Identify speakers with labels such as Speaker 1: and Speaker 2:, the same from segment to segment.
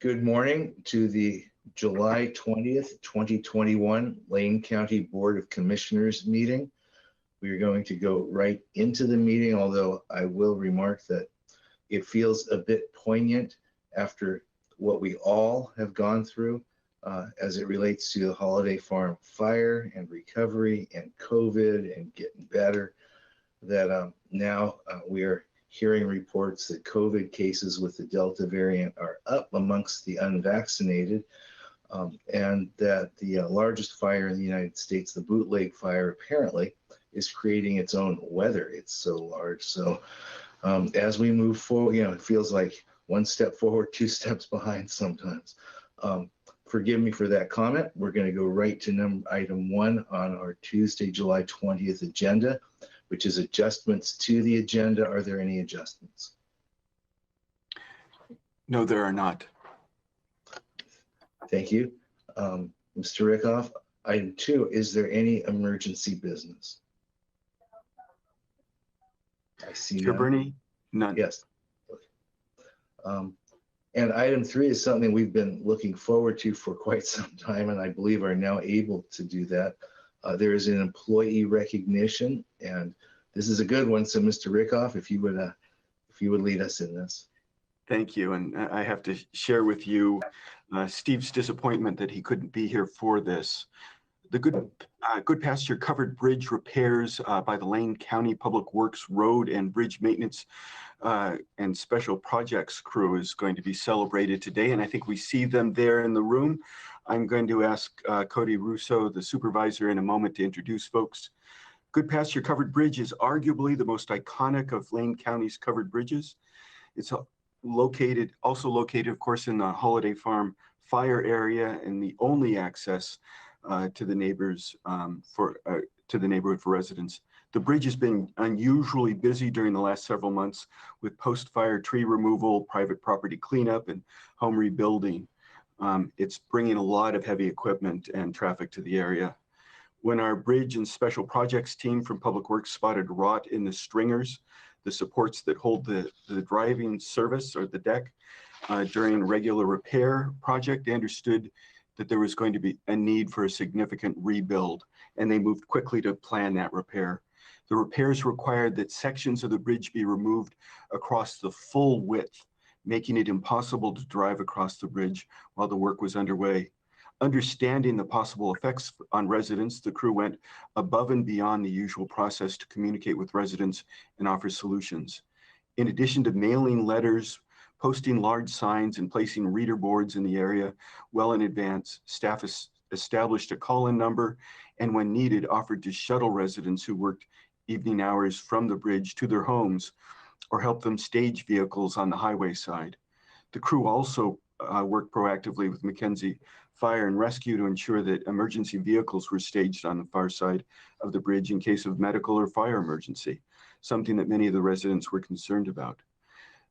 Speaker 1: Good morning to the July 20th, 2021 Lane County Board of Commissioners meeting. We are going to go right into the meeting, although I will remark that it feels a bit poignant after what we all have gone through as it relates to the Holiday Farm fire and recovery and COVID and getting better, that now we are hearing reports that COVID cases with the Delta variant are up amongst the unvaccinated, and that the largest fire in the United States, the Bootleg fire, apparently is creating its own weather. It's so large. So as we move forward, it feels like one step forward, two steps behind sometimes. Forgive me for that comment. We're going to go right to item 1 on our Tuesday, July 20th agenda, which is adjustments to the agenda. Are there any adjustments?
Speaker 2: No, there are not.
Speaker 1: Thank you. Mr. Rickoff, item 2, is there any emergency business? I see
Speaker 2: Chair
Speaker 1: none.
Speaker 2: Bernie, none.
Speaker 1: Yes. And item 3 is something we've been looking forward to for quite some time, and I believe are now able to do that. There is an employee recognition, and this is a good one. So, Mr. Rickoff, if you would lead us in this.
Speaker 2: Thank you. And I have to share with you Steve's disappointment that he couldn't be here for this. The Good Pasture Covered Bridge repairs by the Lane County Public Works Road and Bridge Maintenance and Special Projects crew is going to be celebrated today, and I think we see them there in the room. I'm going to ask Cody Russo, the supervisor, in a moment to introduce folks. Good Pasture Covered Bridge is arguably the most iconic of Lane County's covered bridges. It's also located, of course, in the Holiday Farm fire area and the only access to the neighborhood for residents. The bridge has been unusually busy during the last several months with post-fire tree removal, private property cleanup, and home rebuilding. It's bringing a lot of heavy equipment and traffic to the area. When our bridge and special projects team from Public Works spotted rot in the stringers, the supports that hold the driving service or the deck during a regular repair project, they understood that there was going to be a need for a significant rebuild, and they moved quickly to plan that repair. The repairs required that sections of the bridge be removed across the full width, making it impossible to drive across the bridge while the work was underway. Understanding the possible effects on residents, the crew went above and beyond the usual process to communicate with residents and offer solutions. In addition to mailing letters, posting large signs, and placing reader boards in the area well in advance, staff established a call-in number and, when needed, offered to shuttle residents who worked evening hours from the bridge to their homes or help them stage vehicles on the highway side. The crew also worked proactively with Mackenzie Fire and Rescue to ensure that emergency vehicles were staged on the far side of the bridge in case of medical or fire emergency, something that many of the residents were concerned about.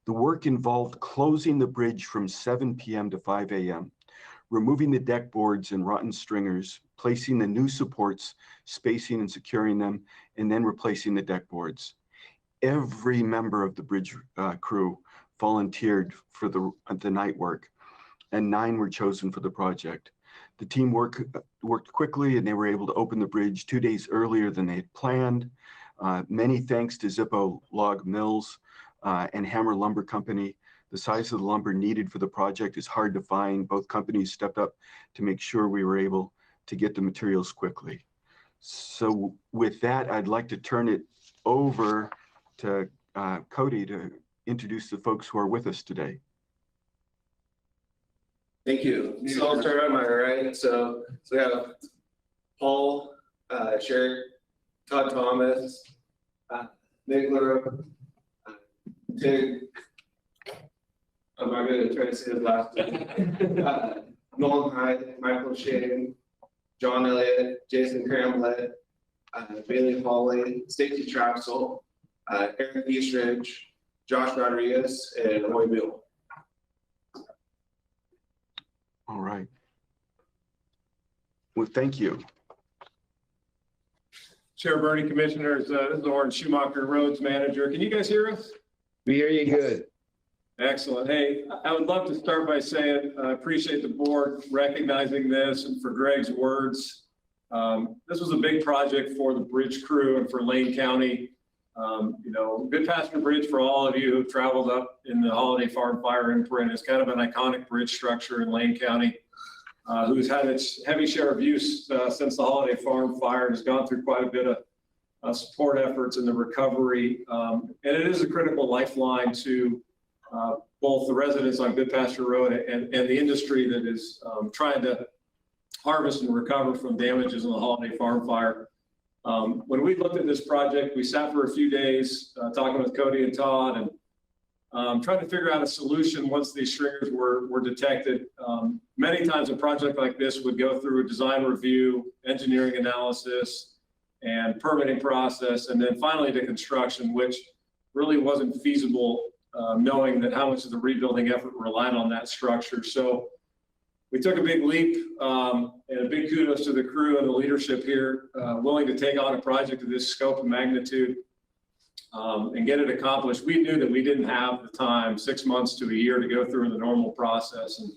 Speaker 2: The work involved closing the bridge from 7 p.m. to 5 a.m., removing the deck boards and rotten stringers, placing the new supports, spacing and securing them, and then replacing the deck boards. Every member of the bridge crew volunteered for the night work, and 9 were chosen for the project. The team worked quickly, and they were able to open the bridge 2 days earlier than they had planned. Many thanks to Zippo Log Mills and Hammer Lumber Company. The size of the lumber needed for the project is hard to find. Both companies stepped up to make sure we were able to get the materials quickly. So with that, I'd like to turn it over to Cody to introduce the folks who are with us today.
Speaker 3: Thank you. So I'll start on my right. So we have Paul Sherrick, Todd Thomas, Nick LaRoe, Tig. I'm not going to try to say his last name. Nolan Hyde, Michael Shane, John Elliott, Jason Cramblett, Bailey Hawley, Stacey Trapsel, Eric Eastridge, Josh Rodriguez, and Roy Beal.
Speaker 2: All right. Well, thank you.
Speaker 4: Chair Bernie, Commissioners, this is Lauren Schumacher, Roads Manager. Can you guys hear us?
Speaker 1: We hear you good.
Speaker 4: Excellent. Hey, I would love to start by saying I appreciate the board recognizing this and for Greg's words. This was a big project for the bridge crew and for Lane County. You know, Goodpaster Bridge, for all of you who've traveled up in the Holiday Farm Fire imprint, is kind of an iconic bridge structure in Lane County, who's had its heavy share of use since the Holiday Farm Fire and has gone through quite a bit of support efforts in the recovery. And it is a critical lifeline to both the residents on Goodpaster Road and the industry that is trying to harvest and recover from damages in the Holiday Farm Fire. When we looked at this project, we sat for a few days talking with Cody and Todd and trying to figure out a solution once these stringers were detected. Many times a project like this would go through a design review, engineering analysis, and permitting process, and then finally to construction, which really wasn't feasible, knowing that how much of the rebuilding effort relied on that structure. So we took a big leap, and a big kudos to the crew and the leadership here, willing to take on a project of this scope and magnitude and get it accomplished. We knew that we didn't have the time, 6 months to a year, to go through the normal process. And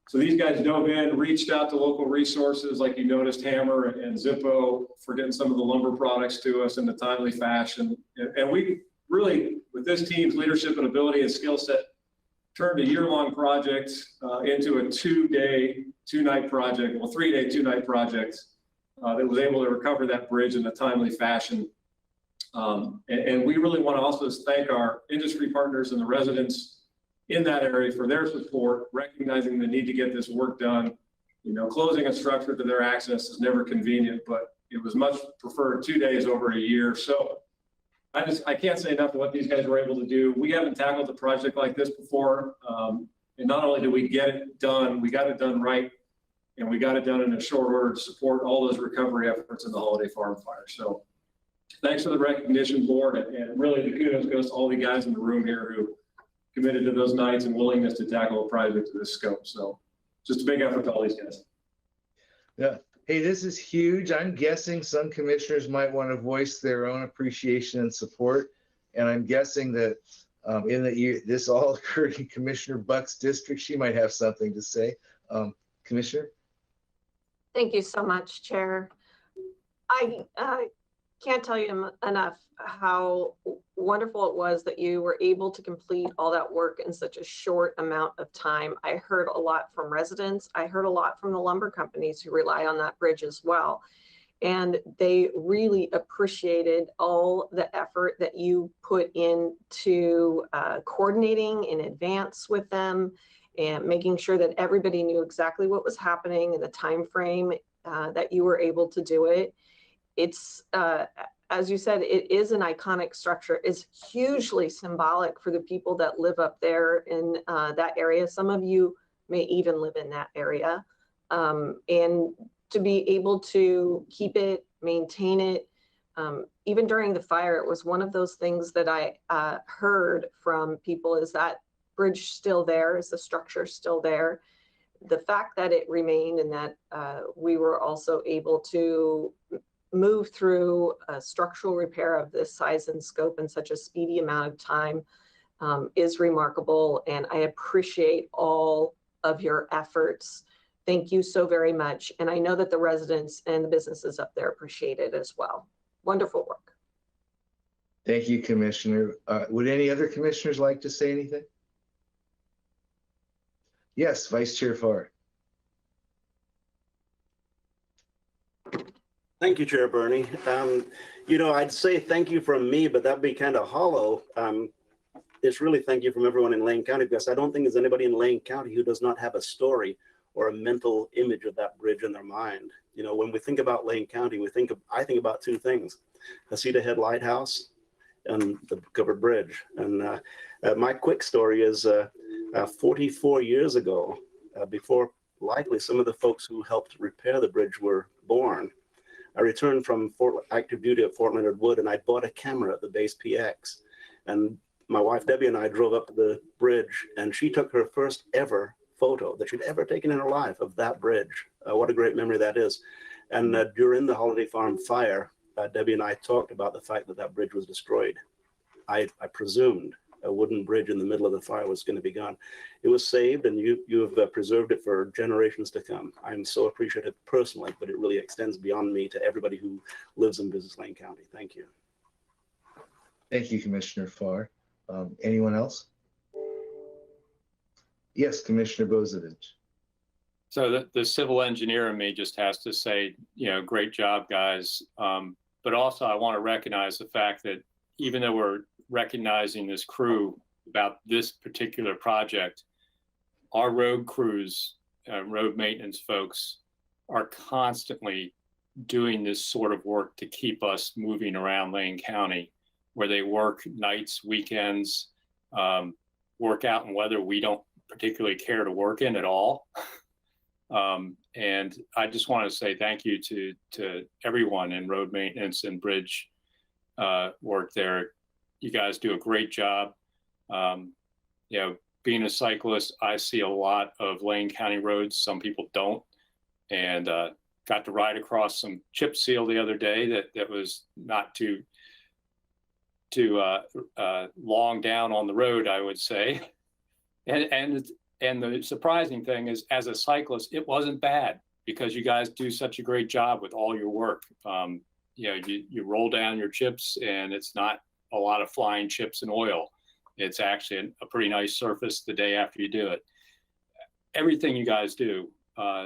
Speaker 4: so these guys dove in, reached out to local resources like you noticed, Hammer and Zippo, for getting some of the lumber products to us in a timely fashion. And we really, with this team's leadership and ability and skill set, turned a year-long project into a 2-day, 2-night project, well, 3-day, 2-night project that was able to recover that bridge in a timely fashion. And we really want to also thank our industry partners and the residents in that area for their support, recognizing the need to get this work done. You know, closing a structure to their access is never convenient, but it was much preferred 2 days over a year. So I can't say enough of what these guys were able to do. We haven't tackled a project like this before. And not only did we get it done, we got it done right, and we got it done in a short order to support all those recovery efforts in the Holiday Farm Fire. So thanks for the recognition, board, and really the kudos goes to all the guys in the room here who committed to those nights and willingness to tackle a project of this scope. So just a big effort to all these guys.
Speaker 1: Yeah. Hey, this is huge. I'm guessing some commissioners might want to voice their own appreciation and support. And I'm guessing that in the year this all occurred in Commissioner Buck's district, she might have something to say. Commissioner?
Speaker 5: Thank you so much, Chair. I can't tell you enough how wonderful it was that you were able to complete all that work in such a short amount of time. I heard a lot from residents. I heard a lot from the lumber companies who rely on that bridge as well. And they really appreciated all the effort that you put into coordinating in advance with them and making sure that everybody knew exactly what was happening in the time frame that you were able to do it. It's, as you said, it is an iconic structure. It's hugely symbolic for the people that live up there in that area. Some of you may even live in that area. And to be able to keep it, maintain it, even during the fire, it was one of those things that I heard from people, is that bridge still there? Is the structure still there? The fact that it remained and that we were also able to move through a structural repair of this size and scope in such a speedy amount of time is remarkable. And I appreciate all of your efforts. Thank you so very much. And I know that the residents and the businesses up there appreciate it as well. Wonderful work.
Speaker 1: Thank you, Commissioner. Would any other commissioners like to say anything? Yes, Vice Chair Farr.
Speaker 6: Thank you, Chair Bernie. You know, I'd say thank you from me, but that'd be kind of hollow. It's really thank you from everyone in Lane County, because I don't think there's anybody in Lane County who does not have a story or a mental image of that bridge in their mind. You know, when we think about Lane County, I think about two things: Hasita Head Lighthouse and the covered bridge. And my quick story is 44 years ago, before likely some of the folks who helped repair the bridge were born, I returned from active duty at Fort Leonard Wood, and I bought a camera at the base PX. And my wife, Debbie, and I drove up the bridge, and she took her first ever photo that she'd ever taken in her life of that bridge. What a great memory that is. And during the Holiday Farm fire, Debbie and I talked about the fact that that bridge was destroyed. I presumed a wooden bridge in the middle of the fire was going to be gone. It was saved, and you have preserved it for generations to come. I'm so appreciative personally, but it really extends beyond me to everybody who lives and visits Lane County. Thank you.
Speaker 1: Thank you, Commissioner Farr. Anyone else? Yes, Commissioner Bozovich.
Speaker 7: So the civil engineer in me just has to say, great job, guys. But also I want to recognize the fact that even though we're recognizing this crew about this particular project, our road crews, road maintenance folks are constantly doing this sort of work to keep us moving around Lane County, where they work nights, weekends, work out in weather we don't particularly care to work in at all. And I just want to say thank you to everyone in road maintenance and bridge work there. You guys do a great job. Being a cyclist, I see a lot of Lane County roads. Some people don't. And got to ride across some chip seal the other day that was not too long down on the road, I would say. And the surprising thing is, as a cyclist, it wasn't bad because you guys do such a great job with all your work. You roll down your chips, and it's not a lot of flying chips and oil. It's actually a pretty nice surface the day after you do it. Everything you guys do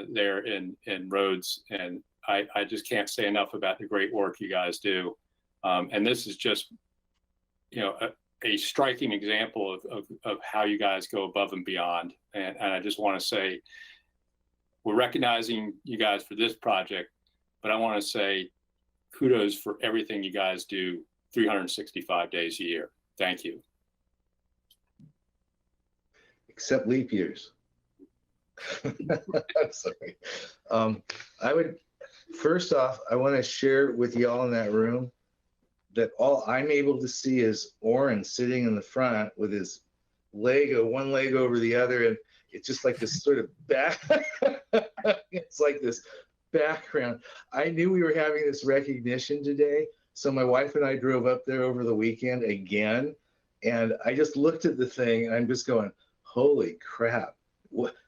Speaker 7: there in roads, and I just can't say enough about the great work you guys do. And this is just, a striking example of how you guys go above and beyond. And I just want to say, we're recognizing you guys for this project, but I want to say kudos for everything you guys do 365 days a year. Thank you.
Speaker 1: Except leap years. I'm sorry. First off, I want to share with y'all in that room that all I'm able to see is Oren sitting in the front with his one leg over the other, and it's just like this sort of it's like this background. I knew we were having this recognition today, so my wife and I drove up there over the weekend again, and I just looked at the thing, and I'm just going, holy crap,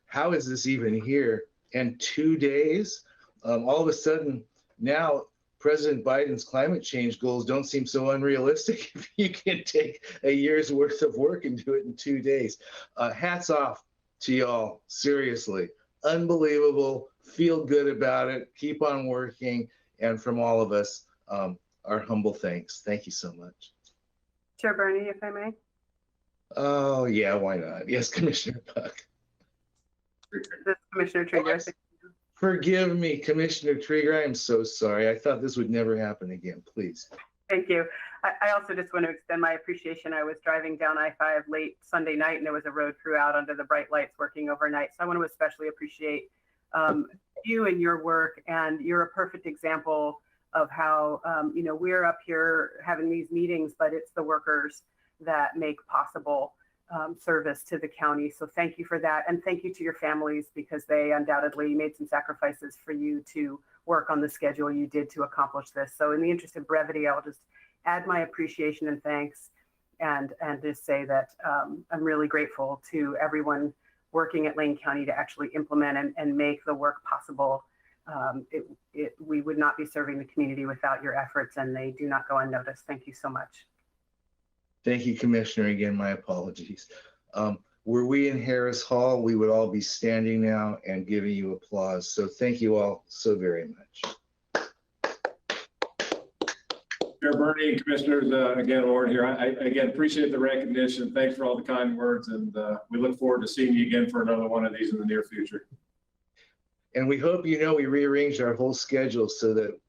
Speaker 1: how is this even here? And 2 days, all of a sudden now, President Biden's climate change goals don't seem so unrealistic if you can take a year's worth of work and do it in 2 days. Hats off to y'all, seriously. Unbelievable, feel good about it, keep on working, and from all of us, our humble thanks. Thank you so much.
Speaker 8: Chair Bernie, if I may.
Speaker 1: Oh yeah, why not? Yes, Commissioner Buck.
Speaker 8: This is Commissioner Trieger.
Speaker 1: Forgive me, Commissioner Trieger. I am so sorry. I thought this would never happen again. Please.
Speaker 8: Thank you. I also just want to extend my appreciation. I was driving down I-5 late Sunday night, and there was a road crew out under the bright lights working overnight. So I want to especially appreciate you and your work. And you're a perfect example of how, we're up here having these meetings, but it's the workers that make possible service to the county. So thank you for that. And thank you to your families, because they undoubtedly made some sacrifices for you to work on the schedule you did to accomplish this. So in the interest of brevity, I'll just add my appreciation and thanks, and just say that I'm really grateful to everyone working at Lane County to actually implement and make the work possible. We would not be serving the community without your efforts, and they do not go unnoticed. Thank you so much.
Speaker 1: Thank you, Commissioner. Again, my apologies. Were we in Harris Hall, we would all be standing now and giving you applause. So thank you all so very much.
Speaker 4: Chair Bernie and Commissioners, again, Lauren here. I again appreciate the recognition. Thanks for all the kind words, and we look forward to seeing you again for another one of these in the near future.
Speaker 1: And we hope we rearranged our whole schedule so that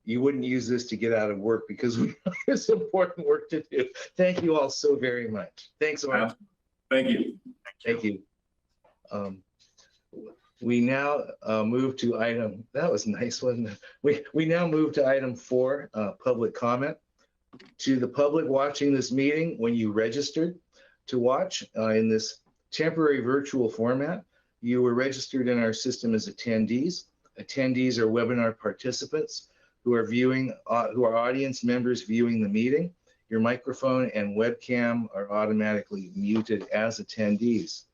Speaker 1: you wouldn't use this to get out of work, because we know there's important work to do. Thank you all so very much. Thanks, Oren.
Speaker 4: Thank you.
Speaker 1: Thank you. We now move to item, that was nice, wasn't it? We now move to item 4, public comment. To the public watching this meeting, when you registered to watch in this temporary virtual format, you were registered in our system as attendees. Attendees are webinar participants who are audience members viewing the meeting. your microphone and webcam are automatically muted as attendees.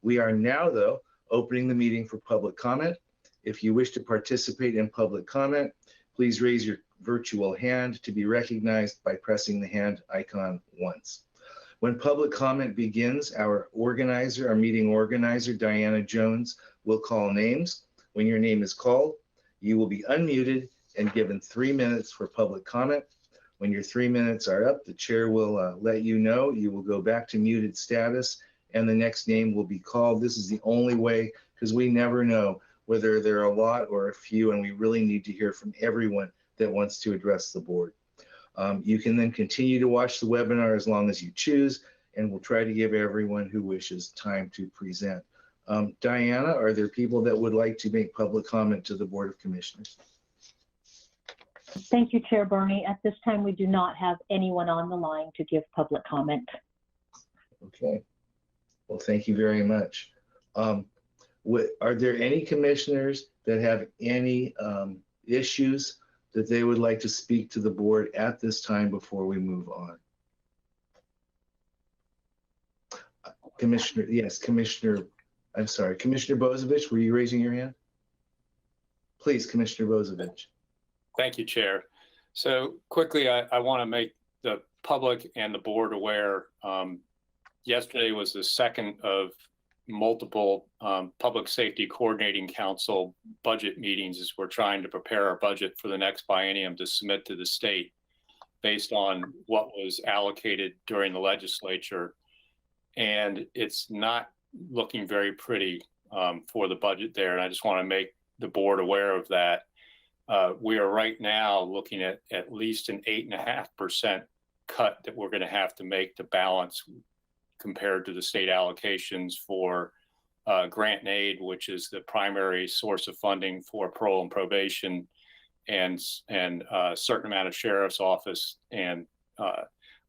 Speaker 1: We are now, though, opening the meeting for public comment. If you wish to participate in public comment, please raise your virtual hand to be recognized by pressing the hand icon once. When public comment begins, our meeting organizer, Diana Jones, will call names. When your name is called, you will be unmuted and given 3 minutes for public comment. When your 3 minutes are up, the chair will let you know. You will go back to muted status and the next name will be called. This is the only way, because we never know whether there are a lot or a few, and we really need to hear from everyone that wants to address the board. You can then continue to watch the webinar as long as you choose, and we'll try to give everyone who wishes time to present. Diana, are there people that would like to make public comment to the Board of Commissioners?
Speaker 9: Thank you, Chair Bernie. At this time, we do not have anyone on the line to give public comment.
Speaker 1: Okay. Well, thank you very much. Are there any commissioners that have any issues that they would like to speak to the board at this time before we move on? Commissioner, yes, I'm sorry, Commissioner Bozovich, were you raising your hand? Please, Commissioner Bozovich.
Speaker 7: Thank you, Chair. So quickly, I want to make the public and the board aware. Yesterday was the second of multiple Public Safety Coordinating Council budget meetings as we're trying to prepare our budget for the next biennium to submit to the state based on what was allocated during the legislature. And it's not looking very pretty for the budget there. And I just want to make the board aware of that. We are right now looking at least an 8.5% cut that we're going to have to make to balance compared to the state allocations for grant and aid, which is the primary source of funding for parole and probation, and a certain amount of sheriff's office and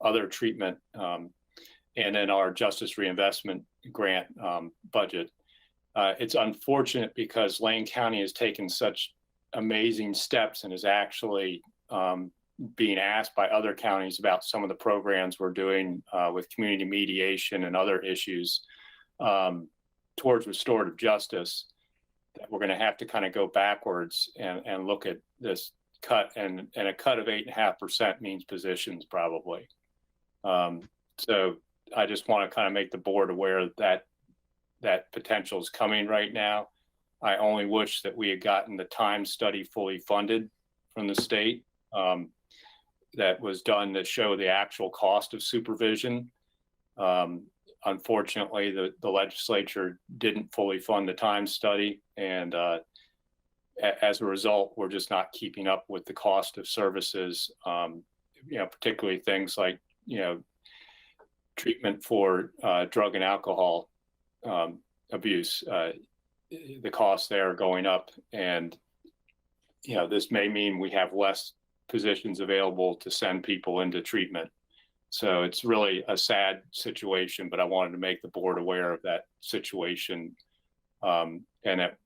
Speaker 7: other treatment, and then our justice reinvestment grant budget. It's unfortunate because Lane County has taken such amazing steps and is actually being asked by other counties about some of the programs we're doing with community mediation and other issues towards restorative justice, that we're going to have to kind of go backwards and look at this cut, and a cut of 8.5% means positions probably. So I just want to kind of make the board aware that that potential is coming right now. I only wish that we had gotten the time study fully funded from the state that was done to show the actual cost of supervision. Unfortunately, the legislature didn't fully fund the time study, and as a result, we're just not keeping up with the cost of services, particularly things like, treatment for drug and alcohol abuse. The costs there are going up, and this may mean we have less positions available to send people into treatment. So it's really a sad situation, but I wanted to make the board aware of that situation. And that,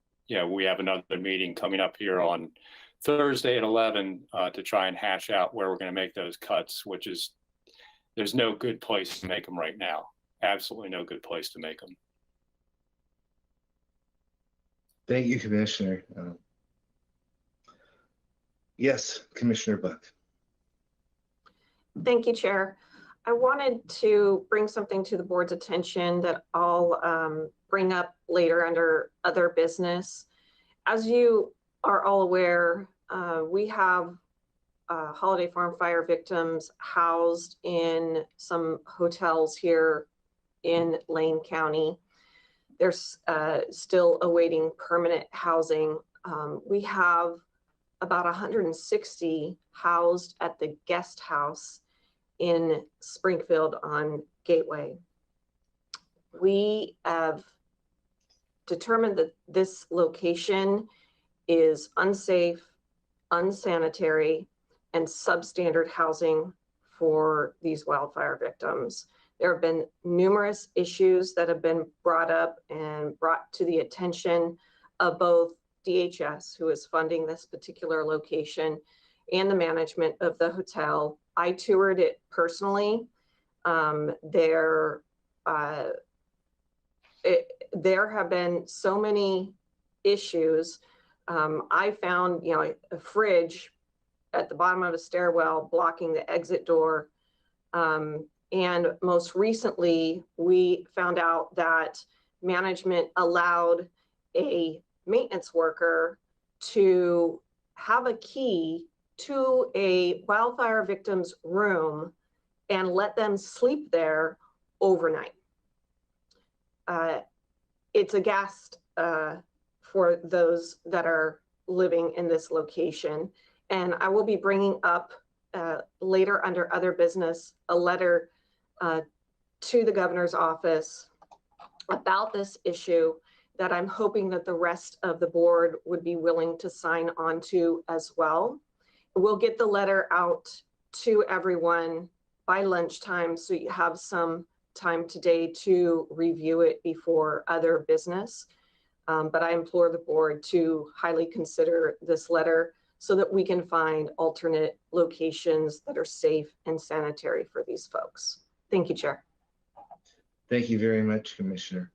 Speaker 7: we have another meeting coming up here on Thursday at 11 to try and hash out where we're going to make those cuts, which is, there's no good place to make them right now. Absolutely no good place to make them.
Speaker 1: Thank you, Commissioner. Yes, Commissioner Buck.
Speaker 5: Thank you, Chair. I wanted to bring something to the board's attention that I'll bring up later under other business. As you are all aware, we have Holiday Farm fire victims housed in some hotels here in Lane County. They're still awaiting permanent housing. We have about 160 housed at the guest house in Springfield on Gateway. We have determined that this location is unsafe, unsanitary, and substandard housing for these wildfire victims. There have been numerous issues that have been brought up and brought to the attention of both DHS, who is funding this particular location, and the management of the hotel, I toured it personally. There have been so many issues. I found, a fridge at the bottom of a stairwell blocking the exit door. And most recently, we found out that management allowed a maintenance worker to have a key to a wildfire victim's room and let them sleep there overnight. It's aghast for those that are living in this location. And I will be bringing up later under other business a letter to the governor's office about this issue that I'm hoping that the rest of the board would be willing to sign on to as well. We'll get the letter out to everyone by lunchtime, so you have some time today to review it before other business. But I implore the board to highly consider this letter so that we can find alternate locations that are safe and sanitary for these folks. Thank you, Chair.
Speaker 1: Thank you very much, Commissioner.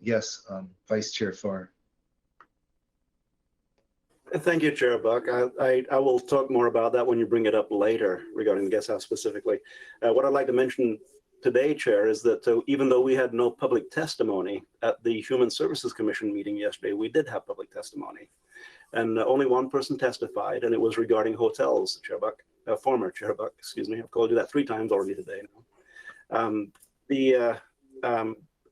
Speaker 1: Yes, Vice Chair Farr.
Speaker 6: Thank you, Chair Buck. I will talk more about that when you bring it up later regarding the guest house specifically. What I'd like to mention today, Chair, is that even though we had no public testimony at the Human Services Commission meeting yesterday, we did have public testimony. And only one person testified, and it was regarding hotels, Chair Buck, former Chair Buck, excuse me. I've called you that 3 times already today now.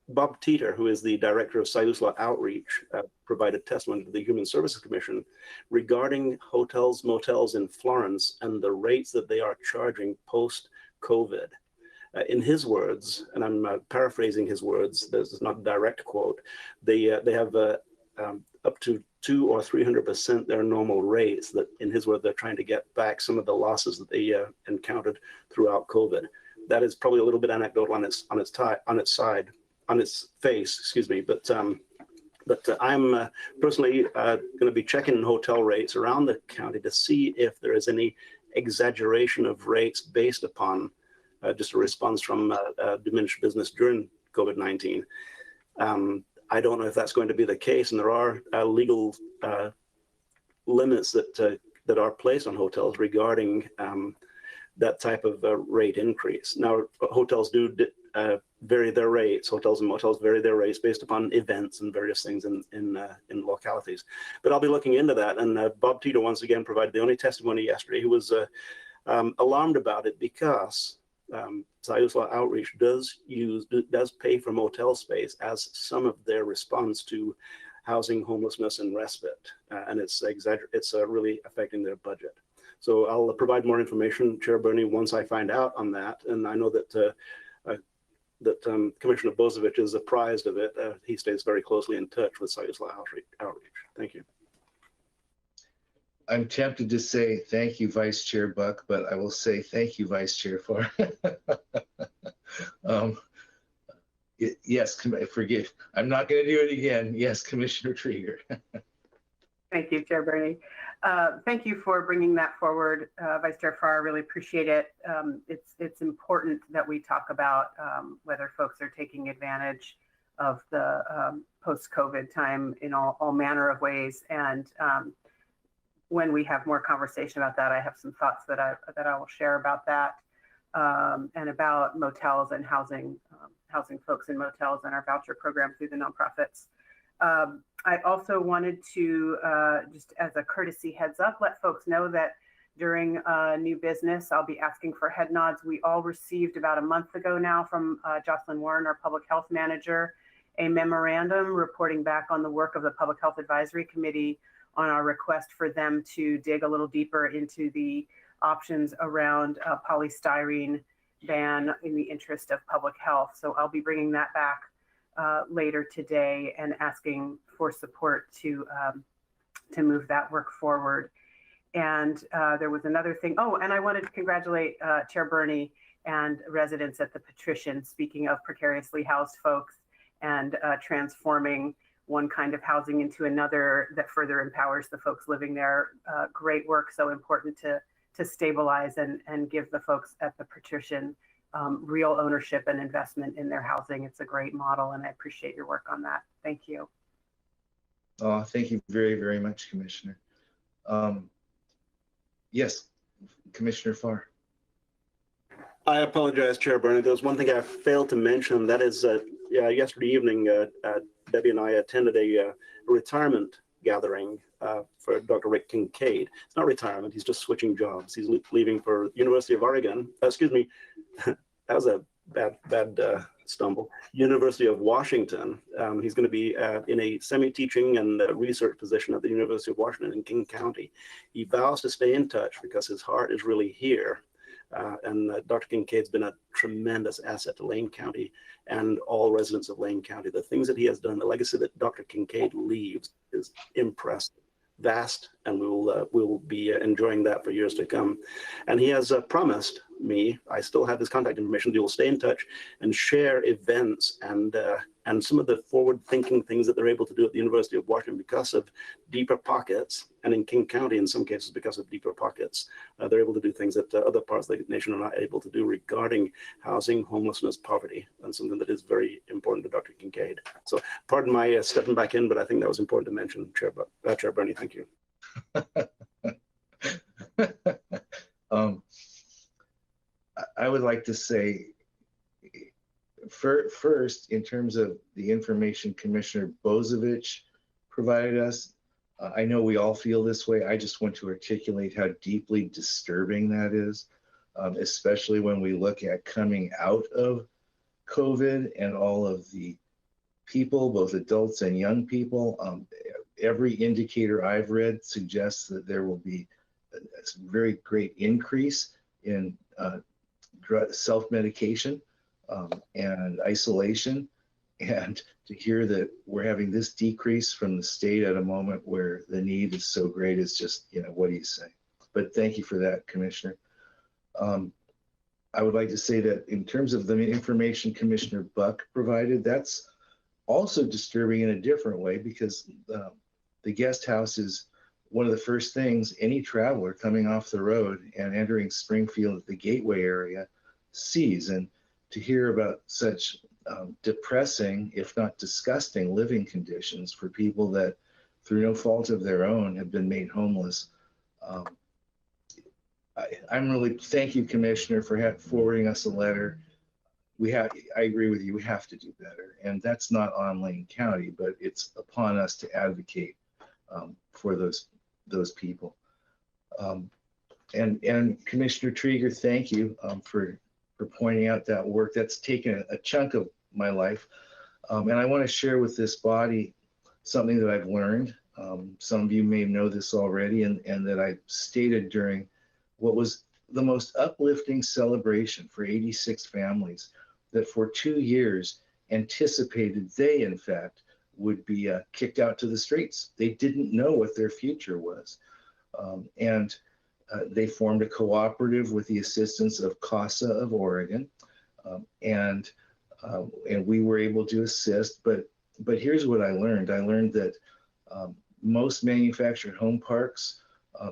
Speaker 6: Bob Teeter, who is the director of Siuslaw Outreach, provided testimony to the Human Services Commission regarding hotels, motels in Florence and the rates that they are charging post-COVID. In his words, and I'm paraphrasing his words, this is not a direct quote, they have up to 200 or 300% their normal rates that, in his words, they're trying to get back some of the losses that they encountered throughout COVID. That is probably a little bit anecdotal on its face, excuse me, but I'm personally going to be checking hotel rates around the county to see if there is any exaggeration of rates based upon just a response from diminished business during COVID-19. I don't know if that's going to be the case, and there are legal limits that are placed on hotels regarding that type of rate increase. Now, hotels do vary their rates. Hotels and motels vary their rates based upon events and various things in localities. But I'll be looking into that. And Bob Teeter once again provided the only testimony yesterday. He was alarmed about it because Siuslaw Outreach does pay for motel space as some of their response to housing, homelessness, and respite, and it's really affecting their budget. So I'll provide more information, Chair Bernie, once I find out on that. And I know that Commissioner Bozievich is apprised of it. He stays very closely in touch with Siuslaw Outreach. Thank you.
Speaker 1: I'm tempted to say thank you, Vice Chair Buck, but I will say thank you, Vice Chair Farr. Yes, forgive. I'm not going to do it again. Yes, Commissioner Krieger.
Speaker 8: Thank you, Chair Bernie. Thank you for bringing that forward, Vice Chair Farr. I really appreciate it. It's important that we talk about whether folks are taking advantage of the post-COVID time in all manner of ways. And when we have more conversation about that, I have some thoughts that I will share about that and about motels and housing folks in motels and our voucher program through the nonprofits. I also wanted to, just as a courtesy heads up, let folks know that during new business, I'll be asking for head nods. We all received about a month ago now from Jocelyn Warren, our public health manager, a memorandum reporting back on the work of the Public Health Advisory Committee on our request for them to dig a little deeper into the options around a polystyrene ban in the interest of public health. So I'll be bringing that back later today and asking for support to move that work forward. And there was another thing. Oh, and I wanted to congratulate Chair Bernie and residents at the Patrician, speaking of precariously housed folks and transforming one kind of housing into another that further empowers the folks living there. Great work, so important to to stabilize and give the folks at the patrician real ownership and investment in their housing. It's a great model, and I appreciate your work on that. Thank you.
Speaker 1: Oh, thank you very, very much, Commissioner. Yes, Commissioner Farr.
Speaker 6: I apologize, Chair Burney. There was one thing I failed to mention. That is, yesterday evening, Debbie and I attended a retirement gathering for Dr. Rick Kincaid. It's not retirement. He's just switching jobs. He's leaving for University of Oregon. Excuse me. That was a bad stumble. University of Washington. He's going to be in a semi-teaching and research position at the University of Washington in King County. He vows to stay in touch because his heart is really here. And Dr. Kincaid's been a tremendous asset to Lane County and all residents of Lane County. The things that he has done, the legacy that Dr. Kincaid leaves is impressive, vast, and we will be enjoying that for years to come. And he has promised me, I still have his contact information, he will stay in touch and share events and some of the forward-thinking things that they're able to do at the University of Washington because of deeper pockets, and in King County, in some cases, because of deeper pockets. They're able to do things that other parts of the nation are not able to do regarding housing, homelessness, poverty, and something that is very important to Dr. Kincaid. So pardon my stepping back in, but I think that was important to mention, Chair Burney. Thank you.
Speaker 1: I would like to say, first, in terms of the information Commissioner Bozovich provided us, I know we all feel this way. I just want to articulate how deeply disturbing that is, especially when we look at coming out of COVID and all of the people, both adults and young people. Every indicator I've read suggests that there will be a very great increase in self-medication and isolation, and to hear that we're having this decrease from the state at a moment where the need is so great is just, what do you say? But thank you for that, Commissioner. I would like to say that in terms of the information Commissioner Buck provided, that's also disturbing in a different way, because the guest house is one of the first things any traveler coming off the road and entering Springfield at the Gateway area sees. And to hear about such depressing, if not disgusting, living conditions for people that, through no fault of their own, have been made homeless. I'm really, thank you, Commissioner, for forwarding us a letter. I agree with you, we have to do better. And that's not on Lane County, but it's upon us to advocate for those people. And Commissioner Trieger, thank you for pointing out that work. That's taken a chunk of my life. And I want to share with this body something that I've learned. Some of you may know this already, and that I stated during what was the most uplifting celebration for 86 families that for 2 years anticipated they, in fact, would be kicked out to the streets. They didn't know what their future was. And they formed a cooperative with the assistance of CASA of Oregon, and we were able to assist. But here's what I learned. I learned that most manufactured home parks,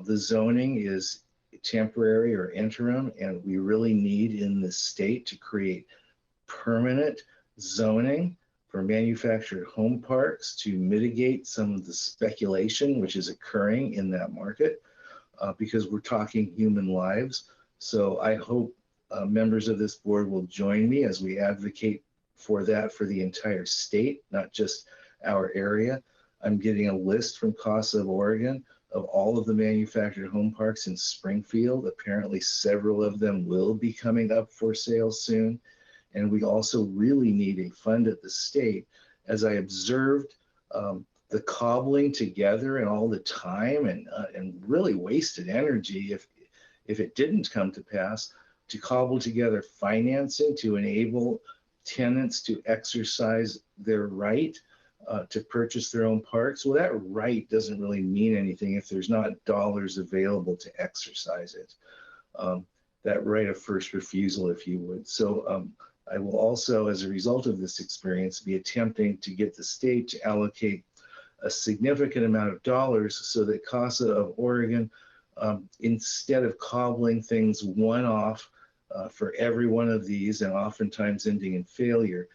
Speaker 1: the zoning is temporary or interim, and we really need in the state to create permanent zoning for manufactured home parks to mitigate some of the speculation which is occurring in that market. Because we're talking human lives. So I hope members of this board will join me as we advocate for that for the entire state, not just our area. I'm getting a list from CASA of Oregon of all of the manufactured home parks in Springfield. Apparently several of them will be coming up for sale soon. And we also really need a fund at the state. As I observed, the cobbling together and all the time and really wasted energy if it didn't come to pass, to cobble together financing to enable tenants to exercise their right to purchase their own parks. Well, that right doesn't really mean anything if there's not dollars available to exercise it. That right of first refusal, if you would. So I will also, as a result of this experience, be attempting to get the state to allocate a significant amount of dollars so that CASA of Oregon Instead of cobbling things one off for every one of these and oftentimes ending in failure,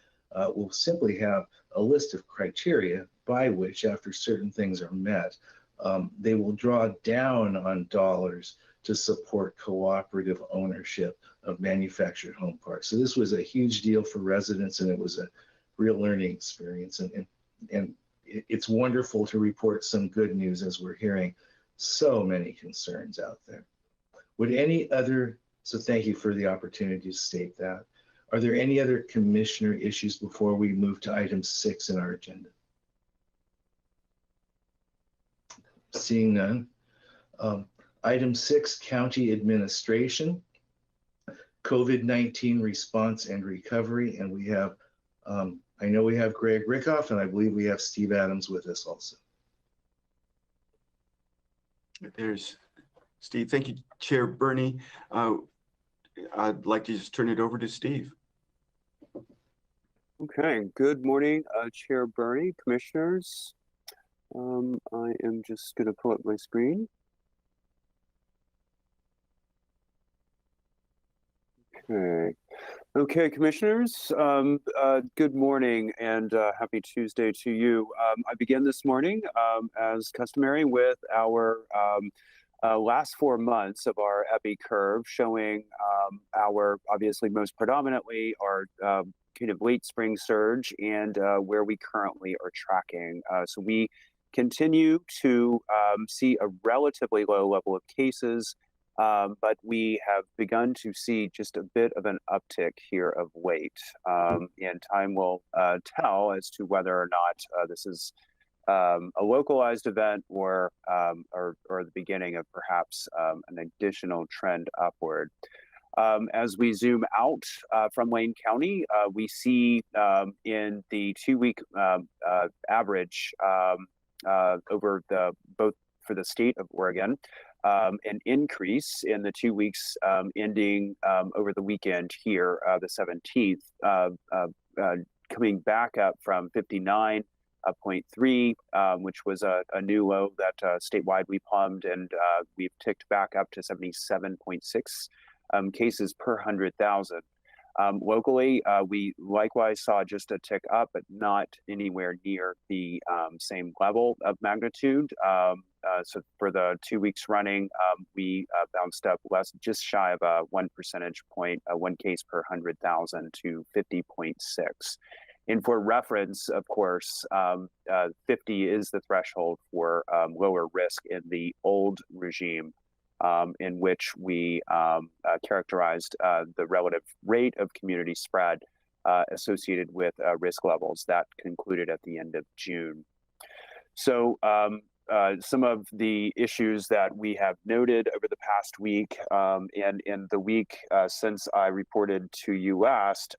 Speaker 1: we'll simply have a list of criteria by which, after certain things are met, they will draw down on dollars to support cooperative ownership of manufactured home parks. So this was a huge deal for residents, and it was a real learning experience. And it's wonderful to report some good news as we're hearing so many concerns out there. So thank you for the opportunity to state that. Are there any other commissioner issues before we move to item 6 in our agenda? Seeing none. Item 6, county administration, COVID-19 response and recovery. And we have, I know we have Greg Rickoff, and I believe we have Steve Adams with us also.
Speaker 2: There's Steve. Thank you, Chair Bernie. I'd like to just turn it over to Steve.
Speaker 10: Okay, good morning, Chair Bernie, commissioners. I am just going to pull up my screen. Okay, commissioners, good morning and happy Tuesday to you. I begin this morning, as customary, with our last 4 months of our EPI curve, showing our, obviously most predominantly, our kind of late spring surge and where we currently are tracking. So we continue to see a relatively low level of cases, but we have begun to see just a bit of an uptick here of late. And time will tell as to whether or not this is a localized event or the beginning of perhaps an additional trend upward. As we zoom out from Lane County, we see in the 2-week average over both for the state of Oregon, an increase in the 2 weeks ending over the weekend here, the 17th, coming back up from 59.3, which was a new low that statewide we plumbed, and we've ticked back up to 77.6 cases per 100,000. Locally, we likewise saw just a tick up, but not anywhere near the same level of magnitude. So for the 2 weeks running, we bounced up just shy of a 1 percentage point, 1 case per 100,000 to 50.6. And for reference, of course, 50 is the threshold for lower risk in the old regime, in which we characterized the relative rate of community spread associated with risk levels that concluded at the end of June. So some of the issues that we have noted over the past week and in the week since I reported to you last,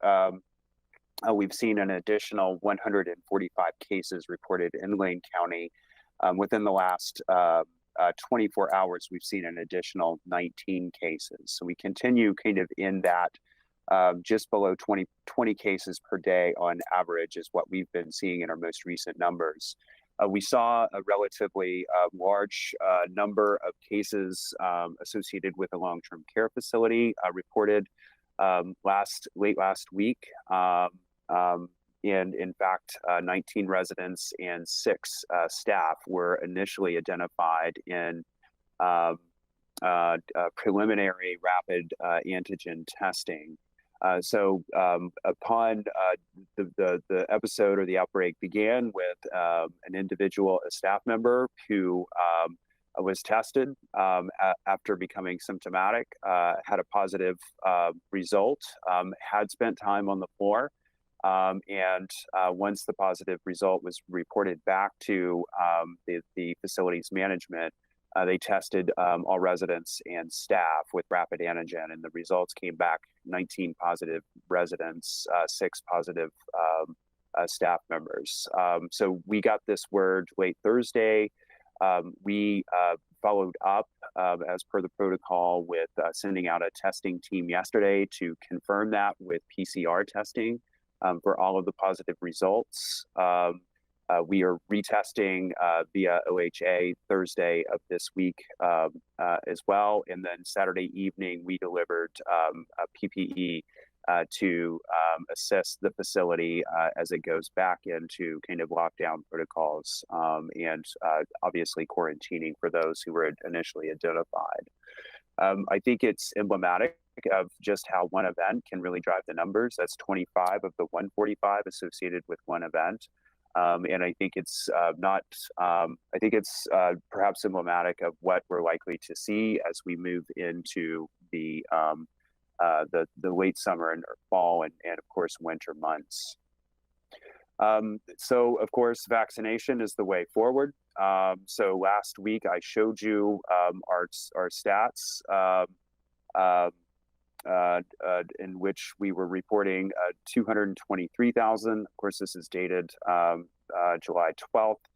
Speaker 10: we've seen an additional 145 cases reported in Lane County. Within the last 24 hours, we've seen an additional 19 cases. So we continue kind of in that just below 20 cases per day on average is what we've been seeing in our most recent numbers. We saw a relatively large number of cases associated with a long-term care facility reported late last week. And in fact, 19 residents and 6 staff were initially identified in preliminary rapid antigen testing. So upon the episode or the outbreak began with an individual, a staff member who was tested after becoming symptomatic, had a positive result, had spent time on the floor. And once the positive result was reported back to the facility's management, they tested all residents and staff with rapid antigen, and the results came back 19 positive residents, 6 positive staff members. So we got this word late Thursday. We followed up as per the protocol with sending out a testing team yesterday to confirm that with PCR testing for all of the positive results. We are retesting via OHA Thursday of this week as well. And then Saturday evening, we delivered a PPE to assist the facility as it goes back into kind of lockdown protocols and obviously quarantining for those who were initially identified. I think it's emblematic of just how one event can really drive the numbers. That's 25 of the 145 associated with one event. And I think it's perhaps emblematic of what we're likely to see as we move into the late summer and fall and of course winter months. So of course vaccination is the way forward. So last week I showed you our stats in which we were reporting 223,000. Of course, this is dated July 12th.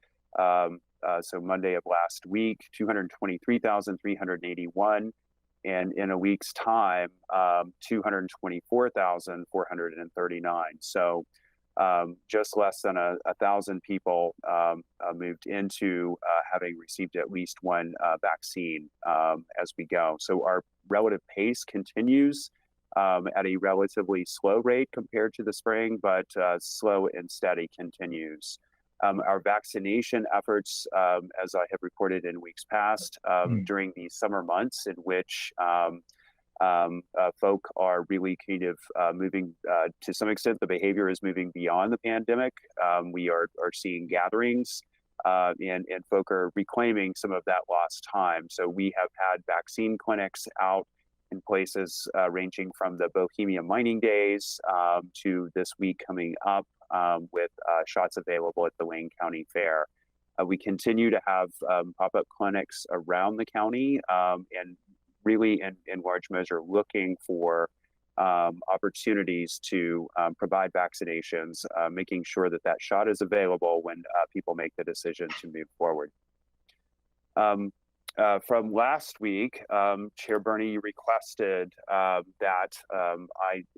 Speaker 10: So Monday of last week, 223,381. And in a week's time, 224,439. So just less than 1,000 people moved into having received at least one vaccine as we go. So our relative pace continues at a relatively slow rate compared to the spring, but slow and steady continues. Our vaccination efforts, as I have reported in weeks past, during the summer months in which folk are really kind of moving, to some extent, the behavior is moving beyond the pandemic. We are seeing gatherings and folk are reclaiming some of that lost time. So we have had vaccine clinics out in places ranging from the Bohemia mining days to this week coming up with shots available at the Wayne County Fair. We continue to have pop-up clinics around the county and really in large measure looking for opportunities to provide vaccinations, making sure that that shot is available when people make the decision to move forward. From last week, Chair Bernie requested that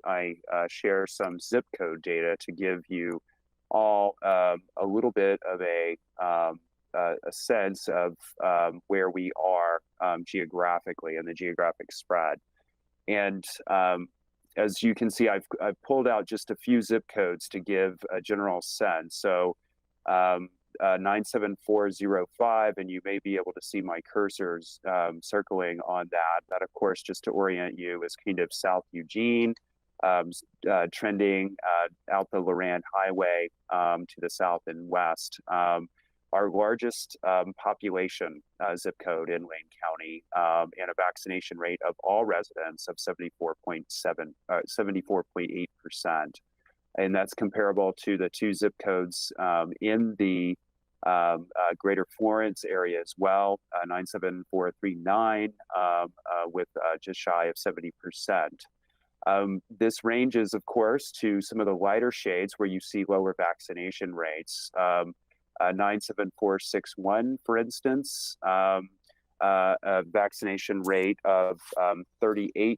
Speaker 10: I share some zip code data to give you all a little bit of a sense of where we are geographically and the geographic spread. And as you can see, I've pulled out just a few zip codes to give a general sense. So 97405, and you may be able to see my cursors circling on that. That, of course, just to orient you, is kind of South Eugene, trending out the Loran Highway to the south and west. Our largest population zip code in Wayne County, and a vaccination rate of all residents of 74.8%. And that's comparable to the two zip codes in the greater Florence area as well, 97439 with just shy of 70%. This ranges, of course, to some of the lighter shades where you see lower vaccination rates. 97461, for instance, a vaccination rate of 38%.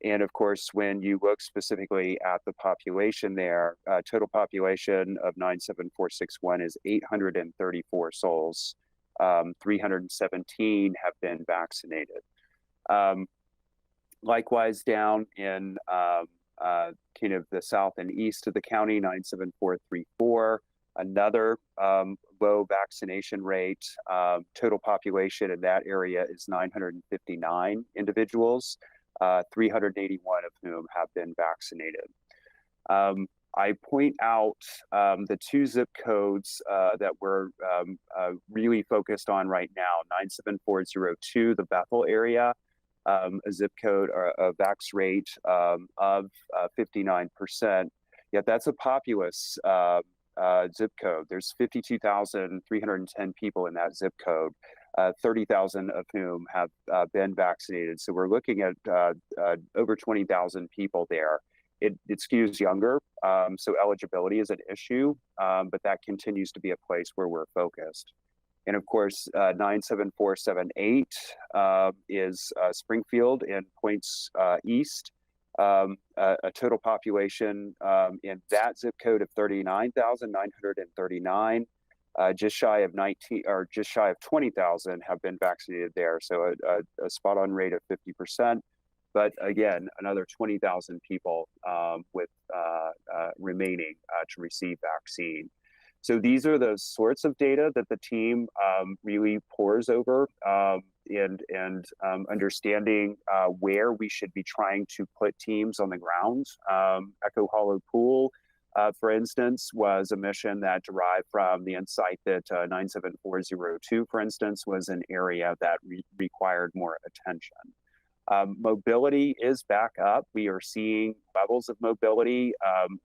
Speaker 10: And of course, when you look specifically at the population there, total population of 97461 is 834 souls. 317 have been vaccinated. Likewise, down in kind of the south and east of the county, 97434, another low vaccination rate. Total population in that area is 959 individuals. 381 of whom have been vaccinated. I point out the two zip codes that we're really focused on right now, 97402, the Bethel area, a zip code or a vax rate of 59%. Yet that's a populous zip code. There's 52,310 people in that zip code. 30,000 of whom have been vaccinated. So we're looking at over 20,000 people there. It skews younger, so eligibility is an issue, but that continues to be a place where we're focused. And of course, 97478 is Springfield and points east. a total population in that zip code of 39,939. Just shy of 20,000 have been vaccinated there. So a spot on rate of 50%. But again, another 20,000 people with remaining to receive vaccine. So these are the sorts of data that the team really pores over and understanding where we should be trying to put teams on the ground. Echo Hollow Pool, for instance, was a mission that derived from the insight that 97402, for instance, was an area that required more attention. Mobility is back up. We are seeing levels of mobility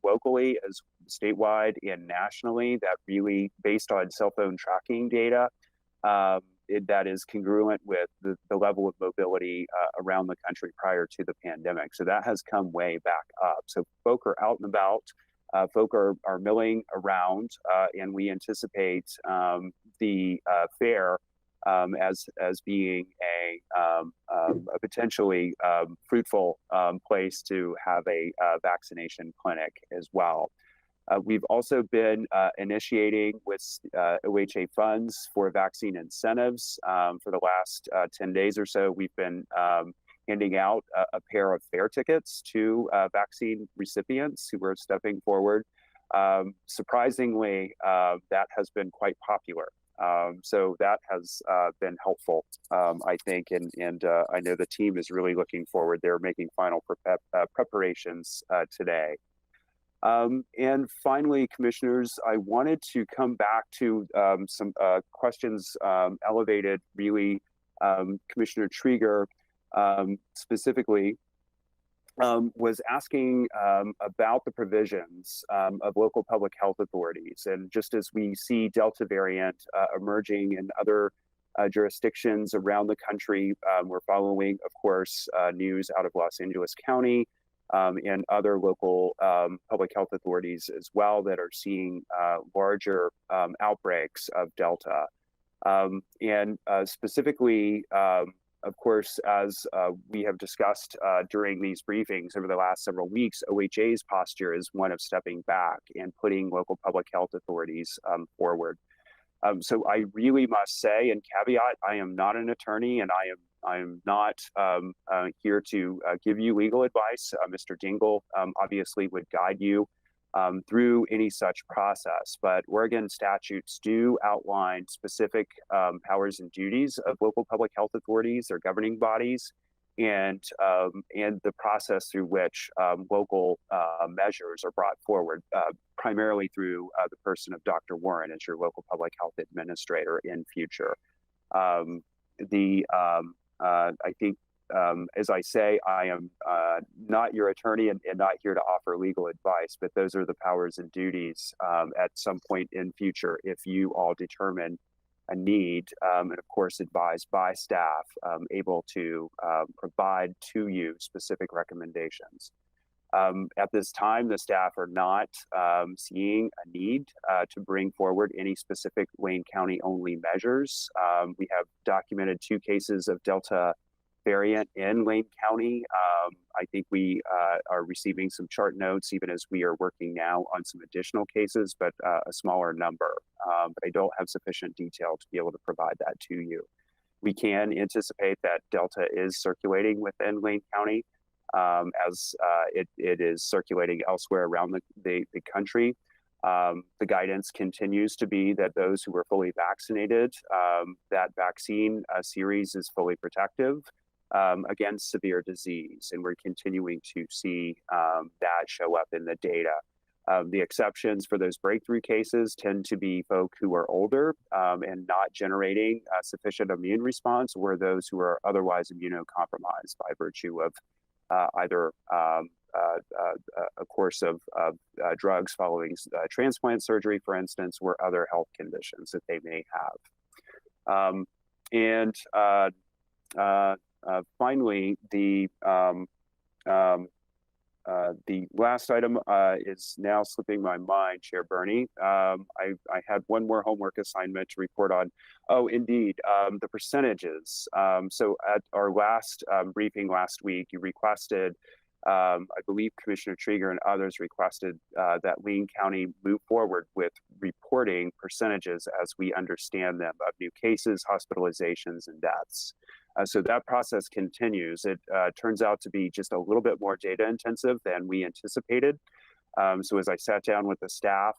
Speaker 10: locally as statewide and nationally that really, based on cell phone tracking data, that is congruent with the level of mobility around the country prior to the pandemic. So that has come way back up. So folk are out and about. Folk are milling around, and we anticipate the fair as being a potentially fruitful place to have a vaccination clinic as well. We've also been initiating with OHA funds for vaccine incentives. For the last 10 days or so, we've been handing out a pair of fare tickets to vaccine recipients who are stepping forward. Surprisingly, that has been quite popular. So that has been helpful, I think, and I know the team is really looking forward. They're making final preparations today. And finally, commissioners, I wanted to come back to some questions elevated, really, Commissioner Trieger specifically was asking about the provisions of local public health authorities. And just as we see Delta variant emerging in other jurisdictions around the country, we're following, of course, news out of Los Angeles County and other local public health authorities as well that are seeing larger outbreaks of Delta. And specifically, of course, as we have discussed during these briefings over the last several weeks, OHA's posture is one of stepping back and putting local public health authorities forward. So I really must say, and caveat, I am not an attorney, and I am not here to give you legal advice. Mr. Dingle obviously would guide you through any such process, but Oregon statutes do outline specific powers and duties of local public health authorities, their governing bodies, and the process through which local measures are brought forward, primarily through the person of Dr. Warren as your local public health administrator in future. I think, as I say, I am not your attorney and not here to offer legal advice, but those are the powers and duties at some point in future if you all determine a need, and of course advised by staff, able to provide to you specific recommendations. At this time, the staff are not seeing a need to bring forward any specific Wayne County only measures. We have documented 2 cases of Delta variant in Lane County. I think we are receiving some chart notes even as we are working now on some additional cases, but a smaller number. But I don't have sufficient detail to be able to provide that to you. We can anticipate that Delta is circulating within Lane County as it is circulating elsewhere around the country. The guidance continues to be that those who are fully vaccinated, that vaccine series is fully protective against severe disease, and we're continuing to see that show up in the data. The exceptions for those breakthrough cases tend to be folk who are older and not generating a sufficient immune response, or those who are otherwise immunocompromised by virtue of either a course of drugs following transplant surgery, for instance, or other health conditions that they may have. Finally, the last item is now slipping my mind, Chair Bernie. I had one more homework assignment to report on. Oh, indeed, the percentages. So at our last briefing last week, you requested I believe Commissioner Trieger and others requested that Lane County move forward with reporting percentages as we understand them of new cases, hospitalizations, and deaths. So that process continues. It turns out to be just a little bit more data intensive than we anticipated. So as I sat down with the staff,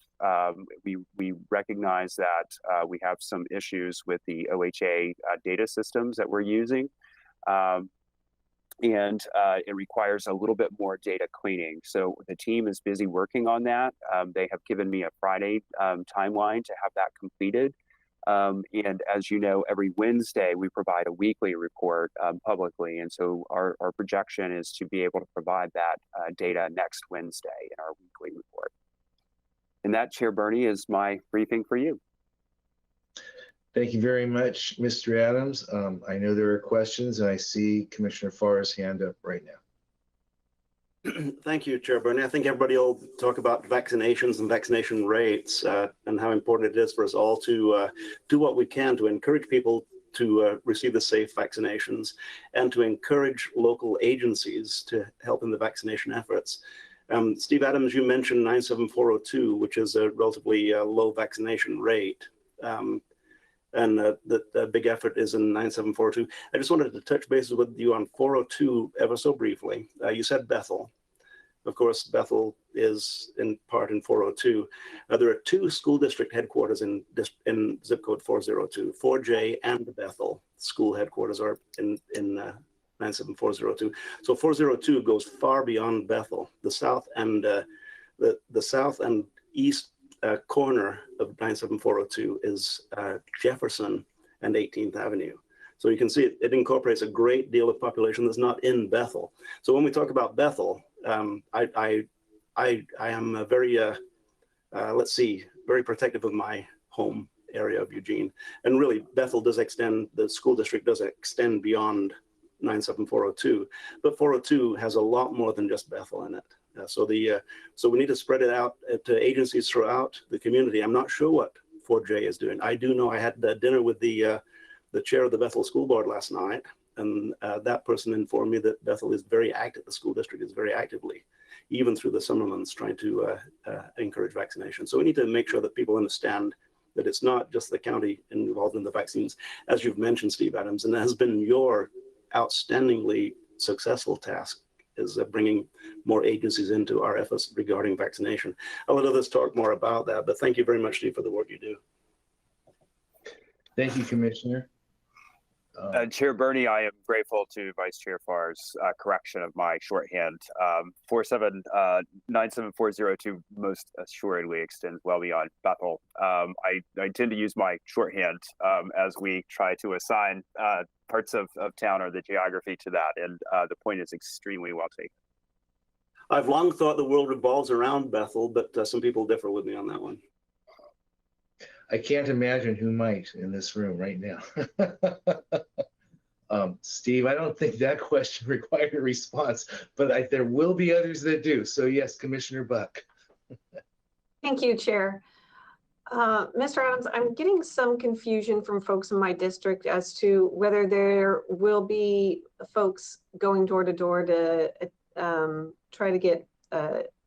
Speaker 10: we recognize that we have some issues with the OHA data systems that we're using. And it requires a little bit more data cleaning. So the team is busy working on that. They have given me a Friday timeline to have that completed. And as you know, every Wednesday we provide a weekly report publicly. And so our projection is to be able to provide that data next Wednesday in our weekly report. And that, Chair Bernie, is my briefing for you.
Speaker 1: Thank you very much, Mr. Adams. I know there are questions, and I see Commissioner Farr's hand up right now.
Speaker 6: Thank you, Chair Bernie. I think everybody will talk about vaccinations and vaccination rates and how important it is for us all to do what we can to encourage people to receive the safe vaccinations and to encourage local agencies to help in the vaccination efforts. Steve Adams, you mentioned 97402, which is a relatively low vaccination rate. And the big effort is in 97402. I just wanted to touch bases with you on 402 ever so briefly. You said Bethel. Of course, Bethel is in part in 402. There are two school district headquarters in zip code 402. 4J and Bethel school headquarters are in 97402. So 402 goes far beyond Bethel. The south and the south and east corner of 97402 is Jefferson and 18th Avenue. So you can see it incorporates a great deal of population that's not in Bethel. So when we talk about Bethel, I am very, very protective of my home area of Eugene. And really, Bethel does extend, the school district does extend beyond 97402, but 402 has a lot more than just Bethel in it. So we need to spread it out to agencies throughout the community. I'm not sure what 4J is doing. I do know I had dinner with the chair of the Bethel School Board last night, and that person informed me that Bethel is very active. The school district is very actively, even through the summer months, trying to encourage vaccination. So we need to make sure that people understand that it's not just the county involved in the vaccines, as you've mentioned, Steve Adams, and that has been your outstandingly successful task, is bringing more agencies into our efforts regarding vaccination. I'll let others talk more about that, but thank you very much, Steve, for the work you do.
Speaker 1: Thank you, Commissioner.
Speaker 10: Chair Bernie, I am grateful to Vice Chair Farr's correction of my shorthand. 97402 most assuredly extends well beyond Bethel. I tend to use my shorthand as we try to assign parts of town or the geography to that, and the point is extremely well taken.
Speaker 6: I've long thought the world revolves around Bethel, but some people differ with me on that one.
Speaker 1: I can't imagine who might in this room right now. Steve, I don't think that question required a response, but there will be others that do. So yes, Commissioner Buck.
Speaker 5: Thank you, Chair. Mr. Adams, I'm getting some confusion from folks in my district as to whether there will be folks going door to door to try to get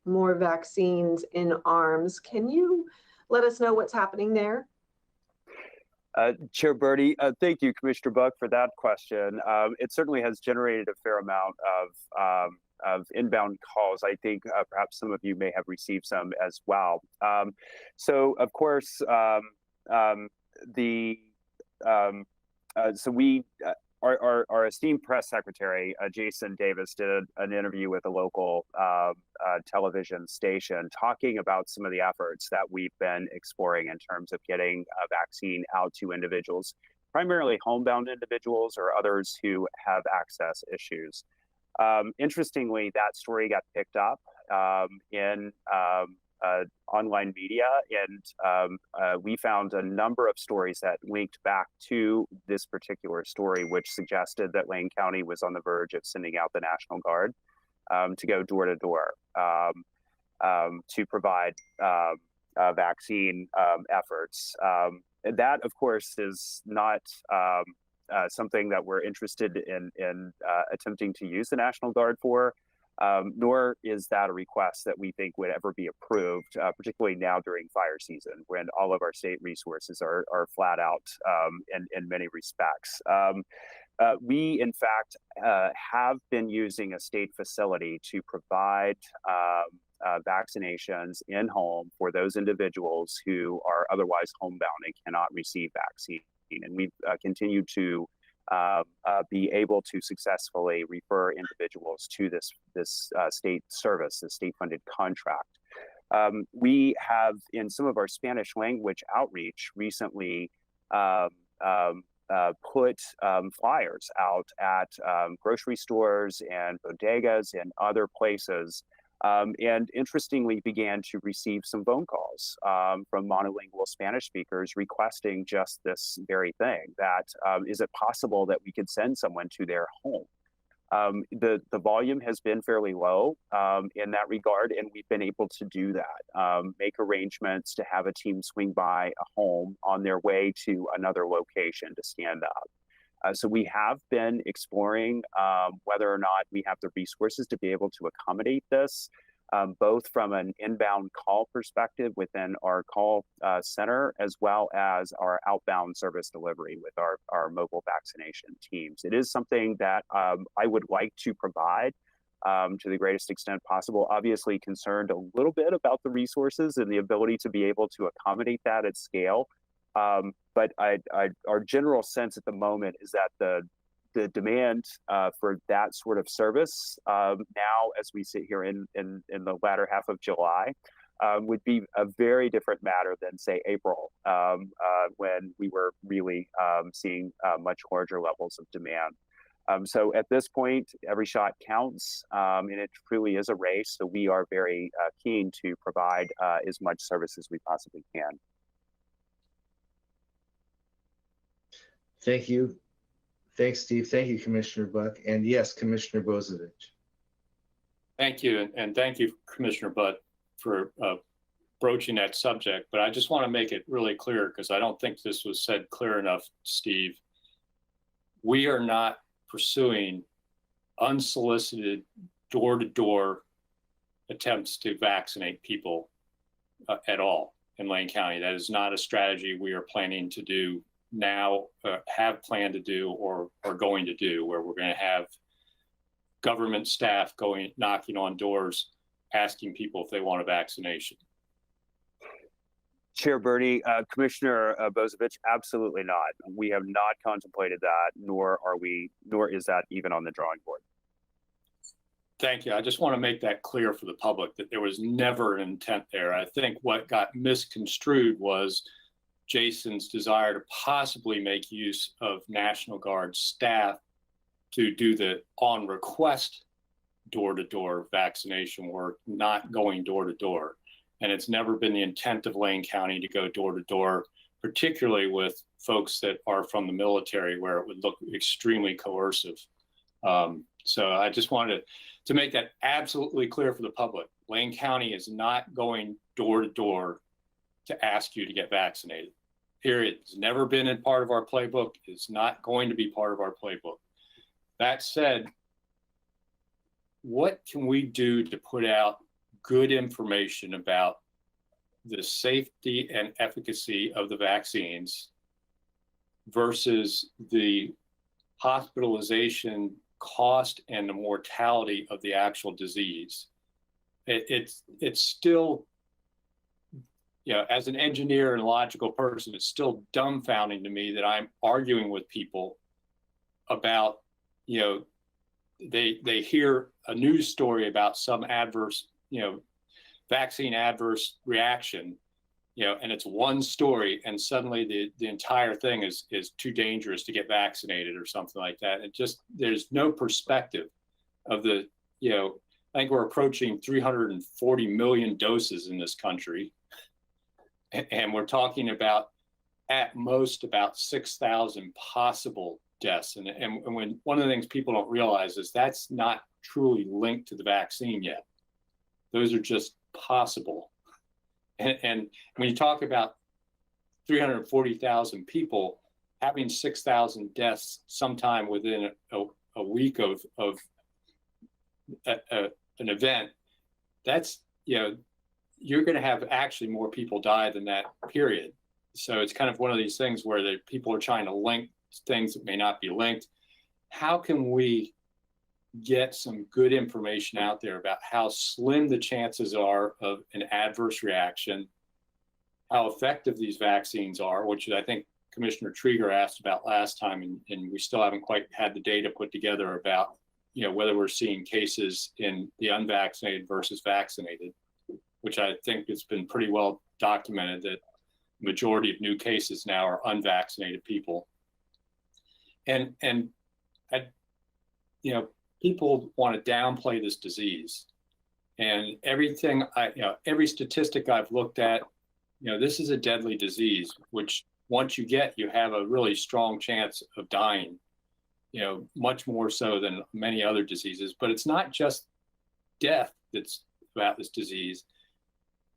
Speaker 5: more vaccines in arms. Can you let us know what's happening there?
Speaker 10: Chair Bernie, thank you, Commissioner Buck, for that question. It certainly has generated a fair amount of inbound calls. I think perhaps some of you may have received some as well. So, of course, our esteemed press secretary, Jason Davis, did an interview with a local television station talking about some of the efforts that we've been exploring in terms of getting a vaccine out to individuals, primarily homebound individuals or others who have access issues. Interestingly, that story got picked up in online media, and we found a number of stories that linked back to this particular story, which suggested that Lane County was on the verge of sending out the National Guard to go door to door to provide vaccine efforts. That, of course, is not something that we're interested in attempting to use the National Guard for. nor is that a request that we think would ever be approved, particularly now during fire season when all of our state resources are flat out in many respects. We, in fact, have been using a state facility to provide vaccinations in home for those individuals who are otherwise homebound and cannot receive vaccine. And we've continued to be able to successfully refer individuals to this state service, this state-funded contract. We have, in some of our Spanish language outreach, recently put flyers out at grocery stores and bodegas and other places, and interestingly began to receive some phone calls from monolingual Spanish speakers requesting just this very thing, that is it possible that we could send someone to their home? The volume has been fairly low in that regard, and we've been able to do that, make arrangements to have a team swing by a home on their way to another location to stand up. So we have been exploring whether or not we have the resources to be able to accommodate this, both from an inbound call perspective within our call center, as well as our outbound service delivery with our mobile vaccination teams. It is something that I would like to provide to the greatest extent possible. Obviously concerned a little bit about the resources and the ability to be able to accommodate that at scale. But our general sense at the moment is that the demand for that sort of service now, as we sit here in the latter half of July, would be a very different matter than, say, April, when we were really seeing much larger levels of demand. So at this point, every shot counts, and it truly is a race. So we are very keen to provide as much service as we possibly can.
Speaker 1: Thank you. Thanks, Steve. Thank you, Commissioner Buck. And yes, Commissioner Bozovich.
Speaker 7: Thank you, and thank you, Commissioner Butt, for broaching that subject. But I just want to make it really clear, because I don't think this was said clear enough, Steve. We are not pursuing unsolicited door-to-door attempts to vaccinate people at all in Lane County. That is not a strategy we are planning to do now, have planned to do, or are going to do, where we're going to have government staff knocking on doors, asking people if they want a vaccination.
Speaker 10: Chair Bernie, Commissioner Bozovich, absolutely not. We have not contemplated that, nor is that even on the drawing board.
Speaker 7: Thank you. I just want to make that clear for the public that there was never an intent there. I think what got misconstrued was Jason's desire to possibly make use of National Guard staff to do the on request door-to-door vaccination work, not going door-to-door. And it's never been the intent of Lane County to go door-to-door, particularly with folks that are from the military, where it would look extremely coercive. So I just wanted to make that absolutely clear for the public. Lane County is not going door-to-door to ask you to get vaccinated. Period. It's never been a part of our playbook. It's not going to be part of our playbook. That said, what can we do to put out good information about the safety and efficacy of the vaccines versus the hospitalization cost and the mortality of the actual disease? It's still, as an engineer and logical person, it's still dumbfounding to me that I'm arguing with people about, they hear a news story about some adverse, vaccine adverse reaction, and it's one story, and suddenly the entire thing is too dangerous to get vaccinated or something like that. It just, there's no perspective of the, I think we're approaching 340 million doses in this country. And we're talking about, at most, about 6,000 possible deaths. And when one of the things people don't realize is that's not truly linked to the vaccine yet. Those are just possible. And when you talk about 340,000 people, having 6,000 deaths sometime within a week of an event, that's, you're going to have actually more people die than that period. So it's kind of one of these things where people are trying to link things that may not be linked. How can we get some good information out there about how slim the chances are of an adverse reaction, how effective these vaccines are, which I think Commissioner Trieger asked about last time, and we still haven't quite had the data put together about, whether we're seeing cases in the unvaccinated versus vaccinated, which I think it's been pretty well documented that the majority of new cases now are unvaccinated people. And people want to downplay this disease, and everything every statistic I've looked at, this is a deadly disease, which once you get, you have a really strong chance of dying, much more so than many other diseases. But it's not just death that's about this disease.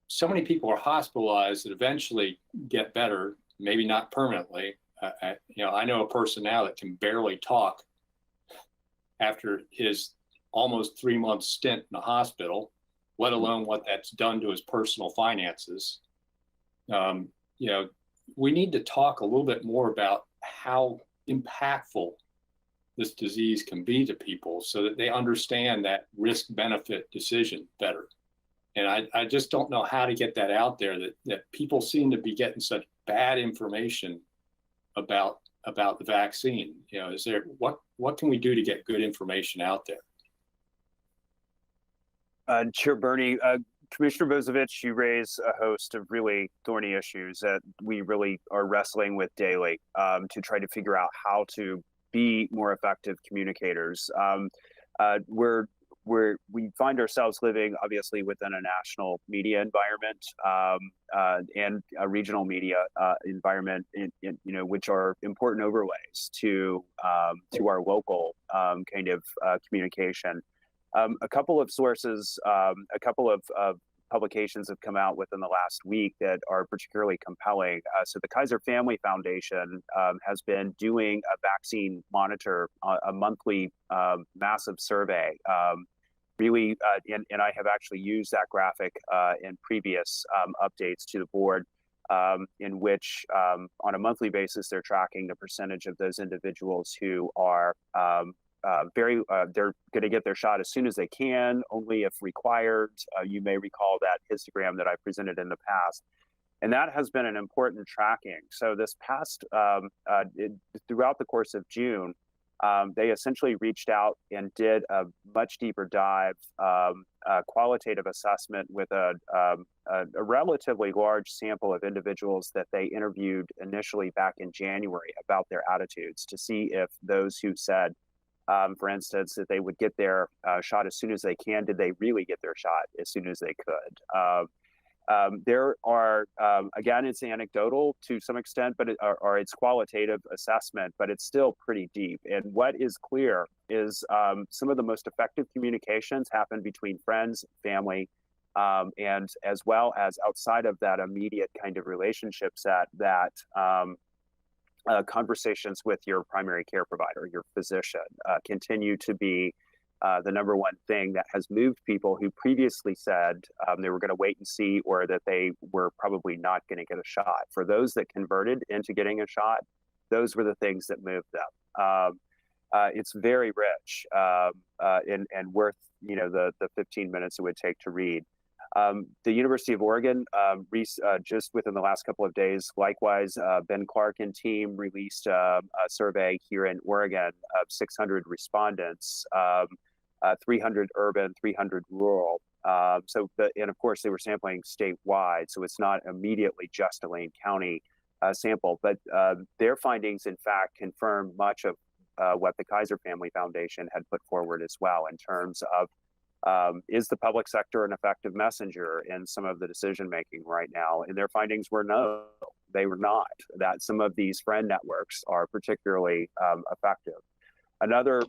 Speaker 7: So many people are hospitalized that eventually get better, maybe not permanently. I know a person now that can barely talk after his almost 3-month stint in the hospital, let alone what that's done to his personal finances. We need to talk a little bit more about how impactful this disease can be to people so that they understand that risk-benefit decision better. And I just don't know how to get that out there, that people seem to be getting such bad information about the vaccine. What can we do to get good information out there?
Speaker 10: Chair Bernie, Commissioner Bozovich, you raise a host of really thorny issues that we really are wrestling with daily to try to figure out how to be more effective communicators. We find ourselves living obviously within a national media environment and a regional media environment, which are important overlays to our local kind of communication. A couple of sources, a couple of publications have come out within the last week that are particularly compelling. So the Kaiser Family Foundation has been doing a vaccine monitor, a monthly massive survey. And I have actually used that graphic in previous updates to the board, in which on a monthly basis, they're tracking the percentage of those individuals who are they're going to get their shot as soon as they can, only if required. You may recall that histogram that I presented in the past. And that has been an important tracking. So this past, throughout the course of June, they essentially reached out and did a much deeper dive, qualitative assessment with a relatively large sample of individuals that they interviewed initially back in January about their attitudes to see if those who said, for instance, that they would get their shot as soon as they can, did they really get their shot as soon as they could? There are, again, it's anecdotal to some extent, but it's qualitative assessment, but it's still pretty deep. And what is clear is some of the most effective communications happen between friends, family, and as well as outside of that immediate kind of relationship set, that conversations with your primary care provider, your physician, continue to be the number one thing that has moved people who previously said they were going to wait and see, or that they were probably not going to get a shot. For those that converted into getting a shot, those were the things that moved them. It's very rich and worth the 15 minutes it would take to read. The University of Oregon, just within the last couple of days, likewise, Ben Clark and team released a survey here in Oregon of 600 respondents, 300 urban, 300 rural. And of course, they were sampling statewide, so it's not immediately just a Lane County sample, but their findings, in fact, confirm much of what the Kaiser Family Foundation had put forward as well in terms of is the public sector an effective messenger in some of the decision making right now? And their findings were no, they were not. That some of these friend networks are particularly effective. Another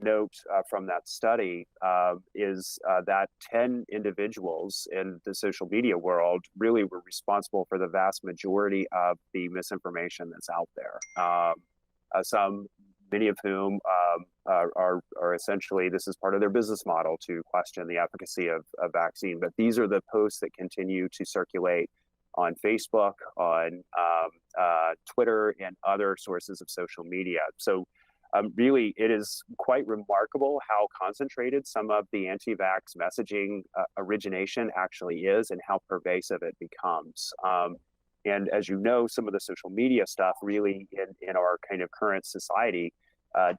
Speaker 10: note from that study is that 10 individuals in the social media world really were responsible for the vast majority of the misinformation that's out there. Some many of whom are essentially, this is part of their business model to question the efficacy of a vaccine. But these are the posts that continue to circulate on Facebook, on Twitter, and other sources of social media. So really, it is quite remarkable how concentrated some of the anti-vax messaging origination actually is and how pervasive it becomes. And as you know, some of the social media stuff really in our kind of current society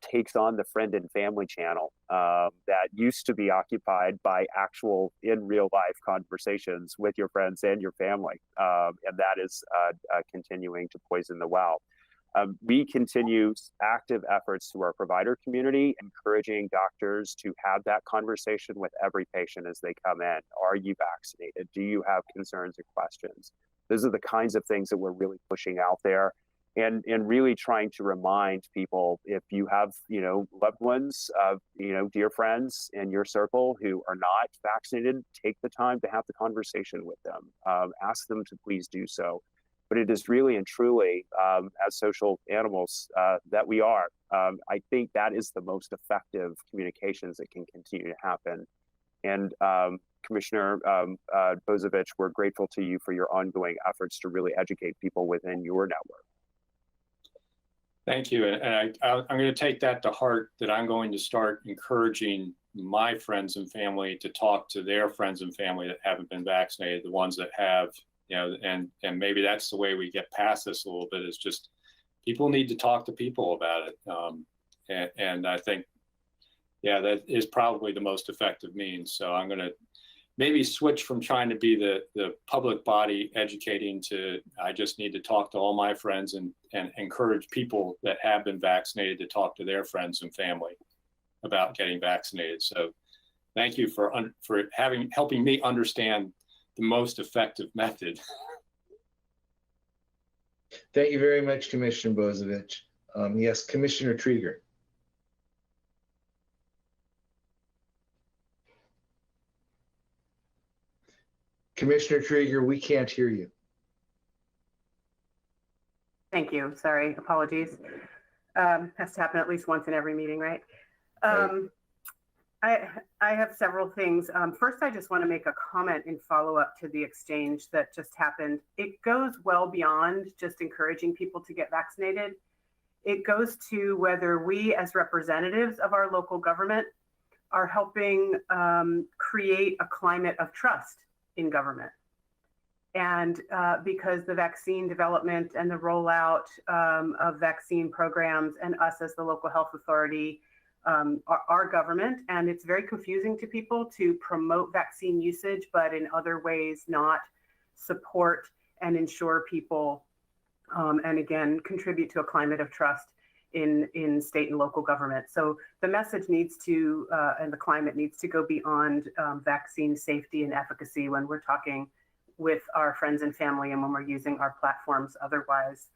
Speaker 10: takes on the friend and family channel that used to be occupied by actual in real life conversations with your friends and your family. And that is continuing to poison the well. We continue active efforts to our provider community, encouraging doctors to have that conversation with every patient as they come in. Are you vaccinated? Do you have concerns or questions? Those are the kinds of things that we're really pushing out there, and really trying to remind people, if you have, loved ones, dear friends in your circle who are not vaccinated, take the time to have the conversation with them. Ask them to please do so. But it is really and truly, as social animals that we are, I think that is the most effective communications that can continue to happen. And Commissioner Bozievich, we're grateful to you for your ongoing efforts to really educate people within your network.
Speaker 7: Thank you. And I'm going to take that to heart, that I'm going to start encouraging my friends and family to talk to their friends and family that haven't been vaccinated, the ones that have. And maybe that's the way we get past this a little bit, is just people need to talk to people about it. And I think, that is probably the most effective means. So I'm going to maybe switch from trying to be the public body educating to, I just need to talk to all my friends and encourage people that have been vaccinated to talk to their friends and family about getting vaccinated. So thank you for helping me understand the most effective method.
Speaker 1: Thank you very much, Commissioner Bozievich. Yes, Commissioner Trieger. Commissioner Trieger, we can't hear you.
Speaker 8: Thank you. Sorry, apologies. Has to happen at least once in every meeting, right? I have several things. First, I just want to make a comment in follow-up to the exchange that just happened. It goes well beyond just encouraging people to get vaccinated. It goes to whether we, as representatives of our local government, are helping create a climate of trust in government. And because the vaccine development and the rollout of vaccine programs, and us as the local health authority, our government, and it's very confusing to people to promote vaccine usage, but in other ways not support and ensure people, and again, contribute to a climate of trust in state and local government. So the message needs to, and the climate needs to go beyond vaccine safety and efficacy when we're talking with our friends and family and when we're using our platforms otherwise.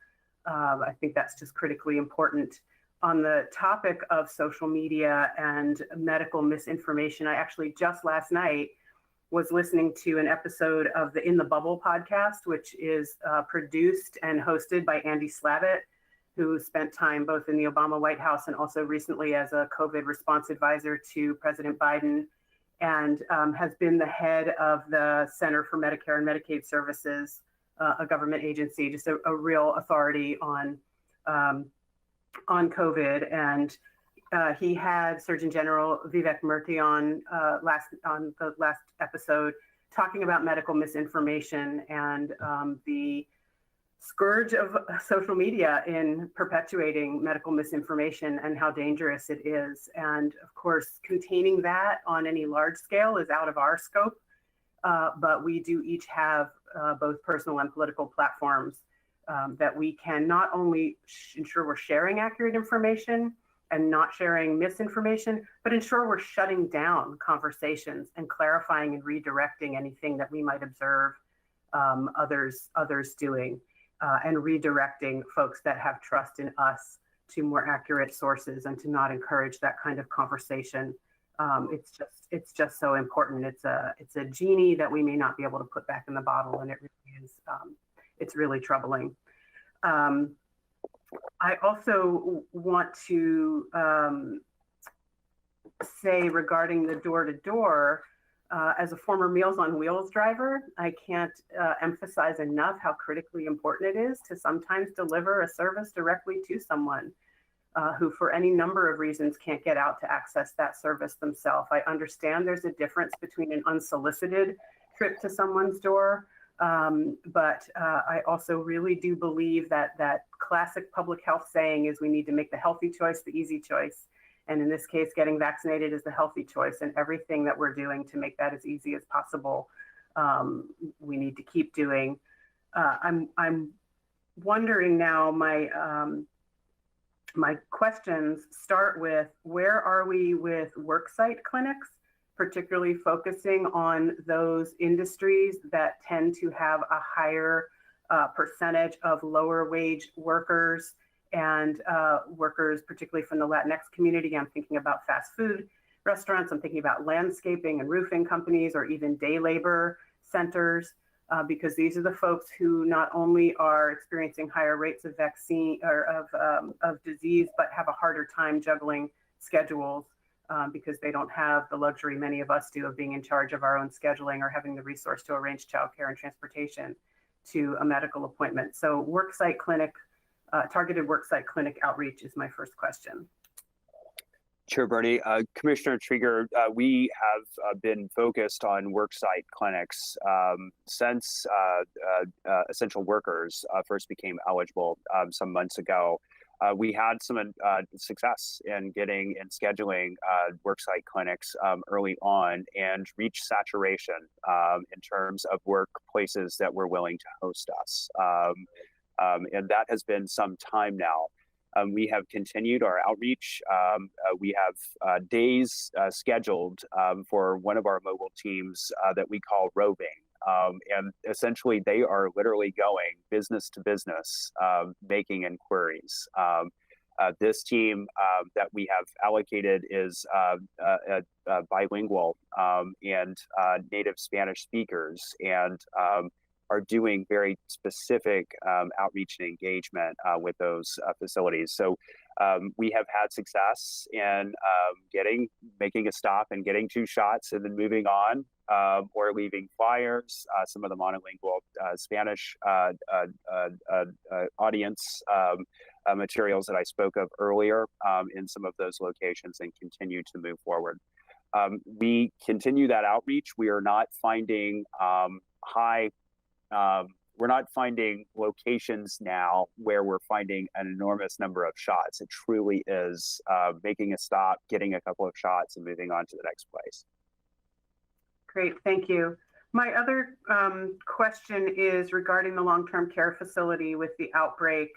Speaker 8: I think that's just critically important. On the topic of social media and medical misinformation, I actually just last night was listening to an episode of the In the Bubble podcast, which is produced and hosted by Andy Slavitt, who spent time both in the Obama White House and also recently as a COVID response advisor to President Biden, and has been the head of the Center for Medicare and Medicaid Services, a government agency, just a real authority on COVID. And he had Surgeon General Vivek Murthy on the last episode, talking about medical misinformation and the scourge of social media in perpetuating medical misinformation and how dangerous it is. And of course, containing that on any large scale is out of our scope, but we do each have both personal and political platforms that we can not only ensure we're sharing accurate information and not sharing misinformation, but ensure we're shutting down conversations and clarifying and redirecting anything that we might observe others doing, and redirecting folks that have trust in us to more accurate sources and to not encourage that kind of conversation. It's just so important. It's a genie that we may not be able to put back in the bottle, and it really is. It's really troubling. I also want to say regarding the door-to-door, as a former Meals on Wheels driver, I can't emphasize enough how critically important it is to sometimes deliver a service directly to someone who, for any number of reasons, can't get out to access that service themselves. I understand there's a difference between an unsolicited trip to someone's door, but I also really do believe that that classic public health saying is we need to make the healthy choice the easy choice. And in this case, getting vaccinated is the healthy choice, and everything that we're doing to make that as easy as possible, we need to keep doing. I'm wondering now, my questions start with, where are we with worksite clinics, particularly focusing on those industries that tend to have a higher percentage of lower wage workers and workers, particularly from the Latinx community. I'm thinking about fast food restaurants. I'm thinking about landscaping and roofing companies, or even day labor centers, because these are the folks who not only are experiencing higher rates of vaccine or of disease, but have a harder time juggling schedules because they don't have the luxury many of us do of being in charge of our own scheduling or having the resource to arrange childcare and transportation to a medical appointment. So worksite clinic, targeted worksite clinic outreach is my first question.
Speaker 10: Chair Bernie, Commissioner Trieger, we have been focused on worksite clinics since essential workers first became eligible some months ago. We had some success in getting and scheduling worksite clinics early on, and reached saturation in terms of workplaces that were willing to host us. And that has been some time now. We have continued our outreach. We have days scheduled for one of our mobile teams that we call roving. And essentially they are literally going business to business, making inquiries. This team that we have allocated is bilingual and native Spanish speakers, and are doing very specific outreach and engagement with those facilities. So we have had success in making a stop and getting 2 shots and then moving on, or leaving flyers, some of the monolingual Spanish audience materials that I spoke of earlier in some of those locations, and continue to move forward. We continue that outreach. We are not finding we're not finding locations now where we're finding an enormous number of shots. It truly is making a stop, getting a couple of shots, and moving on to the next place.
Speaker 8: Great, thank you. My other question is regarding the long-term care facility with the outbreak.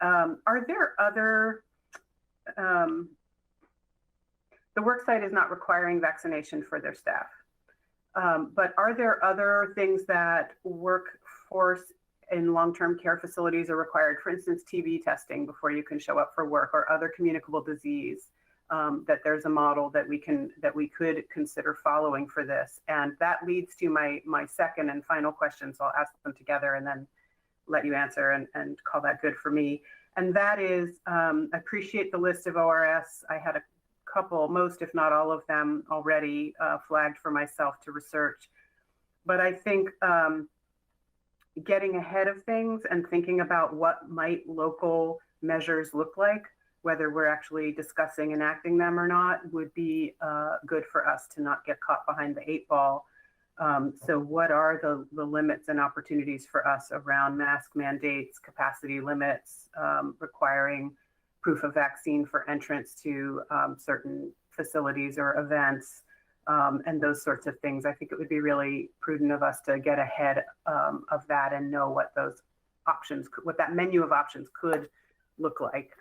Speaker 8: Are there other, the worksite is not requiring vaccination for their staff. But are there other things that workforce in long-term care facilities are required? For instance, TB testing before you can show up for work, or other communicable disease, that there's a model that we could consider following for this. And that leads to my second and final question. So I'll ask them together and then let you answer and call that good for me. And that is, I appreciate the list of ORS. I had a couple, most if not all of them already flagged for myself to research. But I think getting ahead of things and thinking about what might local measures look like, whether we're actually discussing enacting them or not, would be good for us to not get caught behind the 8 ball. So what are the limits and opportunities for us around mask mandates, capacity limits, requiring proof of vaccine for entrance to certain facilities or events, and those sorts of things? I think it would be really prudent of us to get ahead of that and know what those options, what that menu of options could look like.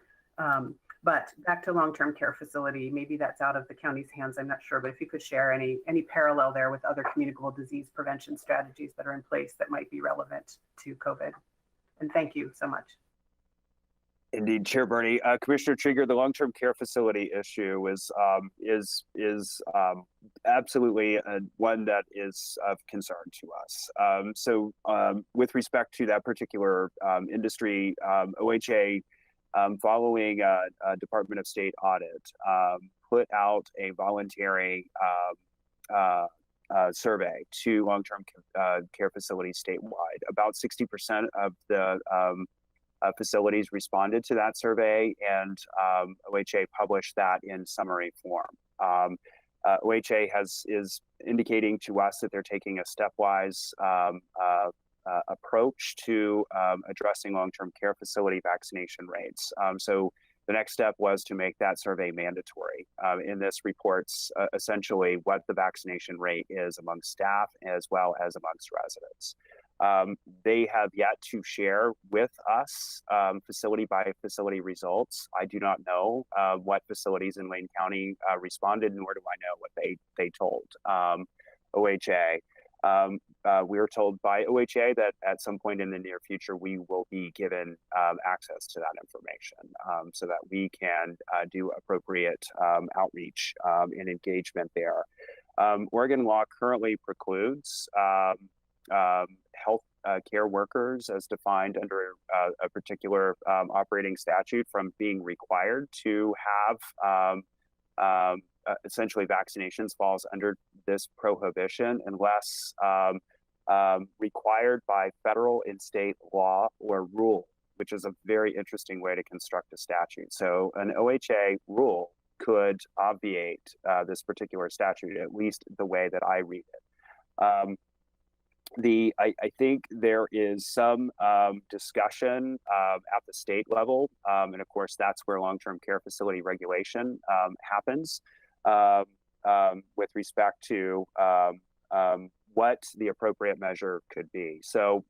Speaker 8: But back to long-term care facility, maybe that's out of the county's hands, I'm not sure, but if you could share any parallel there with other communicable disease prevention strategies that are in place that might be relevant to COVID. And thank you so much.
Speaker 10: Indeed, Chair Bernie. Commissioner Trieger, the long-term care facility issue is absolutely one that is of concern to us. So with respect to that particular industry, OHA following a Department of State audit, put out a voluntary survey to long-term care facilities statewide. About 60% of the facilities responded to that survey, and OHA published that in summary form. OHA is indicating to us that they're taking a stepwise approach to addressing long-term care facility vaccination rates. So the next step was to make that survey mandatory. And this reports essentially what the vaccination rate is among staff as well as amongst residents. They have yet to share with us facility by facility results. I do not know what facilities in Lane County responded, nor do I know what they told OHA. We were told by OHA that at some point in the near future, we will be given access to that information so that we can do appropriate outreach and engagement there. Oregon law currently precludes health care workers as defined under a particular operating statute from being required to have essentially vaccinations falls under this prohibition unless required by federal and state law or rule, which is a very interesting way to construct a statute. So an OHA rule could obviate this particular statute, at least the way that I read it. I think there is some discussion at the state level, and of course that's where long-term care facility regulation happens with respect to what the appropriate measure could be. So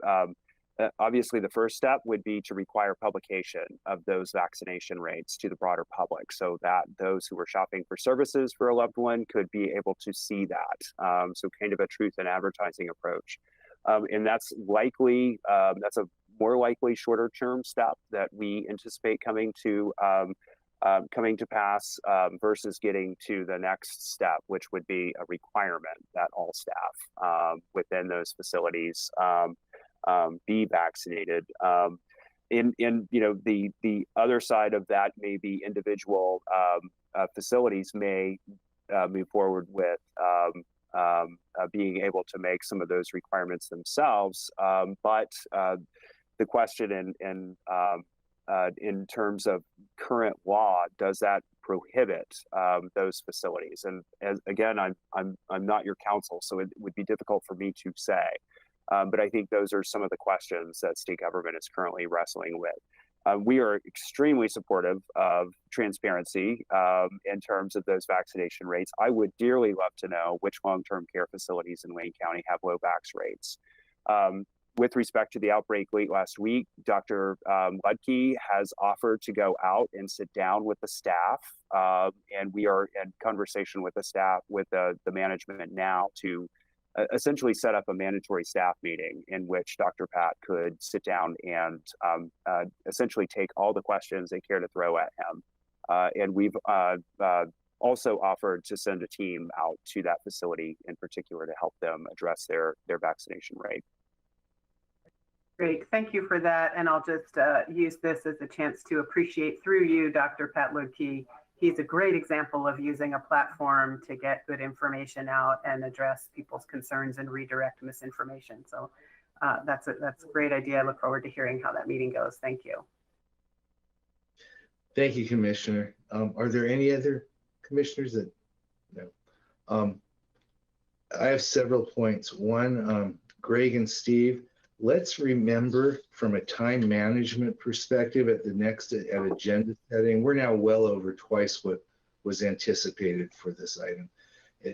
Speaker 10: obviously the first step would be to require publication of those vaccination rates to the broader public so that those who are shopping for services for a loved one could be able to see that. So kind of a truth in advertising approach. And that's likely, that's a more likely shorter term step that we anticipate coming to pass versus getting to the next step, which would be a requirement that all staff within those facilities be vaccinated. In the other side of that may be individual facilities may move forward with being able to make some of those requirements themselves. But the question in terms of current law, does that prohibit those facilities? And again, I'm not your counsel, so it would be difficult for me to say. But I think those are some of the questions that state government is currently wrestling with. We are extremely supportive of transparency in terms of those vaccination rates. I would dearly love to know which long-term care facilities in Wayne County have low vax rates. With respect to the outbreak late last week, Dr. Ludke has offered to go out and sit down with the staff, and we are in conversation with the staff, with the management now to essentially set up a mandatory staff meeting in which Dr. Pat could sit down and essentially take all the questions they care to throw at him. And we've also offered to send a team out to that facility in particular to help them address their vaccination rate.
Speaker 8: Great, thank you for that. And I'll just use this as a chance to appreciate through you, Dr. Pat Ludke. He's a great example of using a platform to get good information out and address people's concerns and redirect misinformation. So that's a great idea. I look forward to hearing how that meeting goes. Thank you.
Speaker 1: Thank you, Commissioner. Are there any other commissioners that, no? I have several points. One, Greg and Steve, let's remember from a time management perspective at agenda setting, we're now well over twice what was anticipated for this item.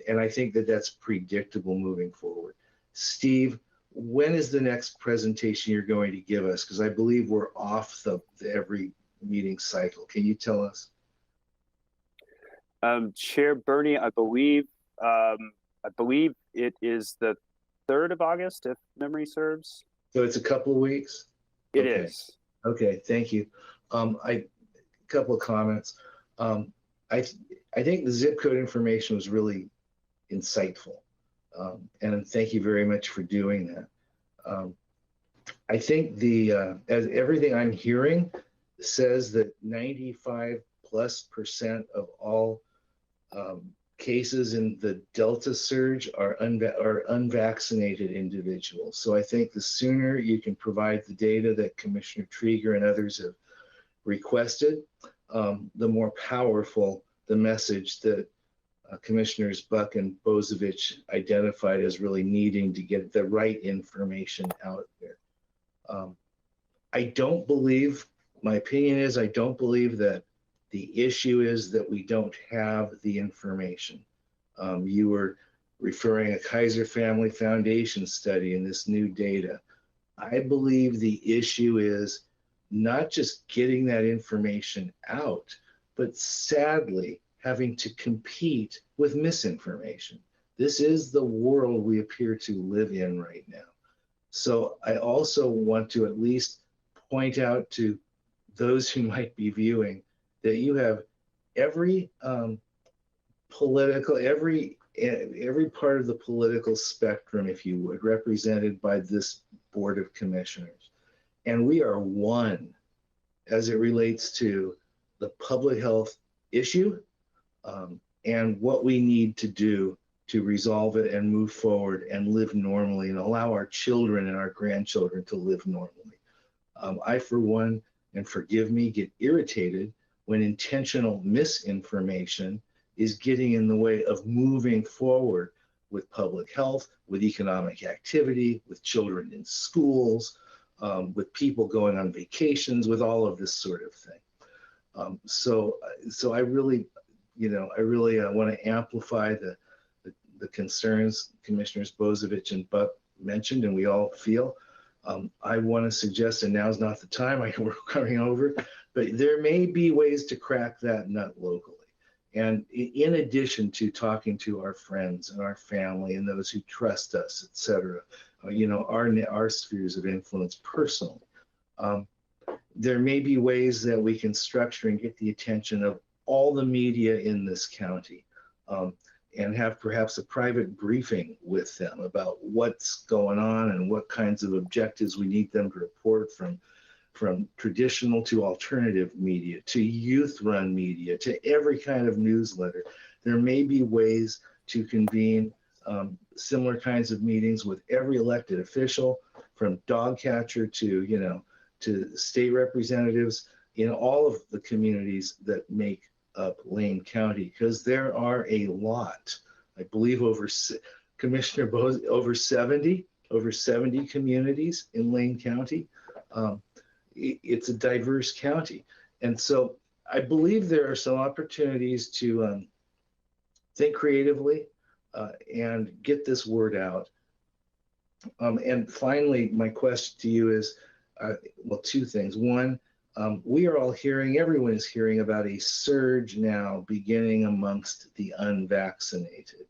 Speaker 1: And I think that that's predictable moving forward. Steve, when is the next presentation you're going to give us? Because I believe we're off the every meeting cycle. Can you tell us?
Speaker 10: Chair Bernie, I believe it is the 3rd of August, if memory serves.
Speaker 1: So it's a couple of weeks?
Speaker 10: It is.
Speaker 1: Okay, thank you. A couple of comments. I think the zip code information was really insightful. And thank you very much for doing that. I think as everything I'm hearing, says that 95+% of all cases in the Delta surge are unvaccinated individuals. So I think the sooner you can provide the data that Commissioner Trieger and others have requested, the more powerful the message that Commissioners Buck and Bozovich identified as really needing to get the right information out there. I don't believe, my opinion is, I don't believe that the issue is that we don't have the information. You were referring a Kaiser Family Foundation study in this new data. I believe the issue is not just getting that information out, but sadly having to compete with misinformation. This is the world we appear to live in right now. So I also want to at least point out to those who might be viewing that you have every political, every part of the political spectrum, if you would, represented by this Board of Commissioners. And we are one as it relates to the public health issue and what we need to do to resolve it and move forward and live normally and allow our children and our grandchildren to live normally. I, for one, and forgive me, get irritated when intentional misinformation is getting in the way of moving forward with public health, with economic activity, with children in schools, with people going on vacations, with all of this sort of thing. So I really, want to amplify the concerns Commissioners Bozovich and Buck mentioned, and we all feel. I want to suggest, and now's not the time, we're coming over, but there may be ways to crack that nut locally. And in addition to talking to our friends and our family and those who trust us, et cetera, our spheres of influence personally, there may be ways that we can structure and get the attention of all the media in this county and have perhaps a private briefing with them about what's going on and what kinds of objectives we need them to report from traditional to alternative media, to youth-run media, to every kind of newsletter. There may be ways to convene similar kinds of meetings with every elected official, from dog catcher to state representatives in all of the communities that make up Lane County, because there are a lot. I believe Commissioner Bose, over 70 communities in Lane County. It's a diverse county. And so I believe there are some opportunities to think creatively and get this word out. And finally, my question to you is, two things. One, we are all hearing, everyone is hearing about a surge now beginning amongst the unvaccinated.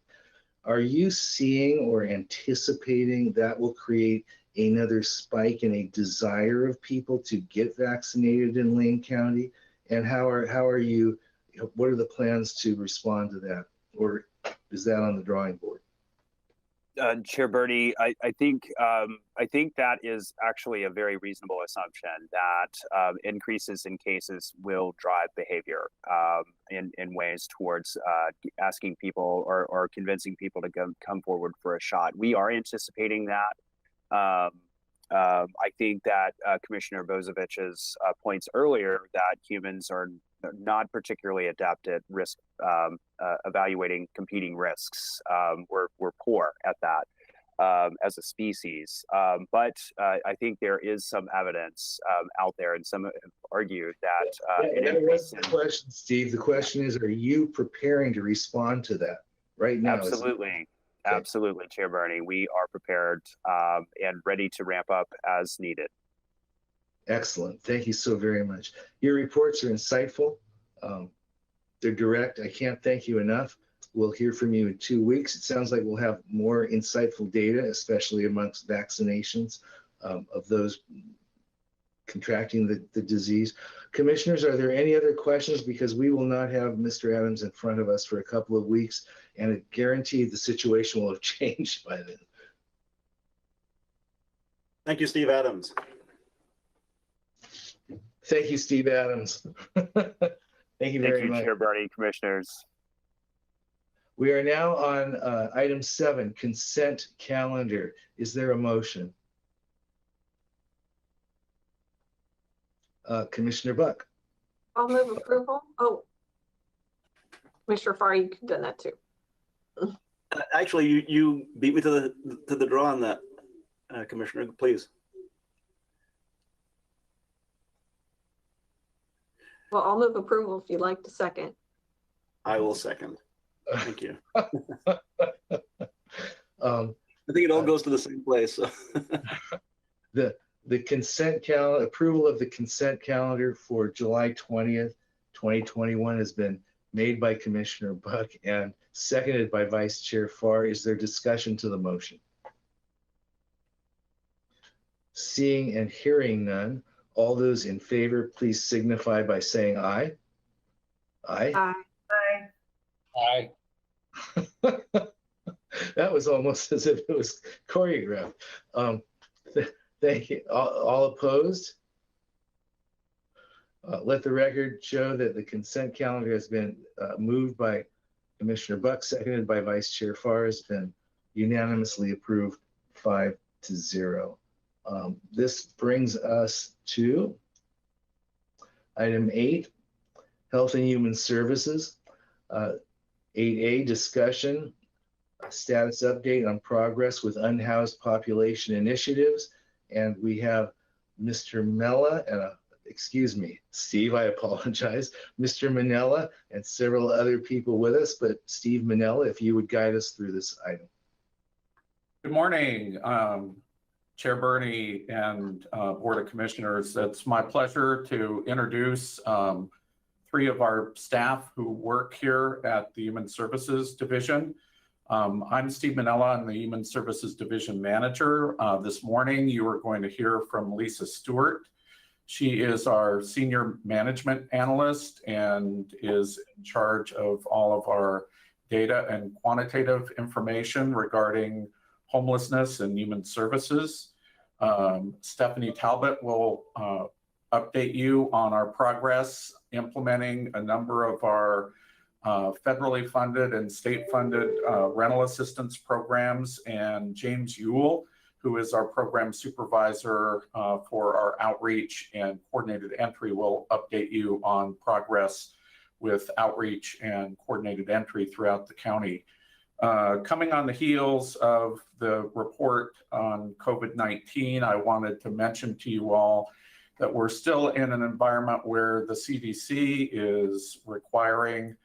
Speaker 1: Are you seeing or anticipating that will create another spike in a desire of people to get vaccinated in Lane County? And what are the plans to respond to that? Or is that on the drawing board?
Speaker 10: Chair Bernie, I think that is actually a very reasonable assumption that increases in cases will drive behavior in ways towards asking people or convincing people to come forward for a shot. We are anticipating that. I think that Commissioner Bozovich's points earlier that humans are not particularly adept at risk evaluating competing risks. We're poor at that as a species. But I think there is some evidence out there, and some have argued that.
Speaker 1: That wasn't the question, Steve. The question is, are you preparing to respond to that right now?
Speaker 10: Absolutely. Absolutely, Chair Bernie. We are prepared and ready to ramp up as needed.
Speaker 1: Excellent. Thank you so very much. Your reports are insightful. They're direct. I can't thank you enough. We'll hear from you in 2 weeks. It sounds like we'll have more insightful data, especially amongst vaccinations of those contracting the disease. Commissioners, are there any other questions? Because we will not have Mr. Adams in front of us for a couple of weeks, and I guarantee the situation will have changed by then.
Speaker 6: Thank you, Steve Adams.
Speaker 1: Thank you, Steve Adams. Thank you very
Speaker 10: Thank you,
Speaker 1: much.
Speaker 10: Chair Bernie, commissioners.
Speaker 1: We are now on item 7, consent calendar. Is there a motion? Commissioner Buck.
Speaker 5: I'll move approval. Oh. Commissioner Farr, you could have done that too.
Speaker 6: Actually, you beat me to the draw on that, Commissioner, please.
Speaker 5: Well, I'll move approval if you'd like to second.
Speaker 6: I will second. Thank you.
Speaker 1: Um,
Speaker 6: I think it all goes to the same place. So.
Speaker 1: the consent calendar, approval of the consent calendar for July 20th, 2021 has been made by Commissioner Buck and seconded by Vice Chair Farr. Is there discussion to the motion? Seeing and hearing none, all those in favor, please signify by saying aye. Aye.
Speaker 8: Bye.
Speaker 7: Aye.
Speaker 1: That was almost as if it was choreographed. Thank you. All opposed? Let the record show that the consent calendar has been moved by Commissioner Buck, seconded by Vice Chair Farr, has been unanimously approved 5-0. This brings us to item 8, Health and Human Services. 8A, discussion, status update on progress with unhoused population initiatives. And we have Mr. Mella and excuse me, Steve, I apologize, Mr. Manella and several other people with us, but Steve Manella, if you would guide us through this item.
Speaker 11: Good morning, Chair Bernie and Board of Commissioners. It's my pleasure to introduce 3 of our staff who work here at the Human Services Division. I'm Steve Manella, I'm the Human Services Division Manager. This morning, you are going to hear from Lisa Stewart. She is our Senior Management Analyst and is in charge of all of our data and quantitative information regarding homelessness and human services. Stephanie Talbot will update you on our progress implementing a number of our federally funded and state funded rental assistance programs, and James Ewell, who is our program supervisor for our outreach and coordinated entry, will update you on progress with outreach and coordinated entry throughout the county. Coming on the heels of the report on COVID-19, I wanted to mention to you all that we're still in an environment where the CDC is requiring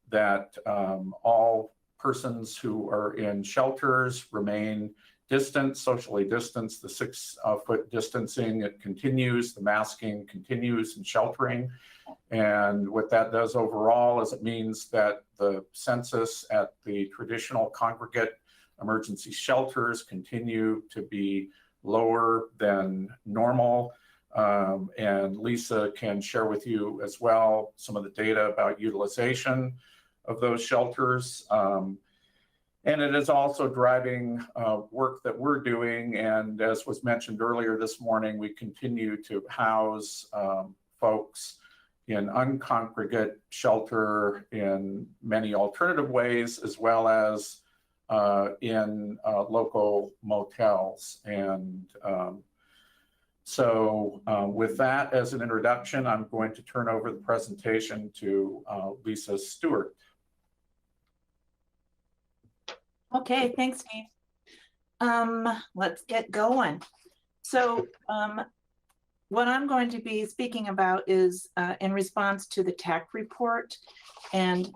Speaker 11: that all persons who are in shelters remain distant, socially distanced. The 6-foot distancing, it continues, the masking continues, and sheltering. And what that does overall is it means that the census at the traditional congregate emergency shelters continue to be lower than normal. And Lisa can share with you as well some of the data about utilization of those shelters. And it is also driving work that we're doing. And as was mentioned earlier this morning, we continue to house folks in uncongregate shelter in many alternative ways, as well as in local motels. And so with that as an introduction, I'm going to turn over the presentation to Lisa Stewart.
Speaker 12: Okay, thanks, Steve. Let's get going. So what I'm going to be speaking about is in response to the TAC report. And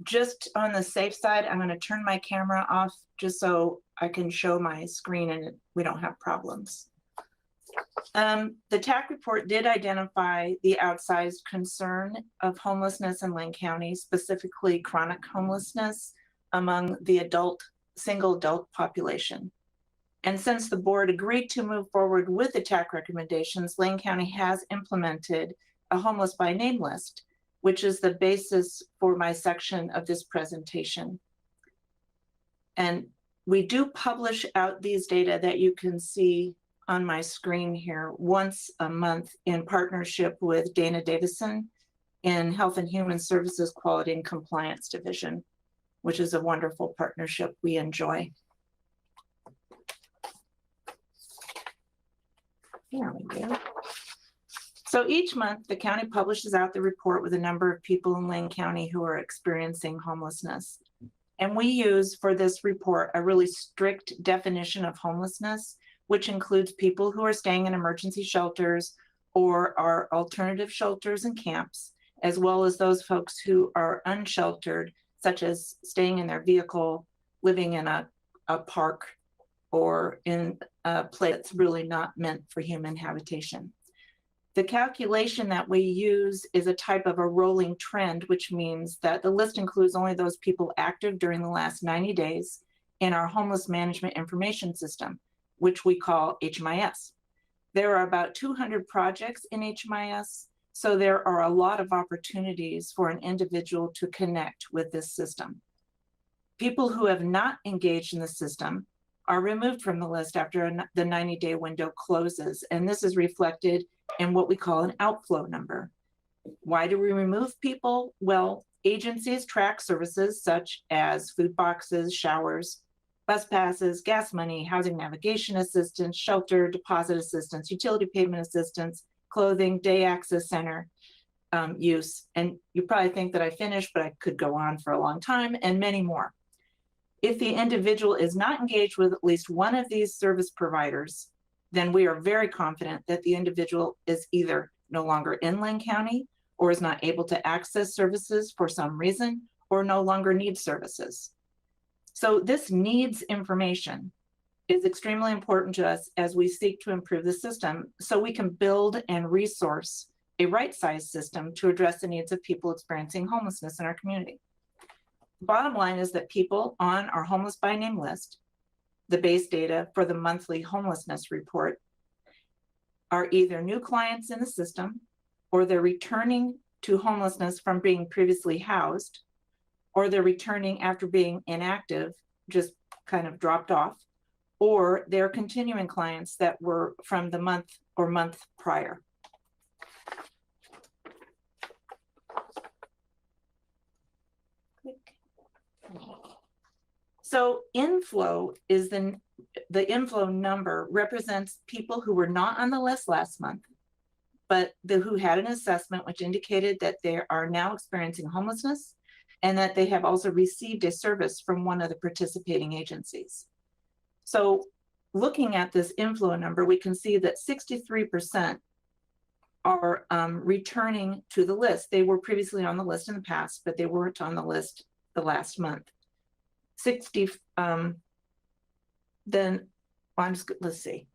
Speaker 12: just on the safe side, I'm going to turn my camera off just so I can show my screen and we don't have problems. The TAC report did identify the outsized concern of homelessness in Lane County, specifically chronic homelessness among the single adult population. And since the board agreed to move forward with the TAC recommendations, Lane County has implemented a homeless by name list, which is the basis for my section of this presentation. And we do publish out these data that you can see on my screen here once a month in partnership with Dana Davison in Health and Human Services Quality and Compliance Division, which is a wonderful partnership we enjoy. There we go. So each month, the county publishes out the report with a number of people in Lane County who are experiencing homelessness. And we use for this report a really strict definition of homelessness, which includes people who are staying in emergency shelters or are alternative shelters and camps, as well as those folks who are unsheltered, such as staying in their vehicle, living in a park, or in a place that's really not meant for human habitation. The calculation that we use is a type of a rolling trend, which means that the list includes only those people active during the last 90 days in our homeless management information system, which we call HMIS. There are about 200 projects in HMIS, so there are a lot of opportunities for an individual to connect with this system. People who have not engaged in the system are removed from the list after the 90-day window closes, and this is reflected in what we call an outflow number. Why do we remove people? Well, agencies track services such as food boxes, showers, bus passes, gas money, housing navigation assistance, shelter, deposit assistance, utility payment assistance, clothing, day access center use. And you probably think that I finished, but I could go on for a long time, and many more. If the individual is not engaged with at least one of these service providers, then we are very confident that the individual is either no longer in Lane County or is not able to access services for some reason or no longer needs services. So this needs information is extremely important to us as we seek to improve the system so we can build and resource a right-sized system to address the needs of people experiencing homelessness in our community. The bottom line is that people on our homeless by name list, the base data for the monthly homelessness report, are either new clients in the system, or they're returning to homelessness from being previously housed, or they're returning after being inactive, just kind of dropped off, or they're continuing clients that were from the month or month prior. So inflow is the inflow number represents people who were not on the list last month, but who had an assessment which indicated that they are now experiencing homelessness and that they have also received a service from one of the participating agencies. So looking at this inflow number, we can see that 63% are returning to the list. They were previously on the list in the past, but they weren't on the list the last month. 60, then let's see,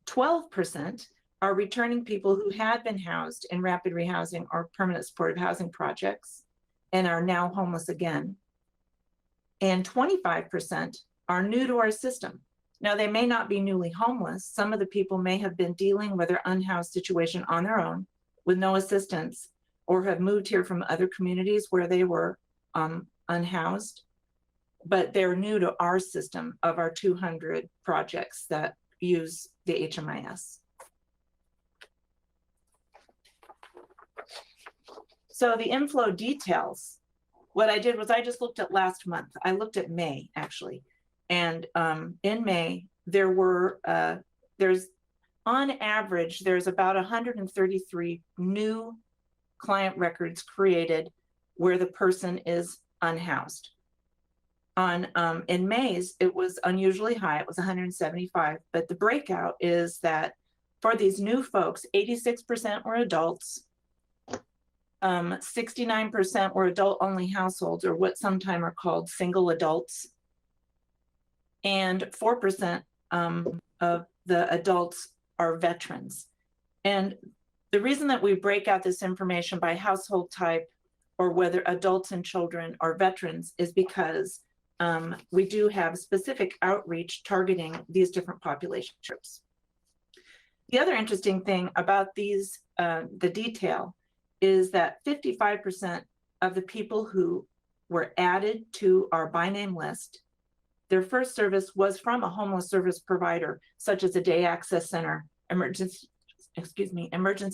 Speaker 12: 12% are returning people who had been housed in rapid rehousing or permanent supportive housing projects and are now homeless again. And 25% are new to our system. Now, they may not be newly homeless. Some of the people may have been dealing with their unhoused situation on their own with no assistance, or have moved here from other communities where they were unhoused, but they're new to our system of our 200 projects that use the HMIS. So the inflow details, what I did was I just looked at last month. I looked at May, actually. And in May, there were, on average, there's about 133 new client records created where the person is unhoused. In May's, it was unusually high, it was 175, but the breakout is that for these new folks, 86% were adults, 69% were adult-only households, or what sometimes are called single adults, and 4% of the adults are veterans. And the reason that we break out this information by household type, or whether adults and children are veterans, is because we do have specific outreach targeting these different population groups. The other interesting thing about these, the detail, is that 55% of the people who were added to our by name list their first service was from a homeless service provider, such as a day access center, emergency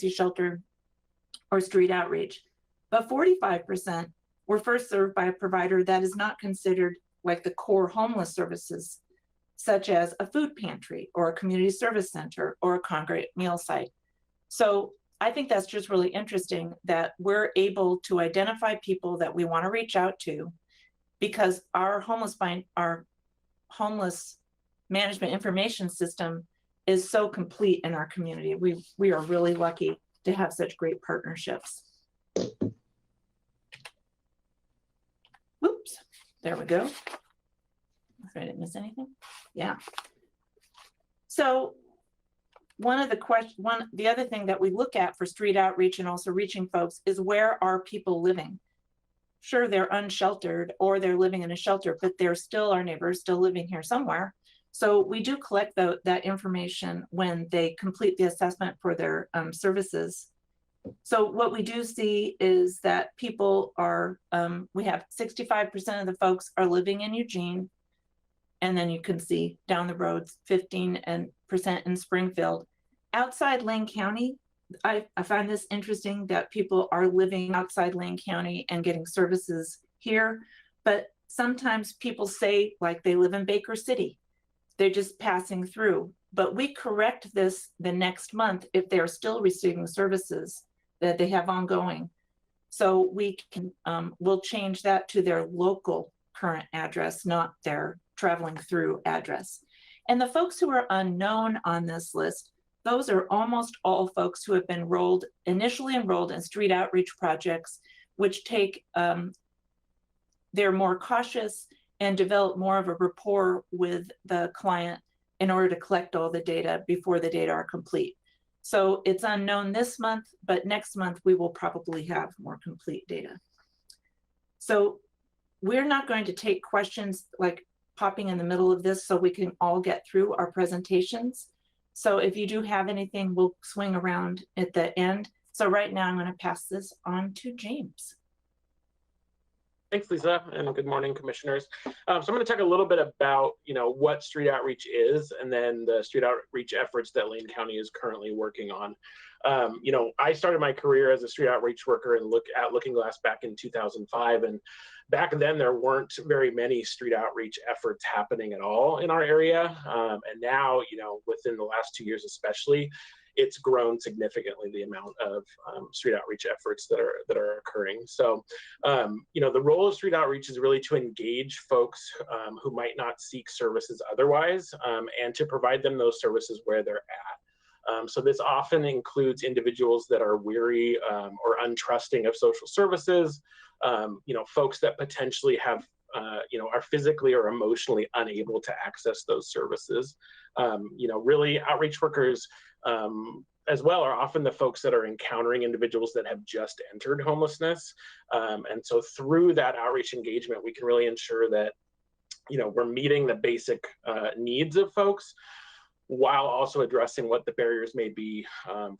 Speaker 12: shelter, or street outreach. But 45% were first served by a provider that is not considered like the core homeless services, such as a food pantry or a community service center or a congregate meal site. So I think that's just really interesting that we're able to identify people that we want to reach out to, because our homeless management information system is so complete in our community. We are really lucky to have such great partnerships. Oops, there we go. I didn't miss anything. Yeah. So the other thing that we look at for street outreach and also reaching folks is, where are people living? Sure, they're unsheltered or they're living in a shelter, but they're still our neighbors, still living here somewhere. So we do collect that information when they complete the assessment for their services. So what we do see is that people are, we have 65% of the folks are living in Eugene. And then you can see down the roads, 15% in Springfield. Outside Lane County, I find this interesting that people are living outside Lane County and getting services here. But sometimes people say like they live in Baker City. They're just passing through. But we correct this the next month if they're still receiving services that they have ongoing. So we can, we'll change that to their local current address, not their traveling through address. And the folks who are unknown on this list, those are almost all folks who have been initially enrolled in street outreach projects, which take, they're more cautious and develop more of a rapport with the client in order to collect all the data before the data are complete. So it's unknown this month, but next month we will probably have more complete data. So we're not going to take questions like popping in the middle of this, so we can all get through our presentations. So if you do have anything, we'll swing around at the end. So right now I'm going to pass this on to James.
Speaker 13: Thanks, Lisa, and good morning, commissioners. So I'm going to talk a little bit about, what street outreach is, and then the street outreach efforts that Lane County is currently working on. I started my career as a street outreach worker and Looking Glass back in 2005, and back then there weren't very many street outreach efforts happening at all in our area. And now, within the last 2 years especially, it's grown significantly, the amount of street outreach efforts that are occurring. So, the role of street outreach is really to engage folks who might not seek services otherwise, and to provide them those services where they're at. So this often includes individuals that are weary or untrusting of social services, folks that potentially have are physically or emotionally unable to access those services. Really outreach workers as well are often the folks that are encountering individuals that have just entered homelessness. And so through that outreach engagement, we can really ensure that, we're meeting the basic needs of folks, while also addressing what the barriers may be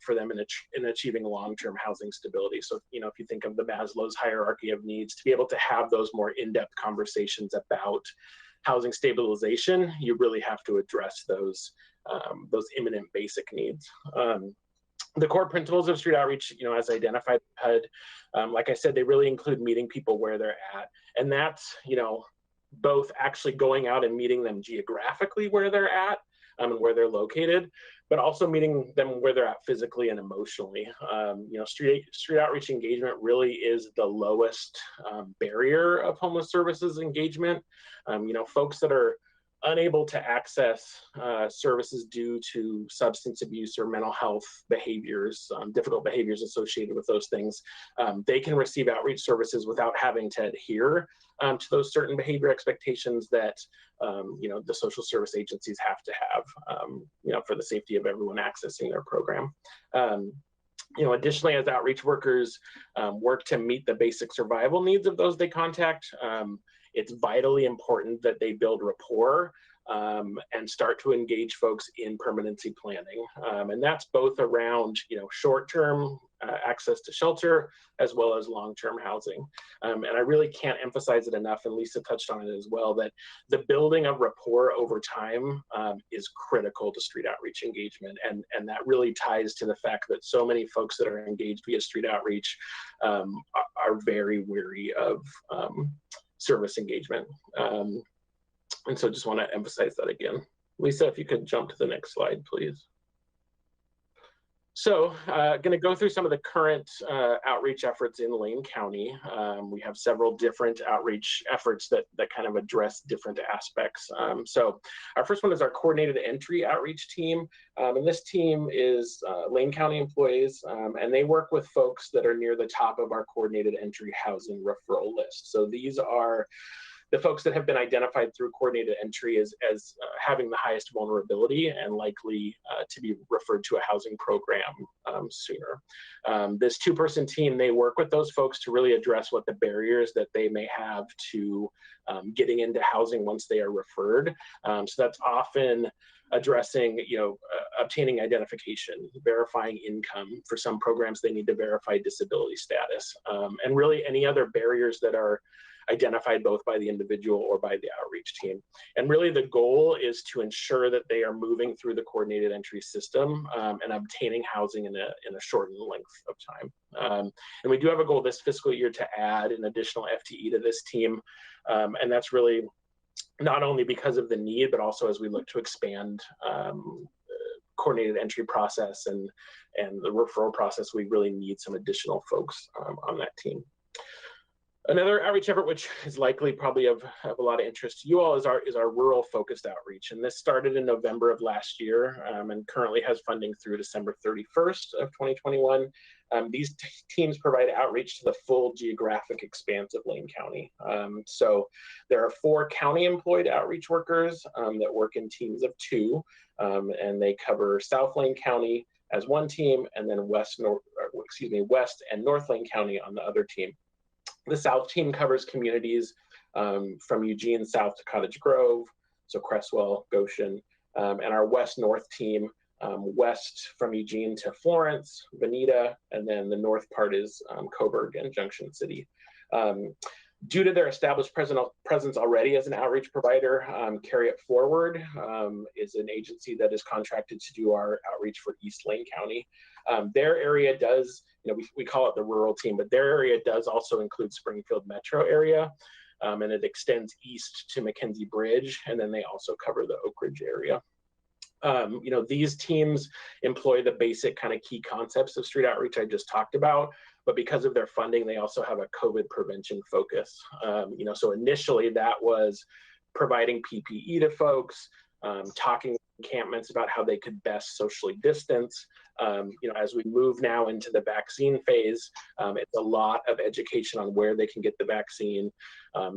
Speaker 13: for them in achieving long-term housing stability. So, if you think of the Maslow's hierarchy of needs, to be able to have those more in-depth conversations about housing stabilization, you really have to address those imminent basic needs. The core principles of street outreach, as identified by HUD, like I said, they really include meeting people where they're at. And that's, both actually going out and meeting them geographically where they're at, and where they're located, but also meeting them where they're at physically and emotionally. Street outreach engagement really is the lowest barrier of homeless services engagement. Folks that are unable to access services due to substance abuse or mental health behaviors, difficult behaviors associated with those things, they can receive outreach services without having to adhere to those certain behavior expectations that the social service agencies have to have, for the safety of everyone accessing their program. Additionally, as outreach workers work to meet the basic survival needs of those they contact, it's vitally important that they build rapport and start to engage folks in permanency planning. And that's both around, short-term access to shelter, as well as long-term housing. And I really can't emphasize it enough, and Lisa touched on it as well, that the building of rapport over time is critical to street outreach engagement. And that really ties to the fact that so many folks that are engaged via street outreach are very weary of service engagement. And so just want to emphasize that again. Lisa, if you could jump to the next slide, please. So going to go through some of the current outreach efforts in Lane County. We have several different outreach efforts that kind of address different aspects. So our first one is our coordinated entry outreach team. And this team is Lane County employees, and they work with folks that are near the top of our coordinated entry housing referral list. So these are the folks that have been identified through coordinated entry as having the highest vulnerability and likely to be referred to a housing program sooner. This two-person team, they work with those folks to really address what the barriers that they may have to getting into housing once they are referred. So that's often addressing, obtaining identification, verifying income. For some programs, they need to verify disability status, and really any other barriers that are identified both by the individual or by the outreach team. And really the goal is to ensure that they are moving through the coordinated entry system and obtaining housing in a shortened length of time. And we do have a goal this fiscal year to add an additional FTE to this team. And that's really not only because of the need, but also as we look to expand coordinated entry process and the referral process, we really need some additional folks on that team. Another outreach effort, which is likely probably of a lot of interest to you all, is our rural focused outreach. And this started in November of last year and currently has funding through December 31st of 2021. These teams provide outreach to the full geographic expanse of Lane County. So there are 4 county employed outreach workers that work in teams of 2, and they cover South Lane County as one team, and then West and North Lane County on the other team. The South team covers communities from Eugene south to Cottage Grove, so Cresswell, Goshen, and our West North team, west from Eugene to Florence, Veneta, and then the north part is Coburg and Junction City. Due to their established presence already as an outreach provider, Carry It Forward is an agency that is contracted to do our outreach for East Lane County. Their area does, we call it the rural team, but their area does also include Springfield metro area, and it extends east to McKenzie Bridge, and then they also cover the Oak Ridge area. These teams employ the basic kind of key concepts of street outreach I just talked about, but because of their funding, they also have a COVID prevention focus. So initially that was providing PPE to folks, talking encampments about how they could best socially distance. As we move now into the vaccine phase, it's a lot of education on where they can get the vaccine,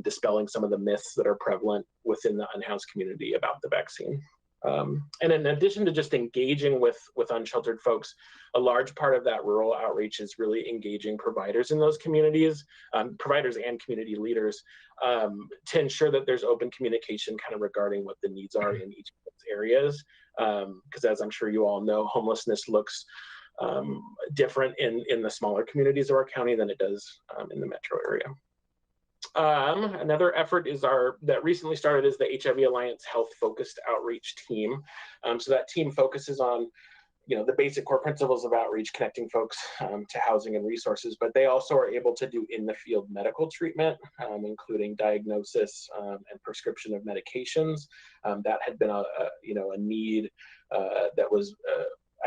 Speaker 13: dispelling some of the myths that are prevalent within the unhoused community about the vaccine. And in addition to just engaging with unsheltered folks, a large part of that rural outreach is really engaging providers in those communities, providers and community leaders, to ensure that there's open communication kind of regarding what the needs are in each of those areas. Because as I'm sure you all know, homelessness looks different in the smaller communities of our county than it does in the metro area. Another effort that recently started is the HIV Alliance Health Focused Outreach Team. So that team focuses on, the basic core principles of outreach, connecting folks to housing and resources, but they also are able to do in the field medical treatment, including diagnosis and prescription of medications. That had been a need that was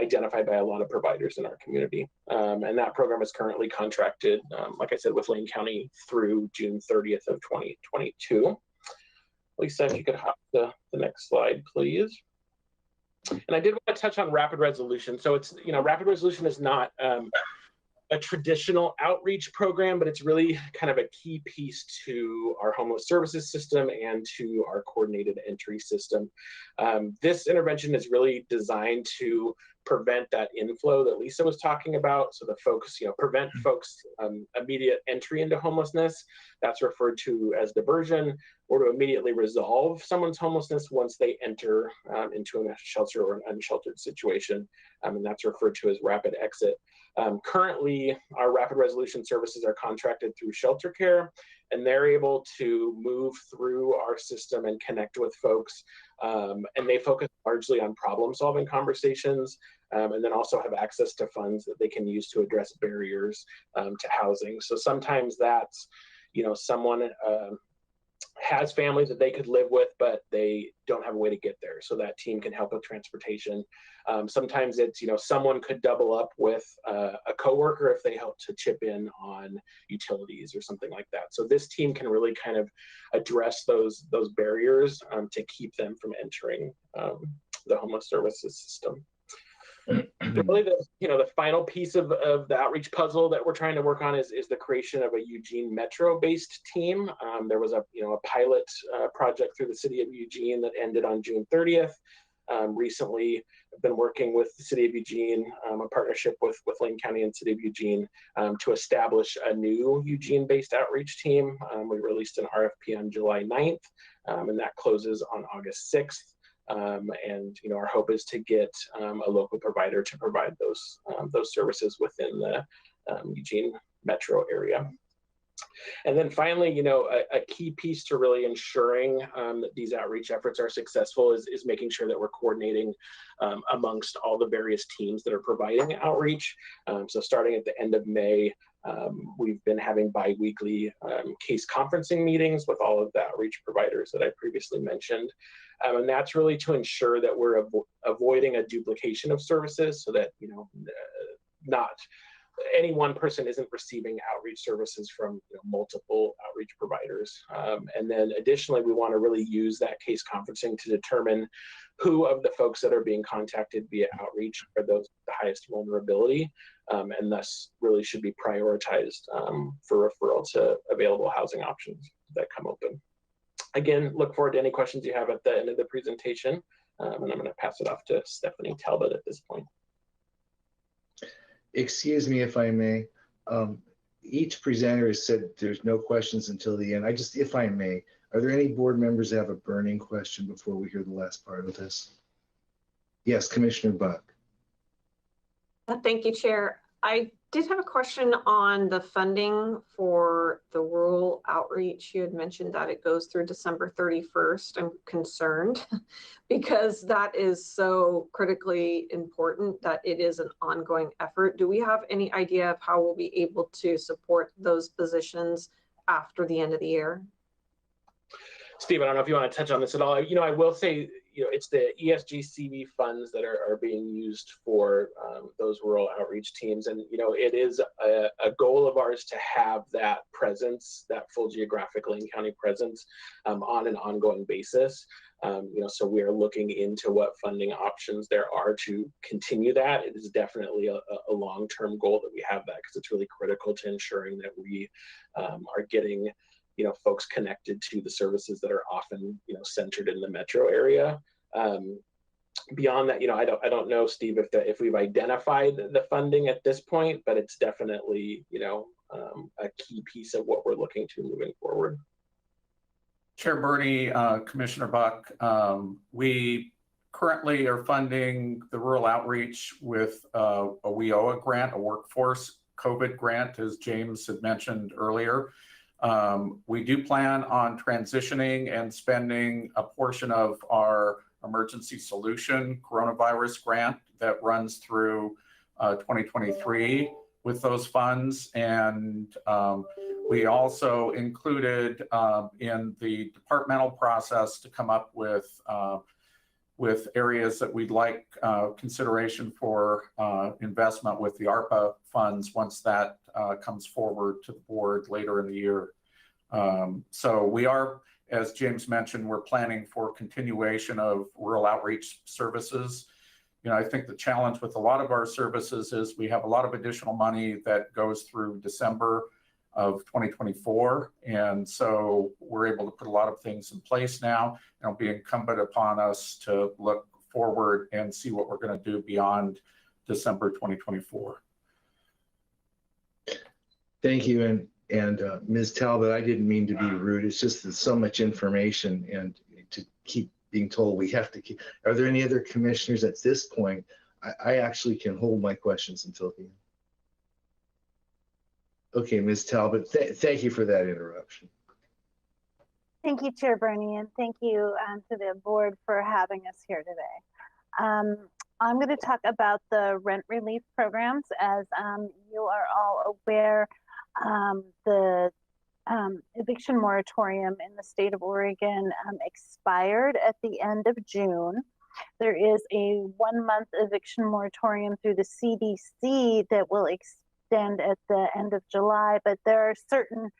Speaker 13: identified by a lot of providers in our community. And that program is currently contracted, like I said, with Lane County through June 30th of 2022. Lisa, if you could hop to the next slide, please. And I did want to touch on Rapid Resolution. So it's, Rapid Resolution is not a traditional outreach program, but it's really kind of a key piece to our homeless services system and to our coordinated entry system. This intervention is really designed to prevent that inflow that Lisa was talking about. So the folks, prevent folks immediate entry into homelessness. That's referred to as diversion, or to immediately resolve someone's homelessness once they enter into a shelter or an unsheltered situation. And that's referred to as rapid exit. Currently, our rapid resolution services are contracted through Shelter Care, and they're able to move through our system and connect with folks. And they focus largely on problem-solving conversations, and then also have access to funds that they can use to address barriers to housing. So sometimes that's, someone has families that they could live with, but they don't have a way to get there. So that team can help with transportation. Sometimes it's, someone could double up with a coworker if they help to chip in on utilities or something like that. So this team can really kind of address those barriers to keep them from entering the homeless services system. Really, the final piece of the outreach puzzle that we're trying to work on is the creation of a Eugene Metro-based team. There was a pilot project through the city of Eugene that ended on June 30th. Recently, I've been working with the city of Eugene, a partnership with Lane County and city of Eugene, to establish a new Eugene-based outreach team. We released an RFP on July 9th, and that closes on August 6th. And our hope is to get a local provider to provide those services within the Eugene metro area. And then finally, a key piece to really ensuring that these outreach efforts are successful is making sure that we're coordinating amongst all the various teams that are providing outreach. So starting at the end of May, we've been having bi-weekly case conferencing meetings with all of the outreach providers that I previously mentioned. And that's really to ensure that we're avoiding a duplication of services, so that, not any one person isn't receiving outreach services from multiple outreach providers. And then additionally, we want to really use that case conferencing to determine who of the folks that are being contacted via outreach are those with the highest vulnerability, and thus really should be prioritized for referral to available housing options that come open. Again, look forward to any questions you have at the end of the presentation, and I'm going to pass it off to Stephanie Talbot at this point.
Speaker 1: Excuse me if I may. Each presenter has said there's no questions until the end. If I may, are there any board members that have a burning question before we hear the last part of this? Yes, Commissioner Buck.
Speaker 5: Thank you, Chair. I did have a question on the funding for the rural outreach. You had mentioned that it goes through December 31st. I'm concerned because that is so critically important that it is an ongoing effort. Do we have any idea of how we'll be able to support those positions after the end of the year?
Speaker 13: Steve, I don't know if you want to touch on this at all. I will say, it's the ESG-CV funds that are being used for those rural outreach teams. And, it is a goal of ours to have that presence, that full geographic Lane County presence on an ongoing basis. So we are looking into what funding options there are to continue that. It is definitely a long-term goal that we have that, because it's really critical to ensuring that we are getting folks connected to the services that are often, centered in the metro area. Beyond that, I don't know, Steve, if we've identified the funding at this point, but it's definitely, a key piece of what we're looking to moving forward.
Speaker 11: Chair Bernie, Commissioner Buck, we currently are funding the rural outreach with a WIOA grant, a workforce COVID grant, as James had mentioned earlier. We do plan on transitioning and spending a portion of our emergency solution coronavirus grant that runs through 2023 with those funds. And we also included in the departmental process to come up with areas that we'd like consideration for investment with the ARPA funds once that comes forward to the board later in the year. So we are, as James mentioned, we're planning for continuation of rural outreach services. I think the challenge with a lot of our services is we have a lot of additional money that goes through December of 2024. And so we're able to put a lot of things in place now. It'll be incumbent upon us to look forward and see what we're going to do beyond December 2024.
Speaker 1: Thank you. And Ms. Talbot, I didn't mean to be rude. It's just that so much information and to keep being told we have to keep. Are there any other commissioners at this point? I actually can hold my questions until the end. Okay, Ms. Talbot, thank you for that interruption.
Speaker 14: Thank you, Chair Bernie, and thank you to the board for having us here today. I'm going to talk about the rent relief programs. As you are all aware, the eviction moratorium in the state of Oregon expired at the end of June. There is a 1-month eviction moratorium through the CDC that will extend at the end of July, but there are certain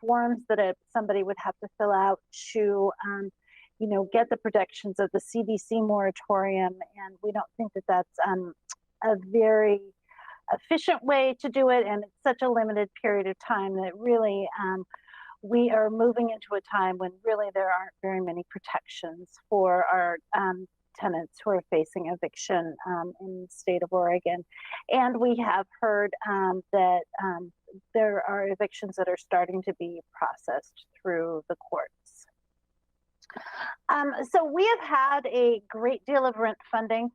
Speaker 14: forms that somebody would have to fill out to get the protections of the CDC moratorium, and we don't think that that's a very efficient way to do it, and it's such a limited period of time that really we are moving into a time when really there aren't very many protections for our tenants who are facing eviction in the state of Oregon. And we have heard that there are evictions that are starting to be processed through the courts. So we have had a great deal of rent funding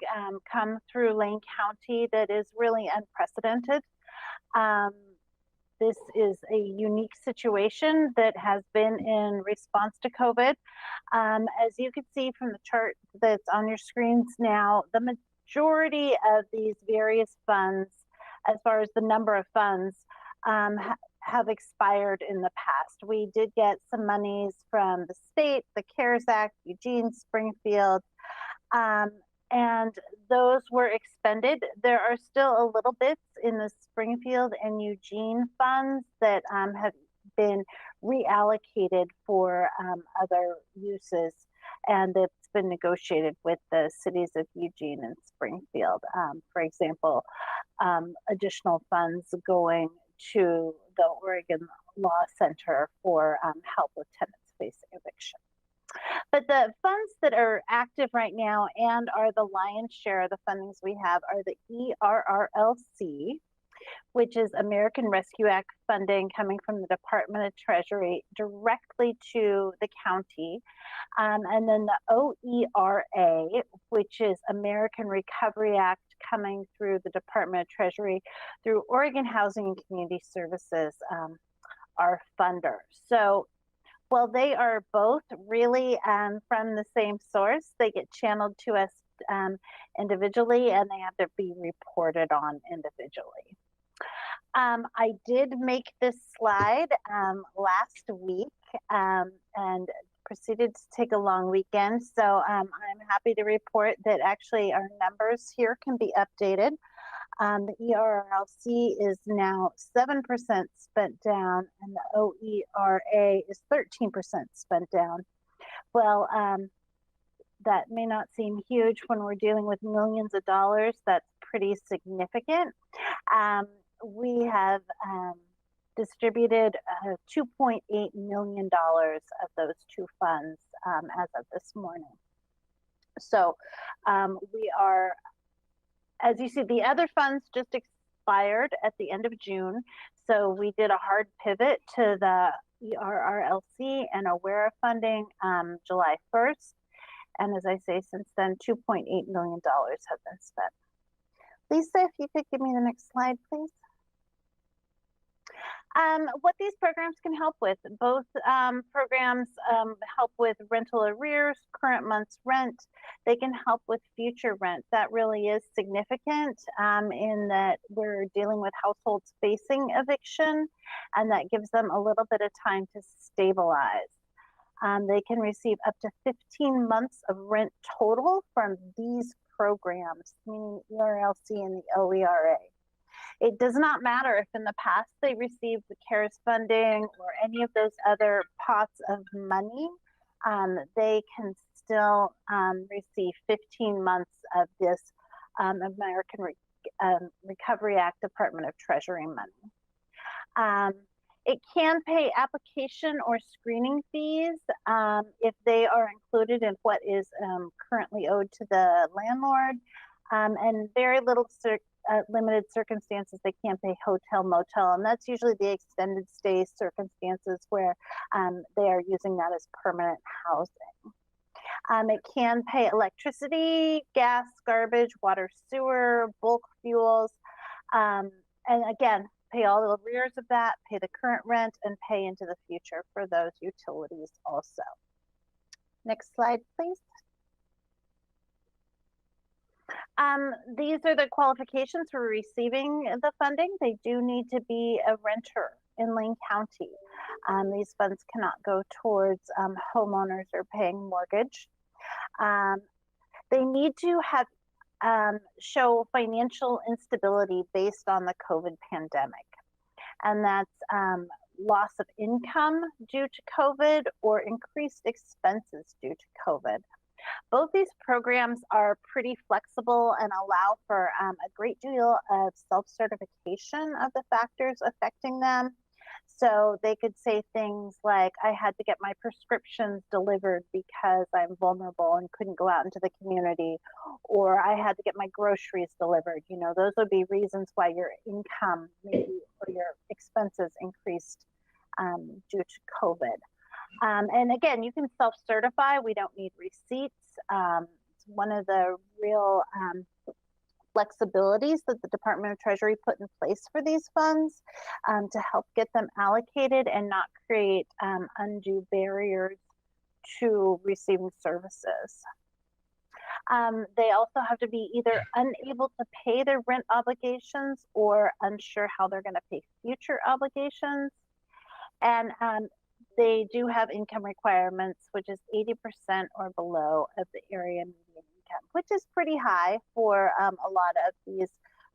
Speaker 14: come through Lane County that is really unprecedented. This is a unique situation that has been in response to COVID. As you can see from the chart that's on your screens now, the majority of these various funds, as far as the number of funds, have expired in the past. We did get some monies from the state, the CARES Act, Eugene, Springfield, and those were expended. There are still a little bits in the Springfield and Eugene funds that have been reallocated for other uses, and it's been negotiated with the cities of Eugene and Springfield. For example, additional funds going to the Oregon Law Center for help with tenants facing eviction. But the funds that are active right now and are the lion's share of the fundings we have are the ERRLC, which is American Rescue Act funding coming from the Department of Treasury directly to the county. And then the OERA, which is American Recovery Act coming through the Department of Treasury through Oregon Housing and Community Services, our funder. So while they are both really from the same source, they get channeled to us individually, and they have to be reported on individually. I did make this slide last week and proceeded to take a long weekend. So I'm happy to report that actually our numbers here can be updated. The ERRLC is now 7% spent down, and the OERA is 13% spent down. Well, that may not seem huge when we're dealing with millions of dollars. That's pretty significant. We have distributed $2.8 million of those two funds as of this morning. So we are, as you see, the other funds just expired at the end of June. So we did a hard pivot to the ERRLC and AWARA funding July 1st. And as I say, since then, $2.8 million have been spent. Lisa, if you could give me the next slide, please. What these programs can help with, both programs help with rental arrears, current month's rent. They can help with future rent. That really is significant in that we're dealing with households facing eviction, and that gives them a little bit of time to stabilize. They can receive up to 15 months of rent total from these programs, meaning ERLC and the OERA. It does not matter if in the past they received the CARES funding or any of those other pots of money, they can still receive 15 months of this American Recovery Act Department of Treasury money. It can pay application or screening fees if they are included in what is currently owed to the landlord. And very little limited circumstances, they can't pay hotel, motel, and that's usually the extended stay circumstances where they are using that as permanent housing. It can pay electricity, gas, garbage, water, sewer, bulk fuels, and again, pay all the arrears of that, pay the current rent, and pay into the future for those utilities also. Next slide, please. These are the qualifications for receiving the funding. They do need to be a renter in Lane County. These funds cannot go towards homeowners or paying mortgage. They need to have show financial instability based on the COVID pandemic. And that's loss of income due to COVID or increased expenses due to COVID. Both these programs are pretty flexible and allow for a great deal of self-certification of the factors affecting them. So they could say things like, I had to get my prescriptions delivered because I'm vulnerable and couldn't go out into the community, or I had to get my groceries delivered. You know, those would be reasons why your income maybe or your expenses increased due to COVID. And again, you can self-certify. We don't need receipts. It's one of the real flexibilities that the Department of Treasury put in place for these funds to help get them allocated and not create undue barriers to receiving services. They also have to be either unable to pay their rent obligations or unsure how they're going to pay future obligations. And they do have income requirements, which is 80% or below of the area median income, which is pretty high for a lot of these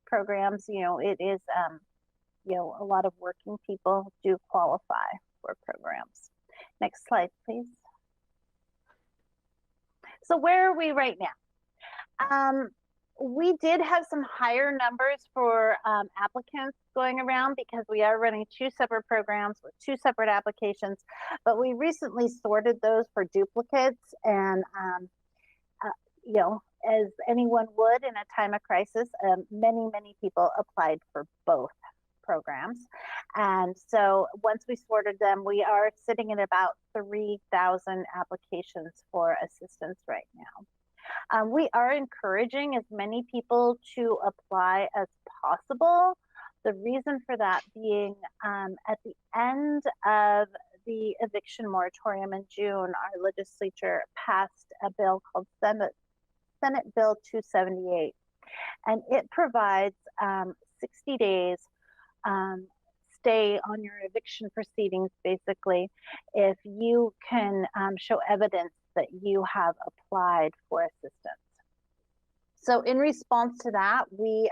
Speaker 14: programs. You know, it is, you know, a lot of working people do qualify for programs. Next slide, please. So where are we right now? We did have some higher numbers for applicants going around because we are running two separate programs with two separate applications, but we recently sorted those for duplicates and, you know, as anyone would in a time of crisis, many people applied for both programs. And so once we sorted them, we are sitting at about 3,000 applications for assistance right now. We are encouraging as many people to apply as possible. The reason for that being at the end of the eviction moratorium in June, our legislature passed a bill called Senate Bill 278, and it provides 60 days stay on your eviction proceedings, basically, if you can show evidence that you have applied for assistance. So in response to that, we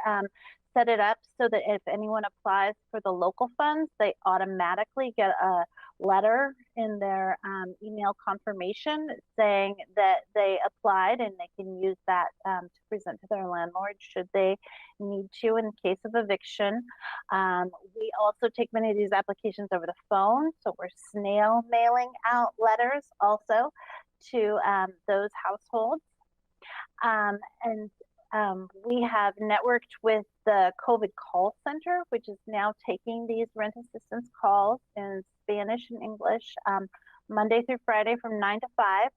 Speaker 14: set it up so that if anyone applies for the local funds, they automatically get a letter in their email confirmation saying that they applied, and they can use that to present to their landlord should they need to in case of eviction. We also take many of these applications over the phone, so we're snail mailing out letters also to those households. We have networked with the COVID call center, which is now taking these rent assistance calls in Spanish and English Monday through Friday from 9 to 5.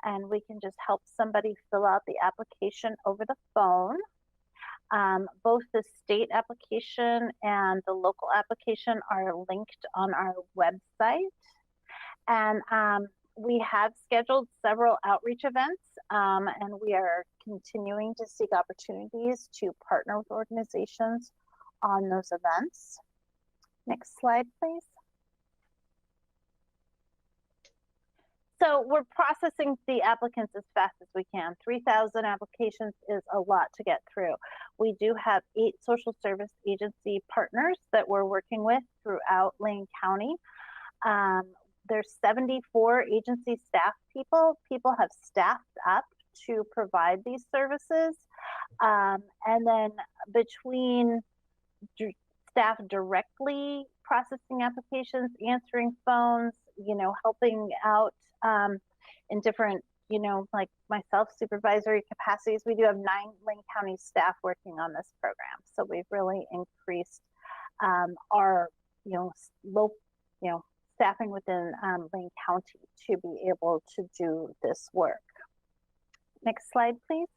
Speaker 14: And we can just help somebody fill out the application over the phone. Both the state application and the local application are linked on our website. And we have scheduled several outreach events, and we are continuing to seek opportunities to partner with organizations on those events. Next slide, please. So we're processing the applicants as fast as we can. 3,000 applications is a lot to get through. We do have 8 social service agency partners that we're working with throughout Lane County. There's 74 agency staff people. People have staffed up to provide these services. And then between staff directly processing applications, answering phones, helping out in different, like myself, supervisory capacities. We do have 9 Lane County staff working on this program. So we've really increased our, staffing within Lane County to be able to do this work. Next slide, please.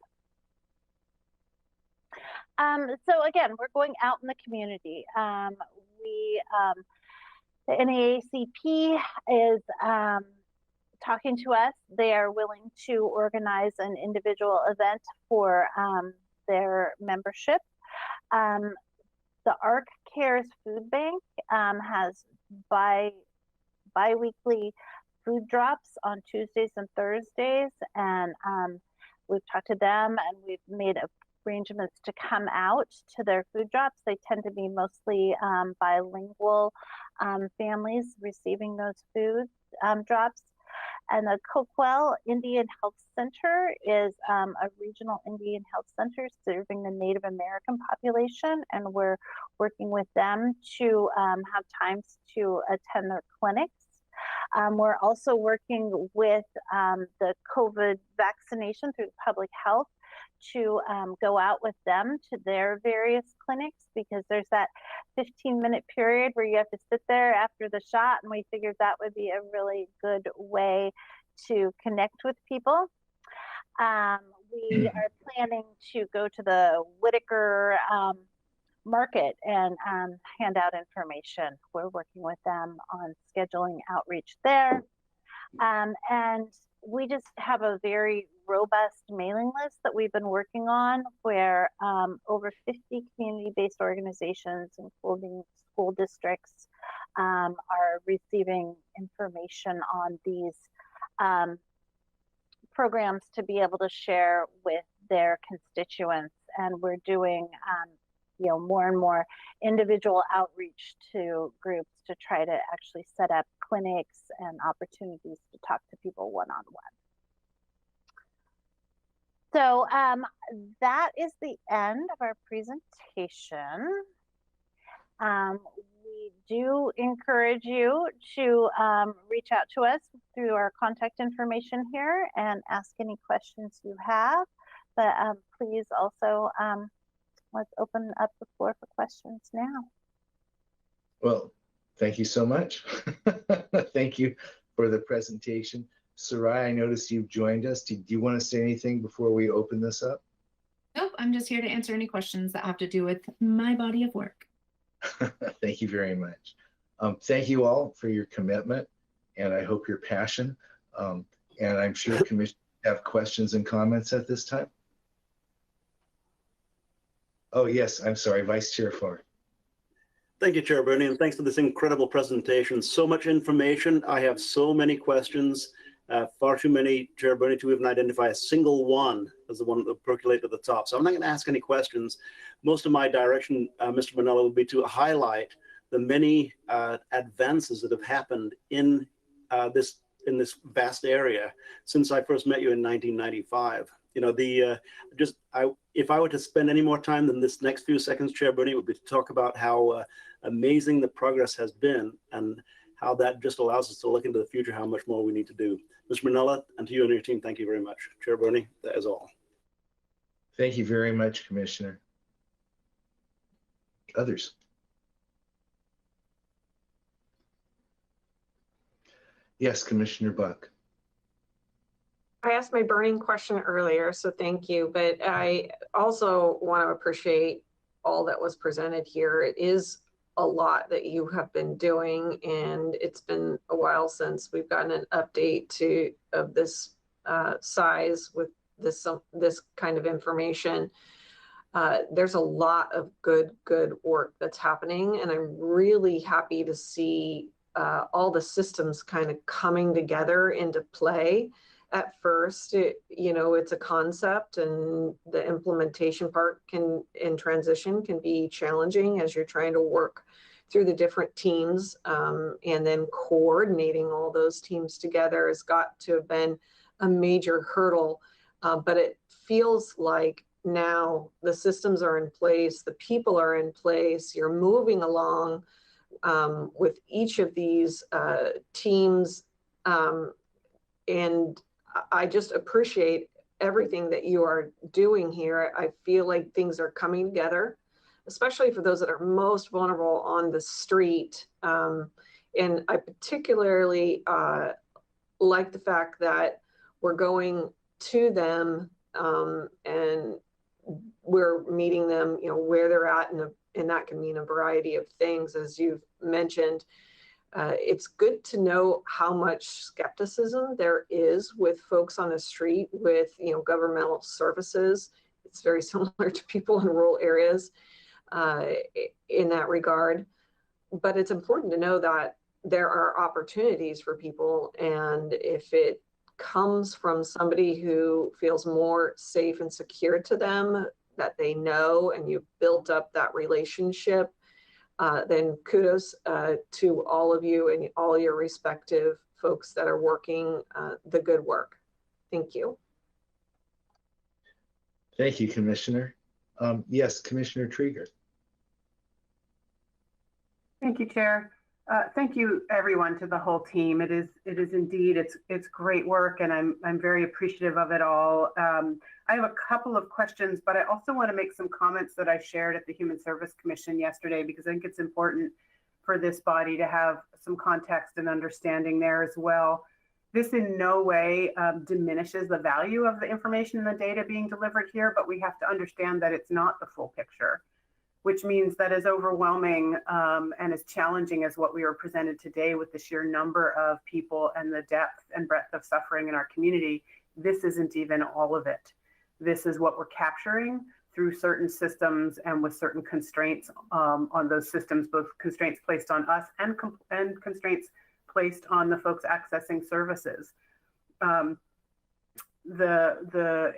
Speaker 14: So again, we're going out in the community. The NAACP is talking to us. They are willing to organize an individual event for their membership. The ARC Cares Food Bank has bi-weekly food drops on Tuesdays and Thursdays, and we've talked to them and we've made arrangements to come out to their food drops. They tend to be mostly bilingual families receiving those food drops. And the Coquel Indian Health Center is a regional Indian health center serving the Native American population, and we're working with them to have times to attend their clinics. We're also working with the COVID vaccination through public health to go out with them to their various clinics, because there's that 15-minute period where you have to sit there after the shot, and we figured that would be a really good way to connect with people. We are planning to go to the Whitaker market and hand out information. We're working with them on scheduling outreach there. And we just have a very robust mailing list that we've been working on, where over 50 community-based organizations, including school districts, are receiving information on these programs to be able to share with their constituents. And we're doing more and more individual outreach to groups to try to actually set up clinics and opportunities to talk to people one-on-one. So that is the end of our presentation. We do encourage you to reach out to us through our contact information here and ask any questions you have. But please also, let's open up the floor for questions now.
Speaker 1: Well, thank you so much. Thank you for the presentation. Sarai, I noticed you've joined us. Do you want to say anything before we open this up?
Speaker 15: Nope, I'm just here to answer any questions that have to do with my body of work.
Speaker 1: Thank you very much. Thank you all for your commitment, and I hope your passion. And I'm sure commissioners have questions and comments at this time. Oh, yes, I'm sorry, Vice Chair Farr.
Speaker 6: Thank you, Chair Bernie, and thanks for this incredible presentation. So much information. I have so many questions, far too many, Chair Bernie, to even identify a single one as the one that percolate to the top. So I'm not going to ask any questions. Most of my direction, Mr. Manella, will be to highlight the many advances that have happened in this vast area since I first met you in 1995. If I were to spend any more time than this next few seconds, Chair Bernie, it would be to talk about how amazing the progress has been and how that just allows us to look into the future, how much more we need to do. Mr. Manella, and to you and your team, thank you very much. Chair Bernie, that is all.
Speaker 1: Thank you very much, Commissioner. Others? Yes, Commissioner Buck.
Speaker 5: I asked my burning question earlier, so thank you. But I also want to appreciate all that was presented here. It is a lot that you have been doing, and it's been a while since we've gotten an update of this size with this kind of information. There's a lot of good work that's happening, and I'm really happy to see all the systems kind of coming together into play. At first, it's a concept, and the implementation part in transition can be challenging as you're trying to work through the different teams, and then coordinating all those teams together has got to have been a major hurdle. But it feels like now the systems are in place, the people are in place, you're moving along with each of these teams. And I just appreciate everything that you are doing here. I feel like things are coming together, especially for those that are most vulnerable on the street. And I particularly like the fact that we're going to them and we're meeting them, where they're at, and that can mean a variety of things, as you've mentioned. It's good to know how much skepticism there is with folks on the street with, governmental services. It's very similar to people in rural areas in that regard. But it's important to know that there are opportunities for people. And if it comes from somebody who feels more safe and secure to them, that they know, and you've built up that relationship, then kudos to all of you and all your respective folks that are working the good work. Thank you.
Speaker 1: Thank you, Commissioner. Yes, Commissioner Trieger.
Speaker 8: Thank you, Chair. Thank you, everyone, to the whole team. It is indeed, it's great work, and I'm very appreciative of it all. I have a couple of questions, but I also want to make some comments that I shared at the Human Service Commission yesterday, because I think it's important for this body to have some context and understanding there as well. This in no way diminishes the value of the information and the data being delivered here, but we have to understand that it's not the full picture, which means that as overwhelming and as challenging as what we were presented today with the sheer number of people and the depth and breadth of suffering in our community, this isn't even all of it. This is what we're capturing through certain systems and with certain constraints on those systems, both constraints placed on us and constraints placed on the folks accessing services. The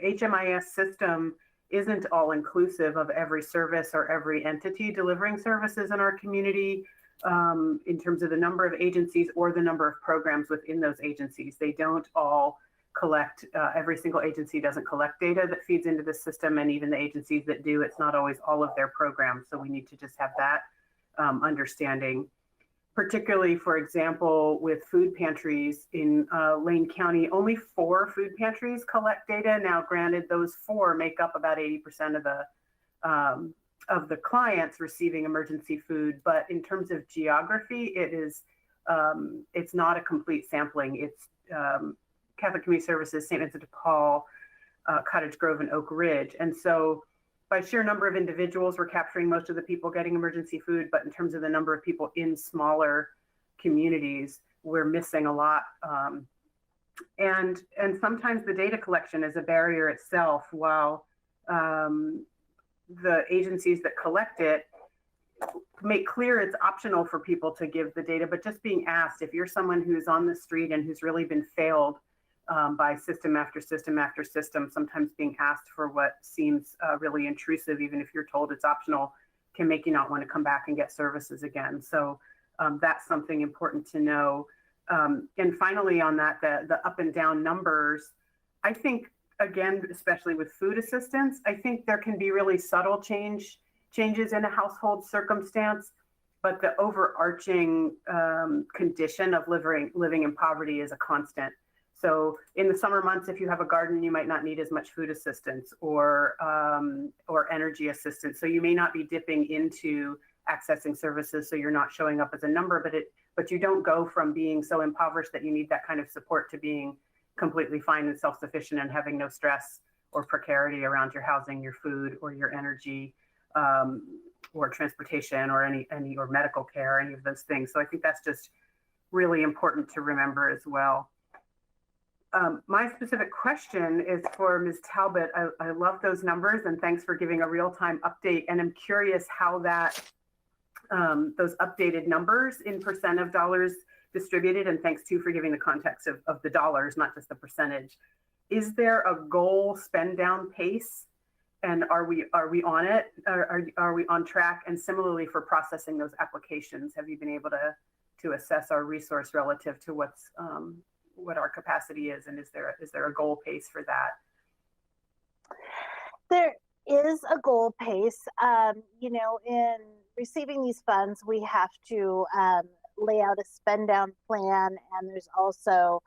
Speaker 8: HMIS system isn't all inclusive of every service or every entity delivering services in our community in terms of the number of agencies or the number of programs within those agencies. They don't all collect, every single agency doesn't collect data that feeds into the system, and even the agencies that do, it's not always all of their programs. So we need to just have that understanding. Particularly, for example, with food pantries in Lane County, only 4 food pantries collect data. Now, granted, those 4 make up about 80% of the clients receiving emergency food. But in terms of geography, it's not a complete sampling. It's Catholic Community Services, St. Vincent de Paul, Cottage Grove, and Oak Ridge. And so by sheer number of individuals, we're capturing most of the people getting emergency food, but in terms of the number of people in smaller communities, we're missing a lot. And sometimes the data collection is a barrier itself, while the agencies that collect it make clear it's optional for people to give the data, but just being asked, if you're someone who's on the street and who's really been failed by system after system after system, sometimes being asked for what seems really intrusive, even if you're told it's optional, can make you not want to come back and get services again. So that's something important to know. And finally on that, the up and down numbers, I think, again, especially with food assistance, I think there can be really subtle changes in a household circumstance, but the overarching condition of living in poverty is a constant. So in the summer months, if you have a garden, you might not need as much food assistance or energy assistance. So you may not be dipping into accessing services, so you're not showing up as a number, but you don't go from being so impoverished that you need that kind of support to being completely fine and self-sufficient and having no stress or precarity around your housing, your food, or your energy, or transportation, or any or medical care, any of those things. So I think that's just really important to remember as well. My specific question is for Ms. Talbot. I love those numbers, and thanks for giving a real-time update. And I'm curious how that those updated numbers in % of dollars distributed, and thanks too for giving the context of the dollars, not just the percentage. Is there a goal spend down pace? And are we on it? Are we on track? And similarly for processing those applications, have you been able to assess our resource relative to what our capacity is, and is there a goal pace for that?
Speaker 14: There is a goal pace. In receiving these funds, we have to lay out a spend down plan, and there's also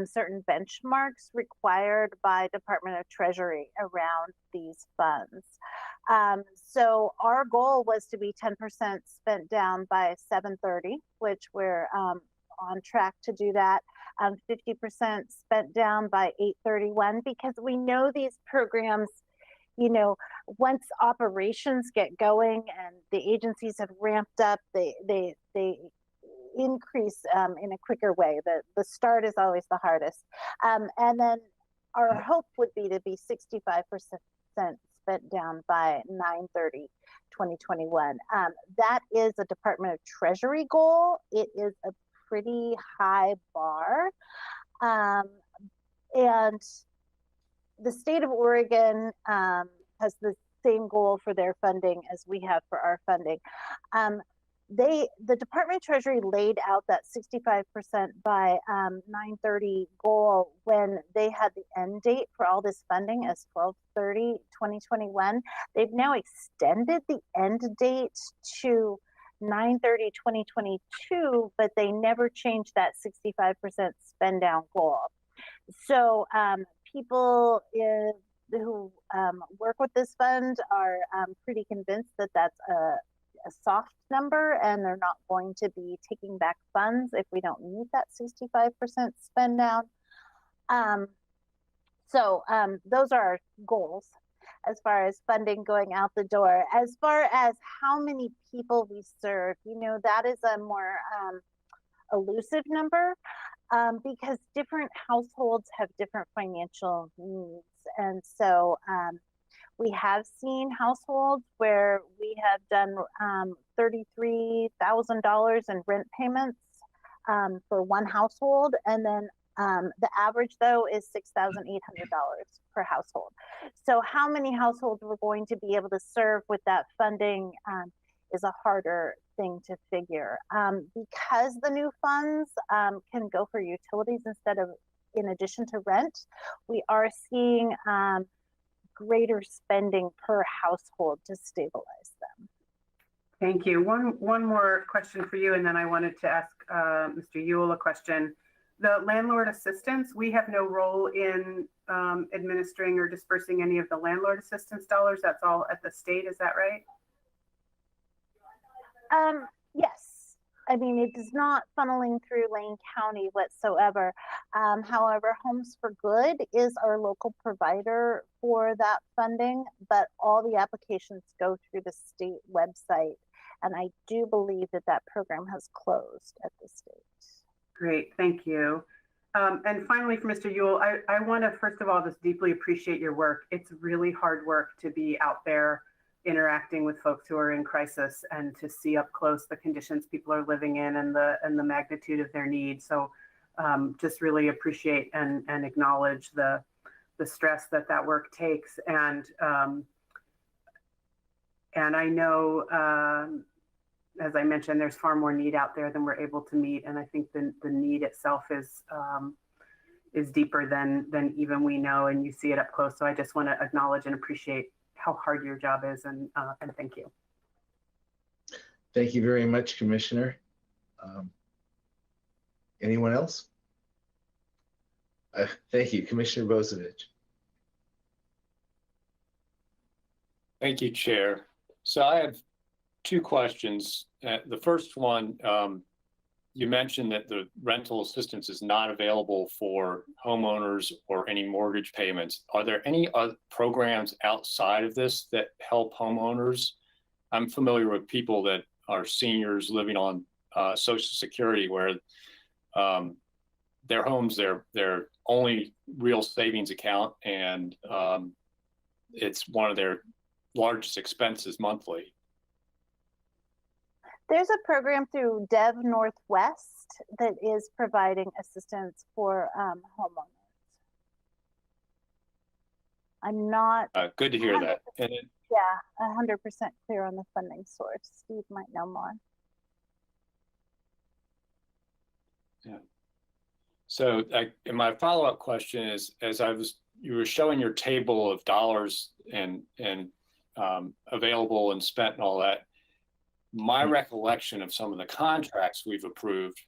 Speaker 14: certain benchmarks required by Department of Treasury around these funds. So our goal was to be 10% spent down by 7:30, which we're on track to do that. 50% spent down by 8:31, because we know these programs, you know, once operations get going and the agencies have ramped up, they increase in a quicker way. The start is always the hardest. And then our hope would be to be 65% spent down by 9/30/2021. That is a Department of Treasury goal. It is a pretty high bar. And the state of Oregon has the same goal for their funding as we have for our funding. The Department of Treasury laid out that 65% by 9/30 goal when they had the end date for all this funding as 12/30/2021. They've now extended the end date to 9/30/2022, but they never changed that 65% spend down goal. So people who work with this fund are pretty convinced that that's a soft number, and they're not going to be taking back funds if we don't meet that 65% spend down. So those are our goals as far as funding going out the door. As far as how many people we serve, you know, that is a more elusive number because different households have different financial needs. And so we have seen households where we have done $33,000 in rent payments for one household. And then the average, though, is $6,800 per household. So how many households we're going to be able to serve with that funding is a harder thing to figure. Because the new funds can go for utilities instead of in addition to rent, we are seeing greater spending per household to stabilize them.
Speaker 8: Thank you. One more question for you, and then I wanted to ask Mr. Ewell a question. The landlord assistance, we have no role in administering or dispersing any of the landlord assistance dollars. That's all at the state, is that right?
Speaker 14: Yes. I mean, it is not funneling through Lane County whatsoever. However, Homes for Good is our local provider for that funding, but all the applications go through the state website. And I do believe that that program has closed at the state.
Speaker 8: Great, thank you. And finally, for Mr. Ewell, I want to first of all just deeply appreciate your work. It's really hard work to be out there interacting with folks who are in crisis and to see up close the conditions people are living in and the magnitude of their needs. So just really appreciate and acknowledge the stress that work takes. And I know, as I mentioned, there's far more need out there than we're able to meet. And I think the need itself is deeper than even we know, and you see it up close. So I just want to acknowledge and appreciate how hard your job is, and thank you.
Speaker 1: Thank you very much, Commissioner. Anyone else? Thank you, Commissioner Bozevich.
Speaker 7: Thank you, Chair. So I have two questions. The first one, you mentioned that the rental assistance is not available for homeowners or any mortgage payments. Are there any other programs outside of this that help homeowners? I'm familiar with people that are seniors living on Social Security, where their homes, their only real savings account, and it's one of their largest expenses monthly.
Speaker 14: There's a program through Dev Northwest that is providing assistance for homeowners. I'm not
Speaker 7: good to hear that. And it,
Speaker 14: 100% clear on the funding source. Steve might know more.
Speaker 7: Yeah. So and my follow-up question is, as you were showing your table of dollars and available and spent and all that, my recollection of some of the contracts we've approved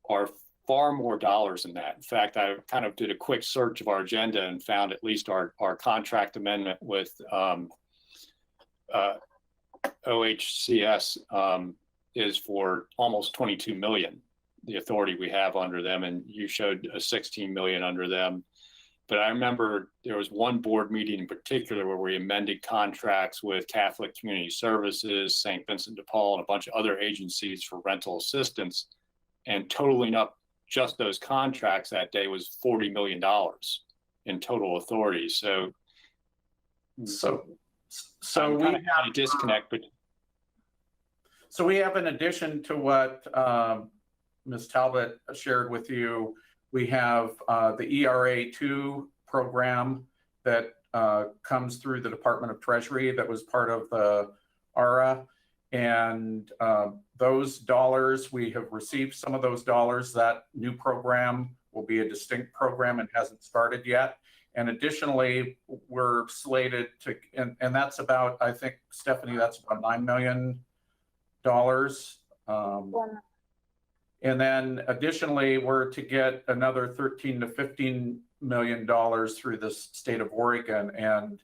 Speaker 7: are far more dollars than that. In fact, I kind of did a quick search of our agenda and found at least our contract amendment with OHCS is for almost 22 million, the authority we have under them, and you showed a 16 million under them. But I remember there was one board meeting in particular where we amended contracts with Catholic Community Services, St. Vincent de Paul, and a bunch of other agencies for rental assistance, and totaling up just those contracts that day was $40 million in total authority. So
Speaker 11: we have
Speaker 7: a disconnect. But
Speaker 11: so we have, in addition to what Ms. Talbot shared with you, we have the ERA2 program that comes through the Department of Treasury that was part of the ARA. And those dollars, we have received some of those dollars. That new program will be a distinct program and hasn't started yet. And additionally, we're slated to, and that's about, I think, Stephanie, that's about $9 million. And then additionally, we're to get another $13 to $15 million through the state of Oregon. And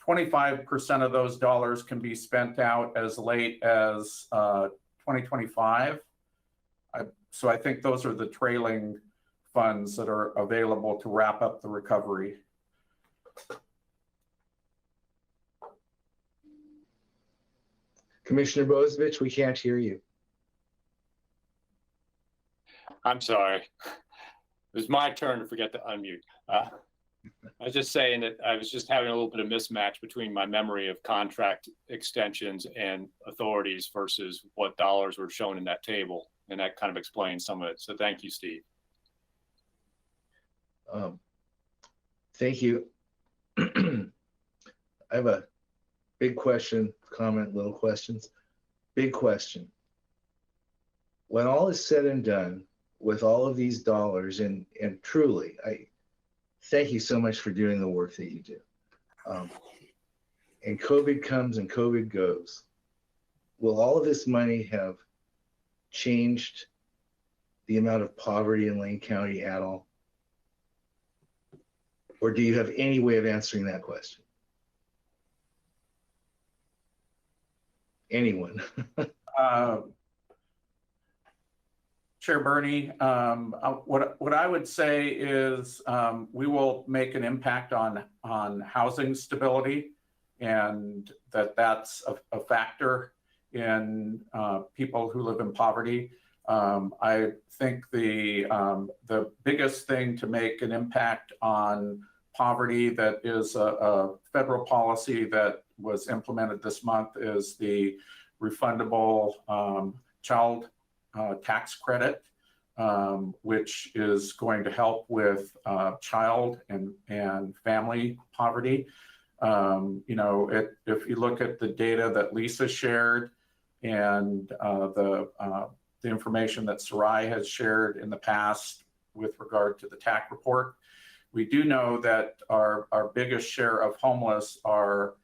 Speaker 11: 25% of those dollars can be spent out as late as 2025. So I think those are the trailing funds that are available to wrap up the recovery.
Speaker 1: Commissioner Bozevich, we can't hear you.
Speaker 7: I'm sorry. It was my turn to forget to unmute. I was just saying that I was just having a little bit of mismatch between my memory of contract extensions and authorities versus what dollars were shown in that table. And that kind of explains some of it. So thank you, Steve.
Speaker 1: Thank you. I have a big question, comment, little questions. Big question. When all is said and done with all of these dollars, and truly, I thank you so much for doing the work that you do. And COVID comes and COVID goes. Will all of this money have changed the amount of poverty in Lane County at all? Or do you have any way of answering that question? Anyone?
Speaker 11: Chair Bernie, what I would say is we will make an impact on housing stability, and that's a factor in people who live in poverty. I think the biggest thing to make an impact on poverty that is a federal policy that was implemented this month is the refundable child tax credit, which is going to help with child and family poverty. If you look at the data that Lisa shared and the information that Sarai has shared in the past with regard to the TAC report, we do know that our biggest share of homeless are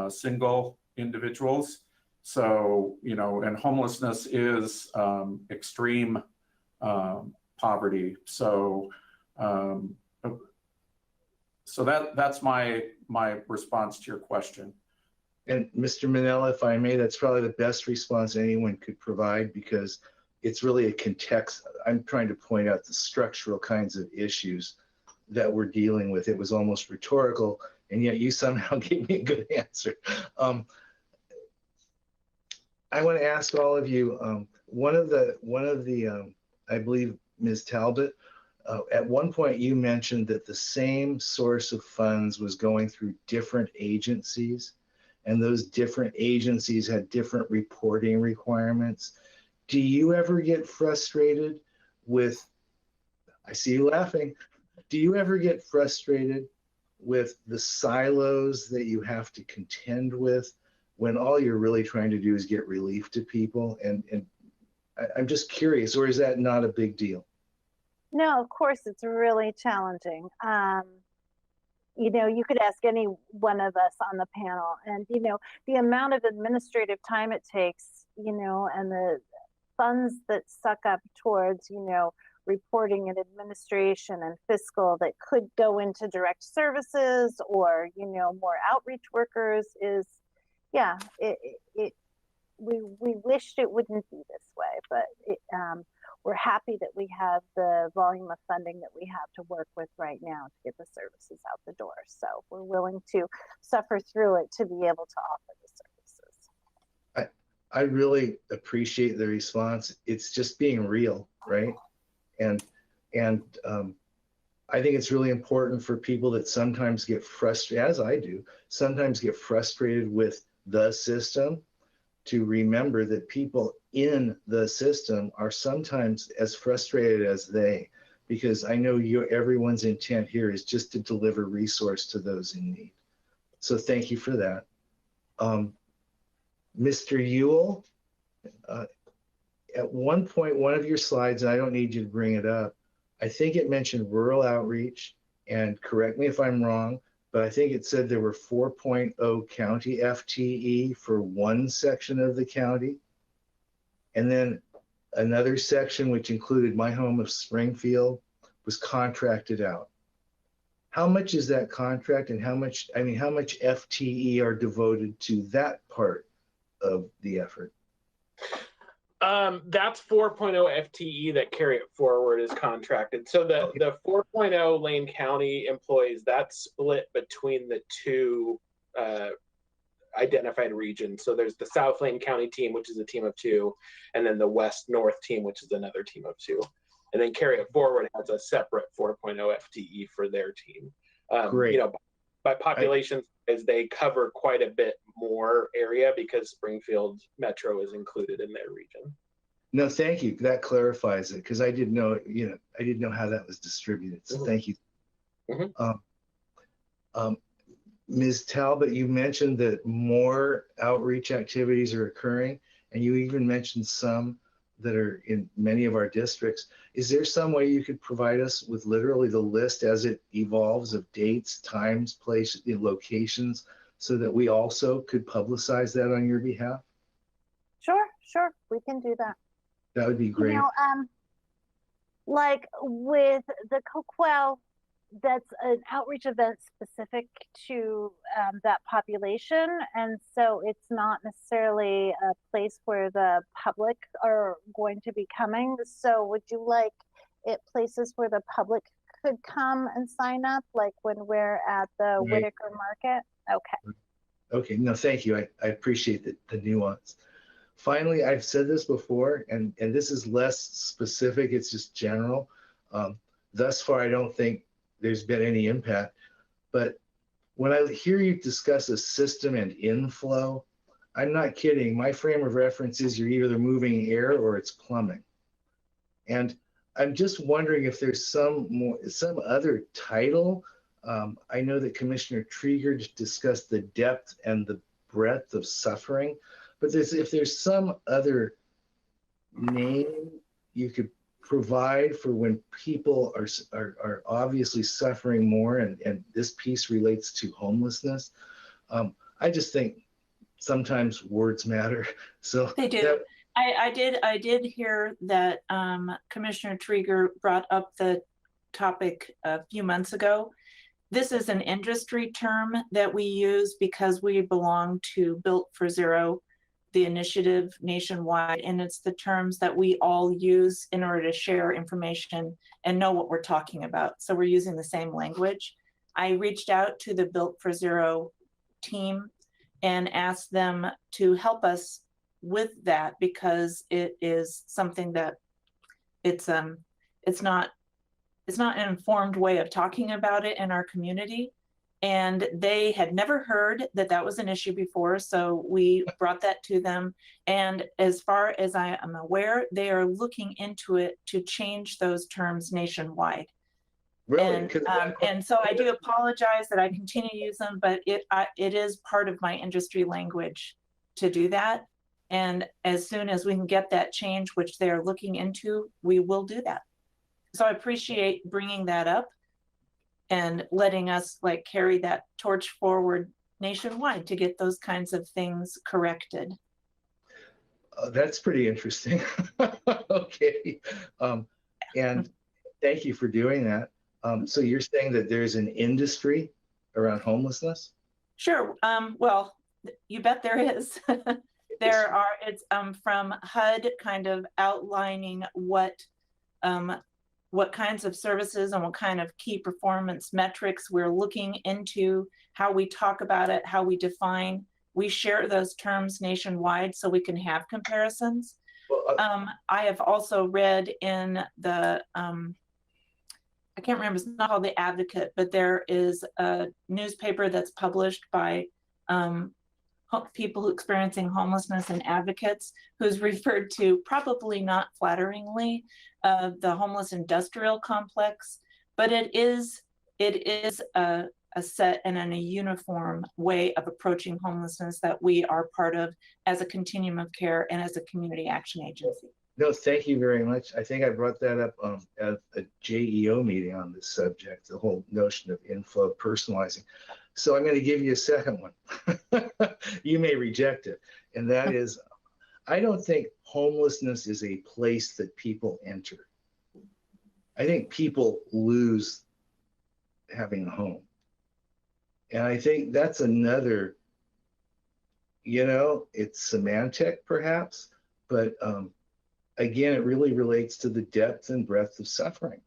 Speaker 11: single individuals. So, and homelessness is extreme poverty. So, that's my response to your question.
Speaker 1: And Mr. Manella, if I may, that's probably the best response anyone could provide, because it's really a context. I'm trying to point out the structural kinds of issues that we're dealing with. It was almost rhetorical, and yet you somehow gave me a good answer. I want to ask all of you, one of the I believe Ms. Talbot, at one point you mentioned that the same source of funds was going through different agencies, and those different agencies had different reporting requirements. Do you ever get frustrated with, I see you laughing, do you ever get frustrated with the silos that you have to contend with when all you're really trying to do is get relief to people? And I'm just curious, or is that not a big deal?
Speaker 14: No, of course, it's really challenging. You could ask any one of us on the panel, and the amount of administrative time it takes and the funds that suck up towards, reporting and administration and fiscal that could go into direct services or, more outreach workers is, yeah, we wished it wouldn't be this way, but we're happy that we have the volume of funding that we have to work with right now to get the services out the door. So we're willing to suffer through it to be able to offer the services.
Speaker 1: I really appreciate the response. It's just being real, right? And I think it's really important for people that sometimes get frustrated, as I do, sometimes get frustrated with the system, to remember that people in the system are sometimes as frustrated as they, because I know everyone's intent here is just to deliver resource to those in need. So thank you for that. Mr. Ewell, at one point, one of your slides, and I don't need you to bring it up, I think it mentioned rural outreach, and correct me if I'm wrong, but I think it said there were 4.0 county FTE for one section of the county. And then another section, which included my home of Springfield, was contracted out. How much is that contract, and how much FTE are devoted to that part of the effort?
Speaker 13: That's 4.0 FTE that Carry It Forward is contracted. So the 4.0 Lane County employees, that's split between the two identified regions. So there's the South Lane County team, which is a team of 2, and then the West North team, which is another team of 2. And then Carry It Forward has a separate 4.0 FTE for their team.
Speaker 1: Great.
Speaker 13: By population, as they cover quite a bit more area because Springfield Metro is included in their region.
Speaker 1: No, thank you. That clarifies it, because I didn't know, I didn't know how that was distributed. So thank you. Ms. Talbot, you mentioned that more outreach activities are occurring, and you even mentioned some that are in many of our districts. Is there some way you could provide us with literally the list as it evolves of dates, times, places, locations, so that we also could publicize that on your behalf?
Speaker 14: Sure, we can do that.
Speaker 1: That would be great.
Speaker 14: Like with the Coquel, that's an outreach event specific to that population. And so it's not necessarily a place where the public are going to be coming. So would you like it places where the public could come and sign up, like when we're at the Whitaker Market? Okay.
Speaker 1: Okay, no, thank you. I appreciate the nuance. Finally, I've said this before, and this is less specific, it's just general. Thus far, I don't think there's been any impact, but when I hear you discuss a system and inflow, I'm not kidding. My frame of reference is you're either moving air or it's plumbing. And I'm just wondering if there's some other title. I know that Commissioner Trieger discussed the depth and the breadth of suffering, but if there's some other name you could provide for when people are obviously suffering more, and this piece relates to homelessness. I just think sometimes words matter. So
Speaker 12: they do. I did hear that Commissioner Trieger brought up the topic a few months ago. This is an industry term that we use because we belong to Built for Zero, the initiative nationwide, and it's the terms that we all use in order to share information and know what we're talking about. So we're using the same language. I reached out to the Built for Zero team and asked them to help us with that, because it is something that it's not an informed way of talking about it in our community. And they had never heard that that was an issue before. So we brought that to them. And as far as I am aware, they are looking into it to change those terms nationwide.
Speaker 1: Really?
Speaker 12: And so I do apologize that I continue to use them, but it is part of my industry language to do that. And as soon as we can get that change, which they're looking into, we will do that. So I appreciate bringing that up and letting us carry that torch forward nationwide to get those kinds of things corrected.
Speaker 1: That's pretty interesting. Okay. And thank you for doing that. So you're saying that there's an industry around homelessness?
Speaker 12: Sure. Well, you bet there is. It's from HUD kind of outlining what kinds of services and what kind of key performance metrics we're looking into, how we talk about it, how we define. We share those terms nationwide so we can have comparisons.
Speaker 1: Well,
Speaker 12: I have also read in the, I can't remember, it's not called The Advocate, but there is a newspaper that's published by people experiencing homelessness and advocates, who's referred to, probably not flatteringly, the homeless industrial complex, but it is a set and in a uniform way of approaching homelessness that we are part of as a continuum of care and as a community action agency.
Speaker 1: no, thank you very much. I think I brought that up at a JEO meeting on this subject, the whole notion of inflow personalizing. So I'm going to give you a second one. You may reject it. And that is, I don't think homelessness is a place that people enter. I think people lose having a home. And I think that's another, it's semantic perhaps, but again, it really relates to the depth and breadth of suffering.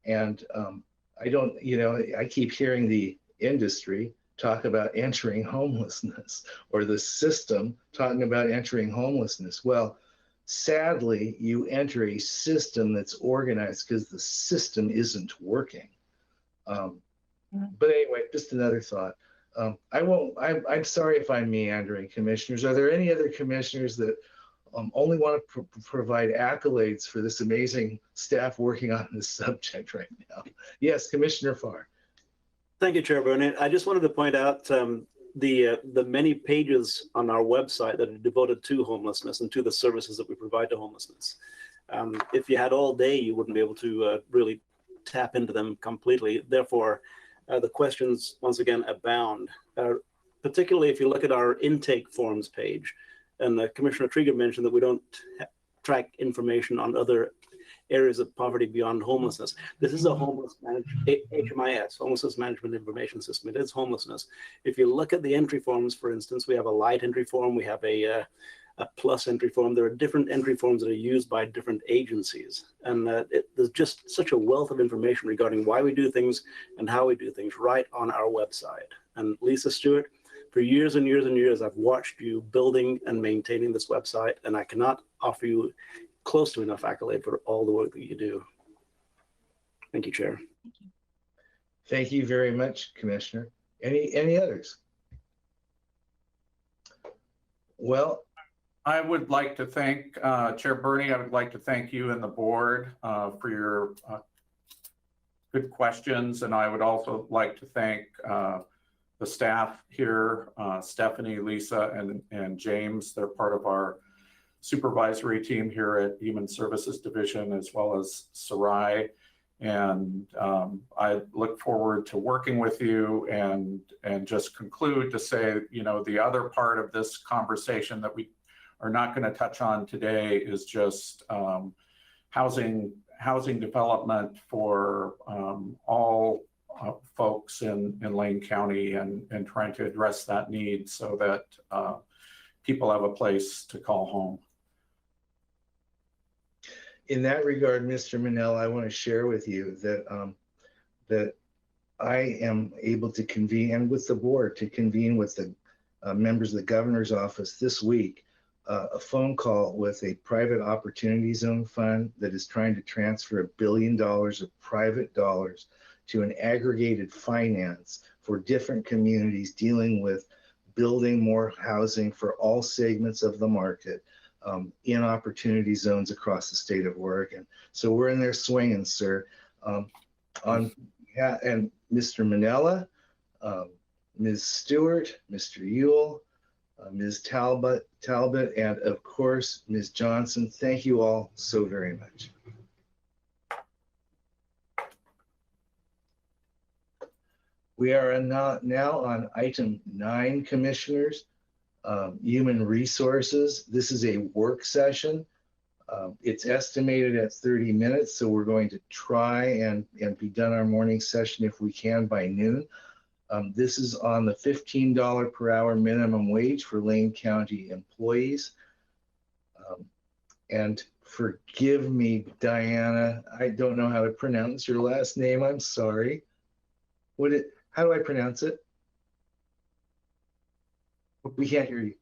Speaker 1: And I keep hearing the industry talk about entering homelessness, or the system talking about entering homelessness. Well, sadly, you enter a system that's organized because the system isn't working. But anyway, just another thought. I'm sorry if I'm meandering, commissioners. Are there any other commissioners that only want to provide accolades for this amazing staff working on this subject right now? Yes, Commissioner Farr.
Speaker 6: Thank you, Chair Burnett. I just wanted to point out the many pages on our website that are devoted to homelessness and to the services that we provide to homelessness. If you had all day, you wouldn't be able to really tap into them completely. Therefore, the questions, once again, abound, particularly if you look at our intake forms page. And Commissioner Trieger mentioned that we don't track information on other areas of poverty beyond homelessness. This is a HMIS, Homelessness Management Information System. It is homelessness. If you look at the entry forms, for instance, we have a light entry form, we have a plus entry form. There are different entry forms that are used by different agencies. And there's just such a wealth of information regarding why we do things and how we do things right on our website. And Lisa Stewart, for years and years and years, I've watched you building and maintaining this website, and I cannot offer you close to enough accolade for all the work that you do. Thank you, Chair.
Speaker 1: Thank you very much, Commissioner. Any others? Well,
Speaker 11: I would like to thank Chair Burney. I would like to thank you and the board for your good questions. And I would also like to thank the staff here, Stephanie, Lisa, and James. They're part of our supervisory team here at Human Services Division, as well as Sarai. And I look forward to working with you, and just conclude to say, the other part of this conversation that we are not going to touch on today is just housing development for all folks in Lane County, and trying to address that need so that people have a place to call home.
Speaker 1: In that regard, Mr. Manel, I want to share with you that that I am able to convene, and with the board, to convene with the members of the governor's office this week, a phone call with a private opportunity zone fund that is trying to transfer $1 billion of private dollars to an aggregated finance for different communities dealing with building more housing for all segments of the market in opportunity zones across the state of Oregon. So we're in there swinging, sir. And Mr. Manella, Ms. Stewart, Mr. Ewell, Ms. Talbot, and of course, Ms. Johnson, thank you all so very much. We are now on item 9, commissioners. Human Resources. This is a work session. It's estimated at 30 minutes, so we're going to try and be done our morning session if we can by noon. This is on the $15 per hour minimum wage for Lane County employees. And forgive me, Diana, I don't know how to pronounce your last name. I'm sorry. How do I pronounce it? We can't hear you.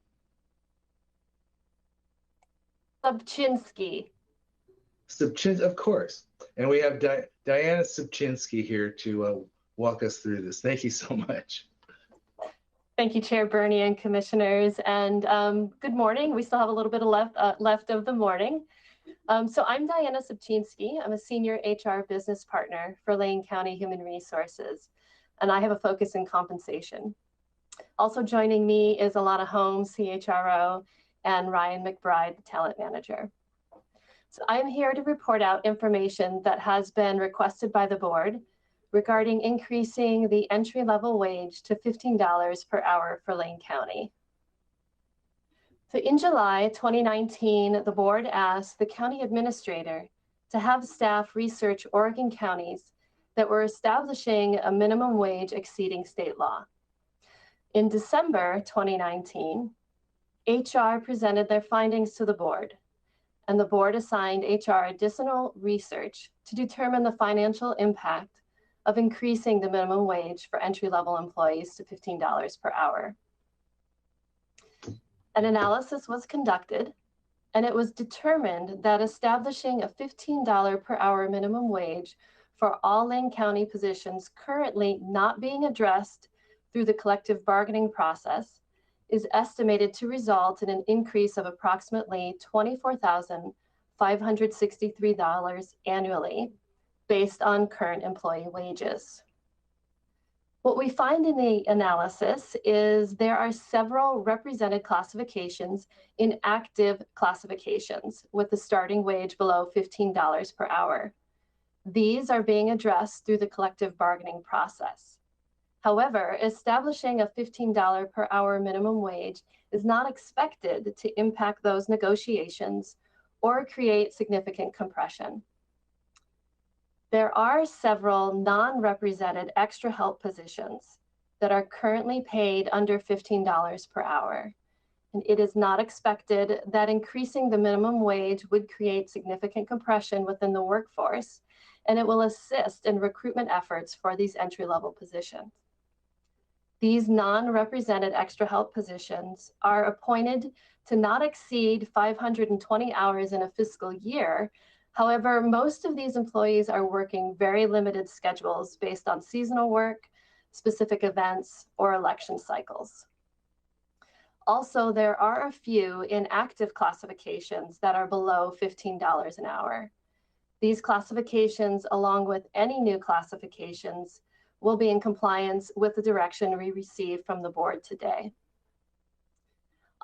Speaker 5: Subchinsky.
Speaker 1: Of course. And we have Diana Subchinsky here to walk us through this. Thank you so much.
Speaker 5: Thank you, Chair Bernie and commissioners. And good morning. We still have a little bit of left of the morning. So I'm Diana Subchinsky. I'm a senior HR business partner for Lane County Human Resources, and I have a focus in compensation. Also joining me is Alana Holmes, CHRO, and Ryan McBride, the talent manager. So I'm here to report out information that has been requested by the board regarding increasing the entry-level wage to $15 per hour for Lane County. So in July 2019, the board asked the county administrator to have staff research Oregon counties that were establishing a minimum wage exceeding state law. In December 2019, HR presented their findings to the board, and the board assigned HR additional research to determine the financial impact of increasing the minimum wage for entry-level employees to $15 per hour. An analysis was conducted, and it was determined that establishing a $15 per hour minimum wage for all Lane County positions currently not being addressed through the collective bargaining process is estimated to result in an increase of approximately $24,563 annually based on current employee wages. What we find in the analysis is there are several represented classifications in active classifications with the starting wage below $15 per hour. These are being addressed through the collective bargaining process. However, establishing a $15 per hour minimum wage is not expected to impact those negotiations or create significant compression. There are several non-represented extra help positions that are currently paid under $15 per hour. And it is not expected that increasing the minimum wage would create significant compression within the workforce, and it will assist in recruitment efforts for these entry-level positions. These non-represented extra help positions are appointed to not exceed 520 hours in a fiscal year. However, most of these employees are working very limited schedules based on seasonal work, specific events, or election cycles. Also, there are a few inactive classifications that are below $15 an hour. These classifications, along with any new classifications, will be in compliance with the direction we received from the board today.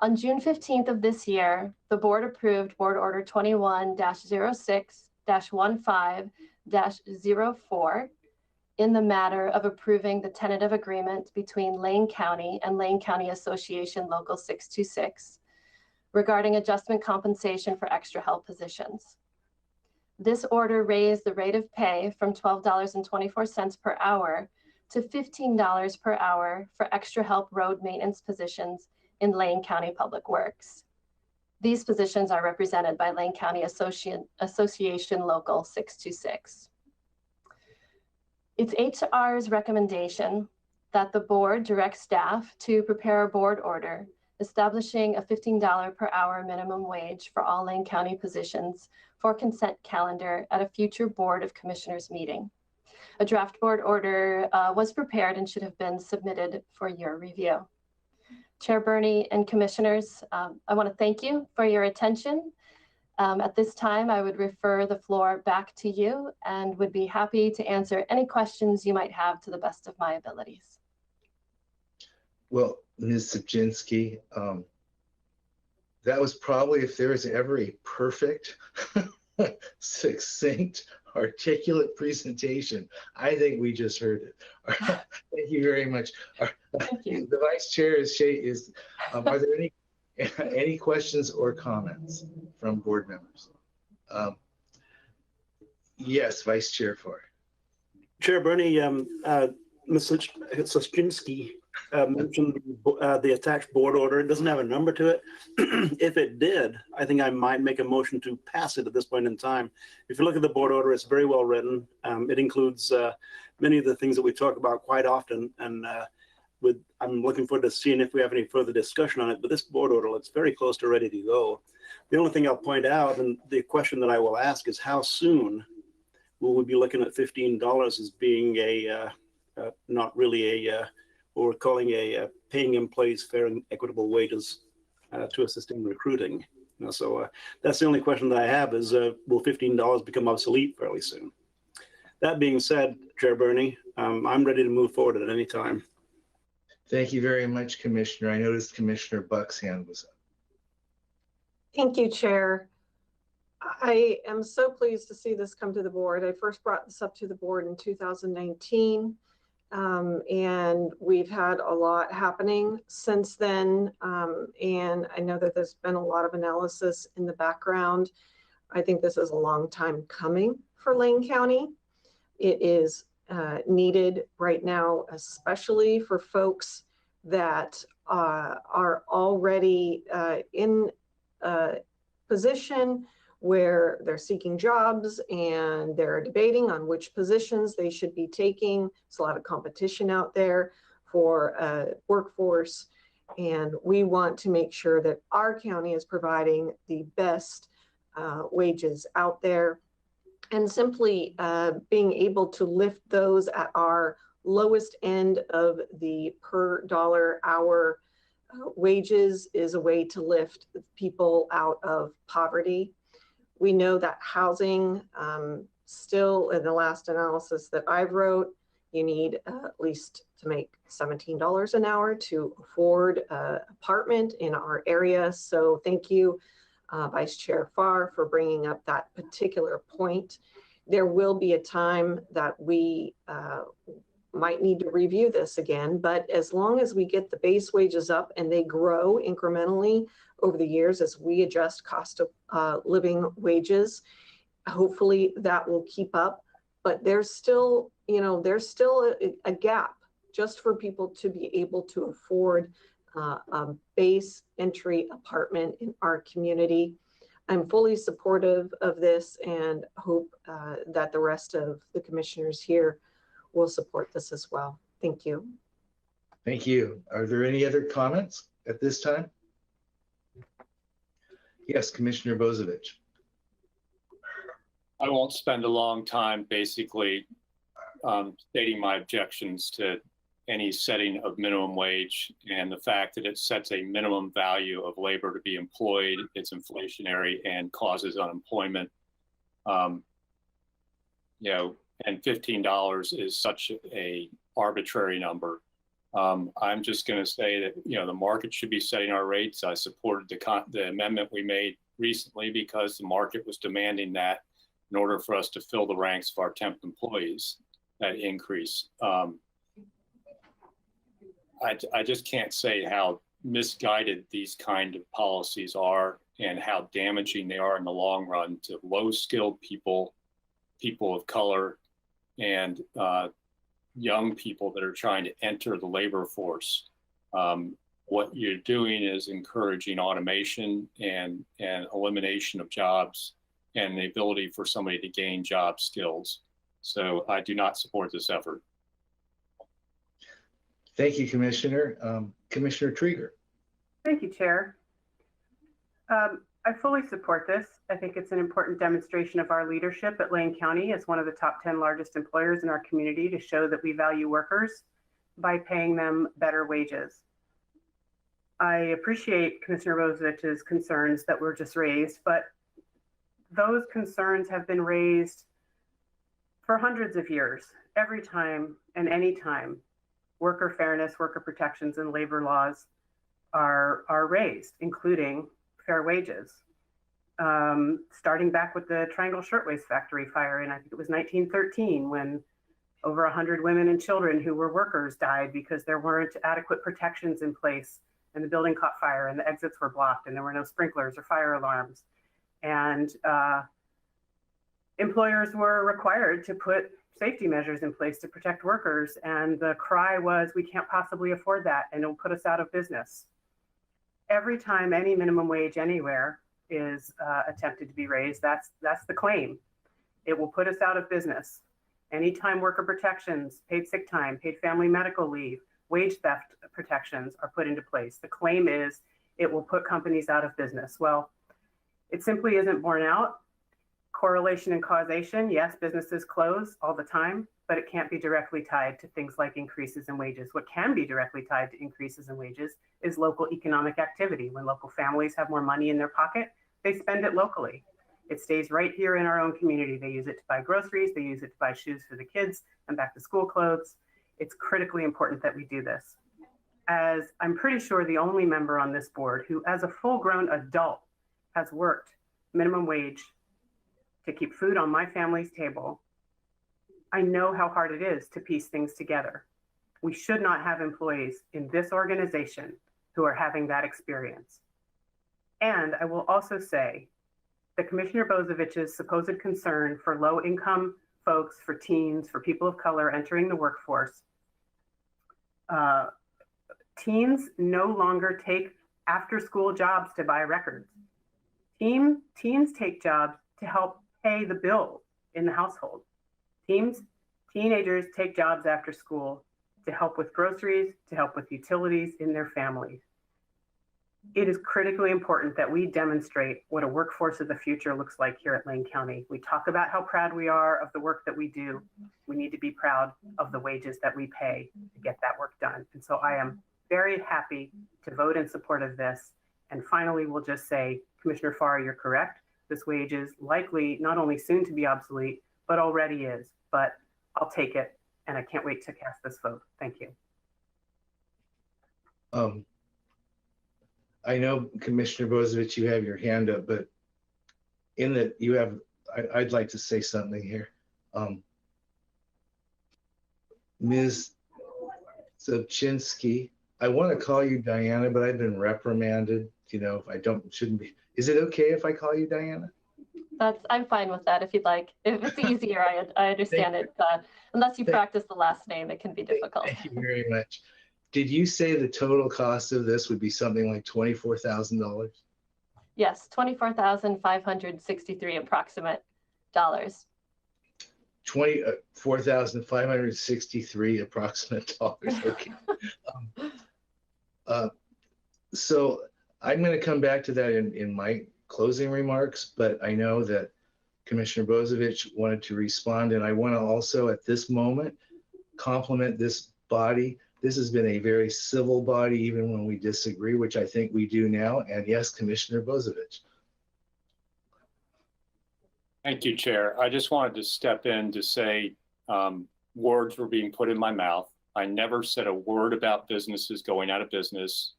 Speaker 5: On June 15th of this year, the board approved Board Order 21-06-15-04 in the matter of approving the tentative agreement between Lane County and Lane County Association Local 626 regarding adjustment compensation for extra help positions. This order raised the rate of pay from $12.24 per hour to $15 per hour for extra help road maintenance positions in Lane County Public Works. These positions are represented by Lane County Association Local 626. It's HR's recommendation that the board direct staff to prepare a board order establishing a $15 per hour minimum wage for all Lane County positions for consent calendar at a future Board of Commissioners meeting. A draft board order was prepared and should have been submitted for your review. Chair Bernie and commissioners, I want to thank you for your attention. At this time, I would refer the floor back to you and would be happy to answer any questions you might have to the best of my abilities.
Speaker 1: Well, Ms. Subchinsky, that was probably, if there was ever a perfect, succinct articulate presentation. I think we just heard it. Thank you very much.
Speaker 12: Thank you.
Speaker 1: The vice chair is are there any questions or comments from board members? Yes, Vice Chair Farr.
Speaker 6: Chair Bernie, Mr. Soszynski mentioned the attached board order. It doesn't have a number to it. If it did, I think I might make a motion to pass it at this point in time. If you look at the board order, it's very well written. It includes many of the things that we talk about quite often, and I'm looking forward to seeing if we have any further discussion on it. But this board order looks very close to ready to go. The only thing I'll point out, and the question that I will ask, is how soon will we be looking at $15 as being not really what we're calling paying employees fair and equitable wages to assist in recruiting. So that's the only question that I have is, will $15 become obsolete fairly soon? That being said, Chair Bernie, I'm ready to move forward at any time.
Speaker 1: Thank you very much, Commissioner. I noticed Commissioner Buck's hand was up.
Speaker 5: Thank you, Chair. I am so pleased to see this come to the board. I first brought this up to the board in 2019, and we've had a lot happening since then. And I know that there's been a lot of analysis in the background. I think this is a long time coming for Lane County. It is needed right now, especially for folks that are already in a position where they're seeking jobs and they're debating on which positions they should be taking. There's a lot of competition out there for workforce, and we want to make sure that our county is providing the best wages out there, and simply being able to lift those at our lowest end of the per dollar hour wages is a way to lift people out of poverty. We know that housing, still in the last analysis that I wrote, you need at least to make $17 an hour to afford an apartment in our area. So thank you, Vice Chair Farr, for bringing up that particular point. There will be a time that we might need to review this again, but as long as we get the base wages up and they grow incrementally over the years as we adjust cost of living wages, hopefully that will keep up. But there's still, a gap just for people to be able to afford a base entry apartment in our community. I'm fully supportive of this and hope that the rest of the commissioners here will support this as well. Thank you.
Speaker 1: Thank you. Are there any other comments at this time? Yes, Commissioner Bozovich.
Speaker 7: I won't spend a long time basically stating my objections to any setting of minimum wage and the fact that it sets a minimum value of labor to be employed. It's inflationary and causes unemployment. And $15 is such a arbitrary number. I'm just going to say that, the market should be setting our rates. I supported the amendment we made recently because the market was demanding that in order for us to fill the ranks of our temp employees, that increase. I just can't say how misguided these kind of policies are and how damaging they are in the long run to low-skilled people, people of color, and young people that are trying to enter the labor force. What you're doing is encouraging automation and elimination of jobs and the ability for somebody to gain job skills. So I do not support this effort.
Speaker 1: Thank you, Commissioner. Commissioner Trieger.
Speaker 8: Thank you, Chair. I fully support this. I think it's an important demonstration of our leadership at Lane County as one of the top 10 largest employers in our community to show that we value workers by paying them better wages. I appreciate Commissioner Bozovich's concerns that were just raised, but those concerns have been raised for hundreds of years, every time and any time worker fairness, worker protections, and labor laws are raised, including fair wages. starting back with the Triangle Shirtwaist Factory fire in, I think it was 1913, when over 100 women and children who were workers died because there weren't adequate protections in place, and the building caught fire and the exits were blocked and there were no sprinklers or fire alarms. And employers were required to put safety measures in place to protect workers. And the cry was, we can't possibly afford that and it'll put us out of business. Every time any minimum wage anywhere is attempted to be raised, that's the claim. It will put us out of business. Anytime worker protections, paid sick time, paid family medical leave, wage theft protections are put into place, the claim is it will put companies out of business. Well, it simply isn't borne out. Correlation and causation, yes, businesses close all the time, but it can't be directly tied to things like increases in wages. What can be directly tied to increases in wages is local economic activity. When local families have more money in their pocket, they spend it locally. It stays right here in our own community. They use it to buy groceries, they use it to buy shoes for the kids and back to school clothes. It's critically important that we do this. As I'm pretty sure the only member on this board who, as a full-grown adult, has worked minimum wage to keep food on my family's table, I know how hard it is to piece things together. We should not have employees in this organization who are having that experience. And I will also say that Commissioner Bozovich's supposed concern for low-income folks, for teens, for people of color entering the workforce, teens no longer take after-school jobs to buy records. Teens take jobs to help pay the bills in the household. Teenagers take jobs after school to help with groceries, to help with utilities in their families. It is critically important that we demonstrate what a workforce of the future looks like here at Lane County. We talk about how proud we are of the work that we do. We need to be proud of the wages that we pay to get that work done. And so I am very happy to vote in support of this. And finally, we'll just say, Commissioner Farr, you're correct. This wage is likely not only soon to be obsolete, but already is. But I'll take it, and I can't wait to cast this vote. Thank you.
Speaker 1: I know, Commissioner Bozovich, you have your hand up, but in that you have, I'd like to say something here. Ms. Zubchinsky, I want to call you Diana, but I've been reprimanded. You know, if I shouldn't be. Is it okay if I call you Diana?
Speaker 5: I'm fine with that if you'd like. If it's easier, I understand it. Unless you practice the last name, it can be difficult.
Speaker 1: Thank you very much. Did you say the total cost of this would be something like $24,000?
Speaker 5: Yes, $24,563 approximate dollars.
Speaker 1: $24,563 approximate dollars. Okay. So I'm going to come back to that in my closing remarks, but I know that Commissioner Bozovich wanted to respond, and I want to also at this moment compliment this body. This has been a very civil body, even when we disagree, which I think we do now. And yes, Commissioner Bozovich.
Speaker 7: Thank you, Chair. I just wanted to step in to say words were being put in my mouth. I never said a word about businesses going out of business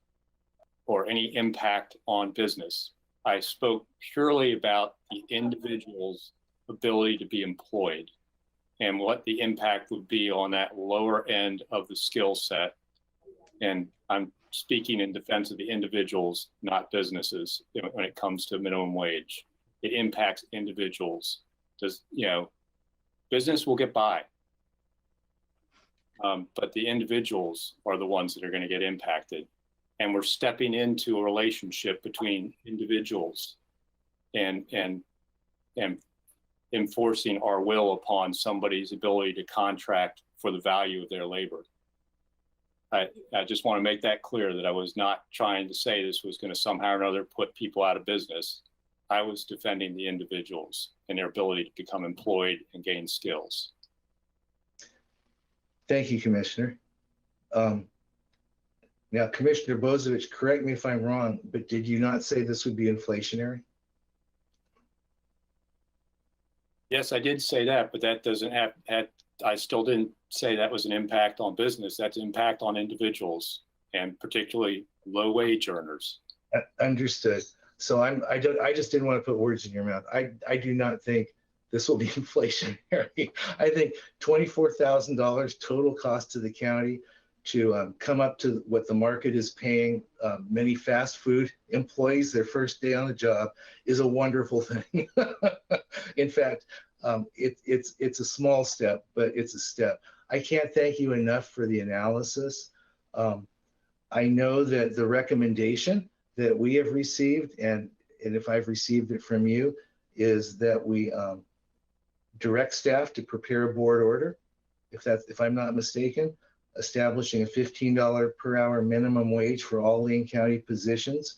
Speaker 7: or any impact on business. I spoke purely about the individual's ability to be employed and what the impact would be on that lower end of the skill set. And I'm speaking in defense of the individuals, not businesses, when it comes to minimum wage. It impacts individuals. Business will get by, but the individuals are the ones that are going to get impacted. And we're stepping into a relationship between individuals and enforcing our will upon somebody's ability to contract for the value of their labor. I just want to make that clear that I was not trying to say this was going to somehow or another put people out of business. I was defending the individuals and their ability to become employed and gain skills.
Speaker 1: Thank you, Commissioner. Now, Commissioner Bozovich, correct me if I'm wrong, but did you not say this would be inflationary?
Speaker 7: Yes, I did say that, but that doesn't have, I still didn't say that was an impact on business. That's impact on individuals and particularly low wage earners.
Speaker 1: Understood. So I just didn't want to put words in your mouth. I do not think this will be inflationary. I think $24,000 total cost to the county to come up to what the market is paying many fast food employees their first day on the job is a wonderful thing. In fact, it's a small step, but it's a step. I can't thank you enough for the analysis. I know that the recommendation that we have received, and if I've received it from you, is that we direct staff to prepare a board order, if I'm not mistaken, establishing a $15 per hour minimum wage for all Lane County positions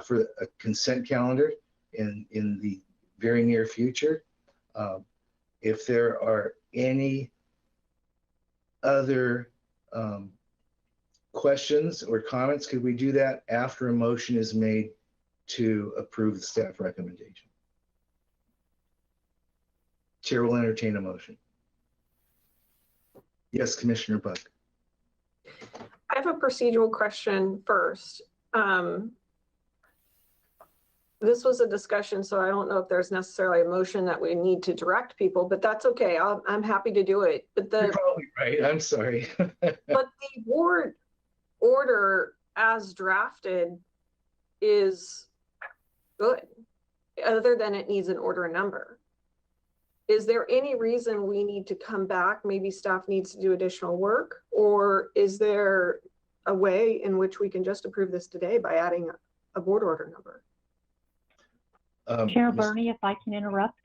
Speaker 1: for a consent calendar in the very near future. If there are any other questions or comments, could we do that after a motion is made to approve the staff recommendation? Chair will entertain a motion. Yes, Commissioner Buck.
Speaker 5: I have a procedural question first. This was a discussion, so I don't know if there's necessarily a motion that we need to direct people, but that's okay. I'm happy to do it. But
Speaker 1: You're probably right. I'm sorry.
Speaker 5: but the board order as drafted is good, other than it needs an order number. Is there any reason we need to come back? Maybe staff needs to do additional work, or is there a way in which we can just approve this today by adding a board order number?
Speaker 9: Chair Bernie, if I can interrupt.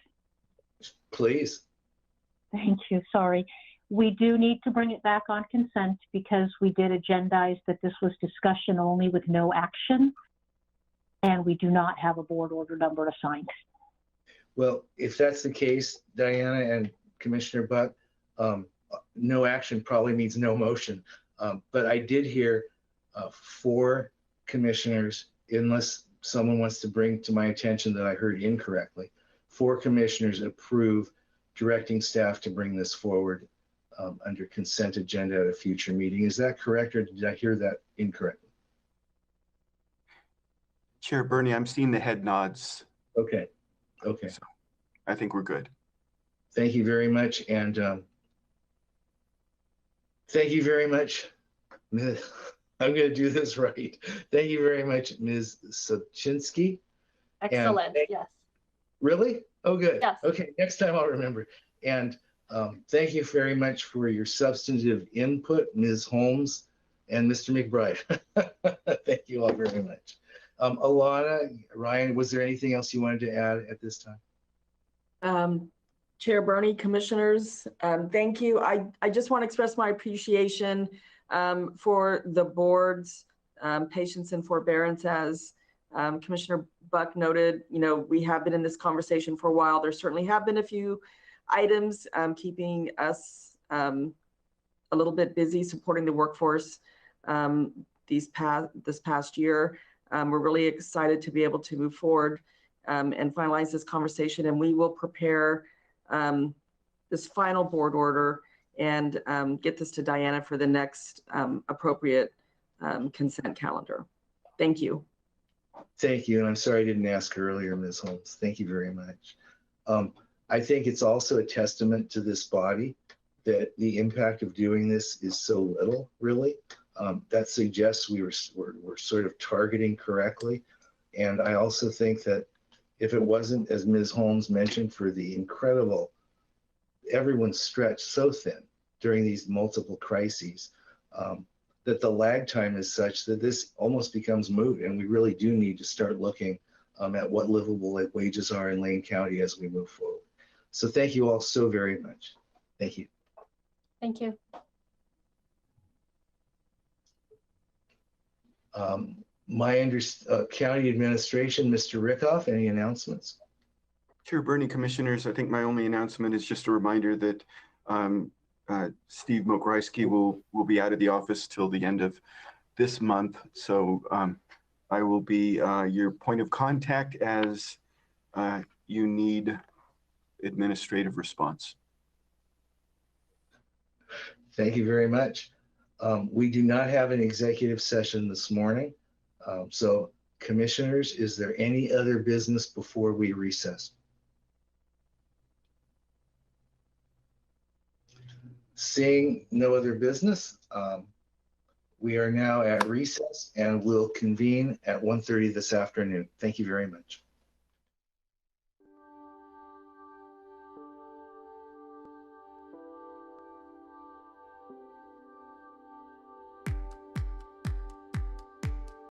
Speaker 1: Please.
Speaker 9: Thank you, sorry. We do need to bring it back on consent because we did agendize that this was discussion only with no action, and we do not have a board order number assigned.
Speaker 1: Well, if that's the case, Diana and Commissioner Buck, no action probably means no motion. But I did hear 4 commissioners, unless someone wants to bring to my attention that I heard incorrectly, 4 commissioners approve directing staff to bring this forward under consent agenda at a future meeting. Is that correct, or did I hear that incorrectly?
Speaker 2: Chair Bernie, I'm seeing the head nods.
Speaker 1: Okay. Okay.
Speaker 2: So I think we're good.
Speaker 1: Thank you very much. And thank you very much. I'm going to do this right. Thank you very much, Ms. Sobczynski.
Speaker 16: Excellent. Yes.
Speaker 1: Really? Oh, good.
Speaker 16: Yes.
Speaker 1: Okay. Next time I'll remember. And thank you very much for your substantive input, Ms. Holmes and Mr. McBride. Thank you all very much. Alana, Ryan, was there anything else you wanted to add at this time?
Speaker 16: Chair Bernie, commissioners, thank you. I just want to express my appreciation for the board's patience and forbearance. As Commissioner Buck noted, we have been in this conversation for a while. There certainly have been a few items keeping us a little bit busy supporting the workforce this past year. We're really excited to be able to move forward and finalize this conversation, and we will prepare this final board order and get this to Diana for the next appropriate consent calendar. Thank you.
Speaker 1: Thank you. And I'm sorry I didn't ask earlier, Ms. Holmes. Thank you very much. I think it's also a testament to this body that the impact of doing this is so little, really. That suggests we're sort of targeting correctly. And I also think that if it wasn't, as Ms. Holmes mentioned, for the incredible, everyone's stretched so thin during these multiple crises, that the lag time is such that this almost becomes moot. And we really do need to start looking at what livable wages are in Lane County as we move forward. So thank you all so very much. Thank you.
Speaker 15: Thank you.
Speaker 1: County administration, Mr. Rickoff, any announcements?
Speaker 2: Chair Bernie, commissioners, I think my only announcement is just a reminder that Steve Mokryski will be out of the office till the end of this month. So I will be your point of contact as you need administrative response.
Speaker 1: Thank you very much. We do not have an executive session this morning. So Commissioners, is there any other business before we recess? Seeing no other business, we are now at recess and will convene at 1:30 this afternoon. Thank you very much.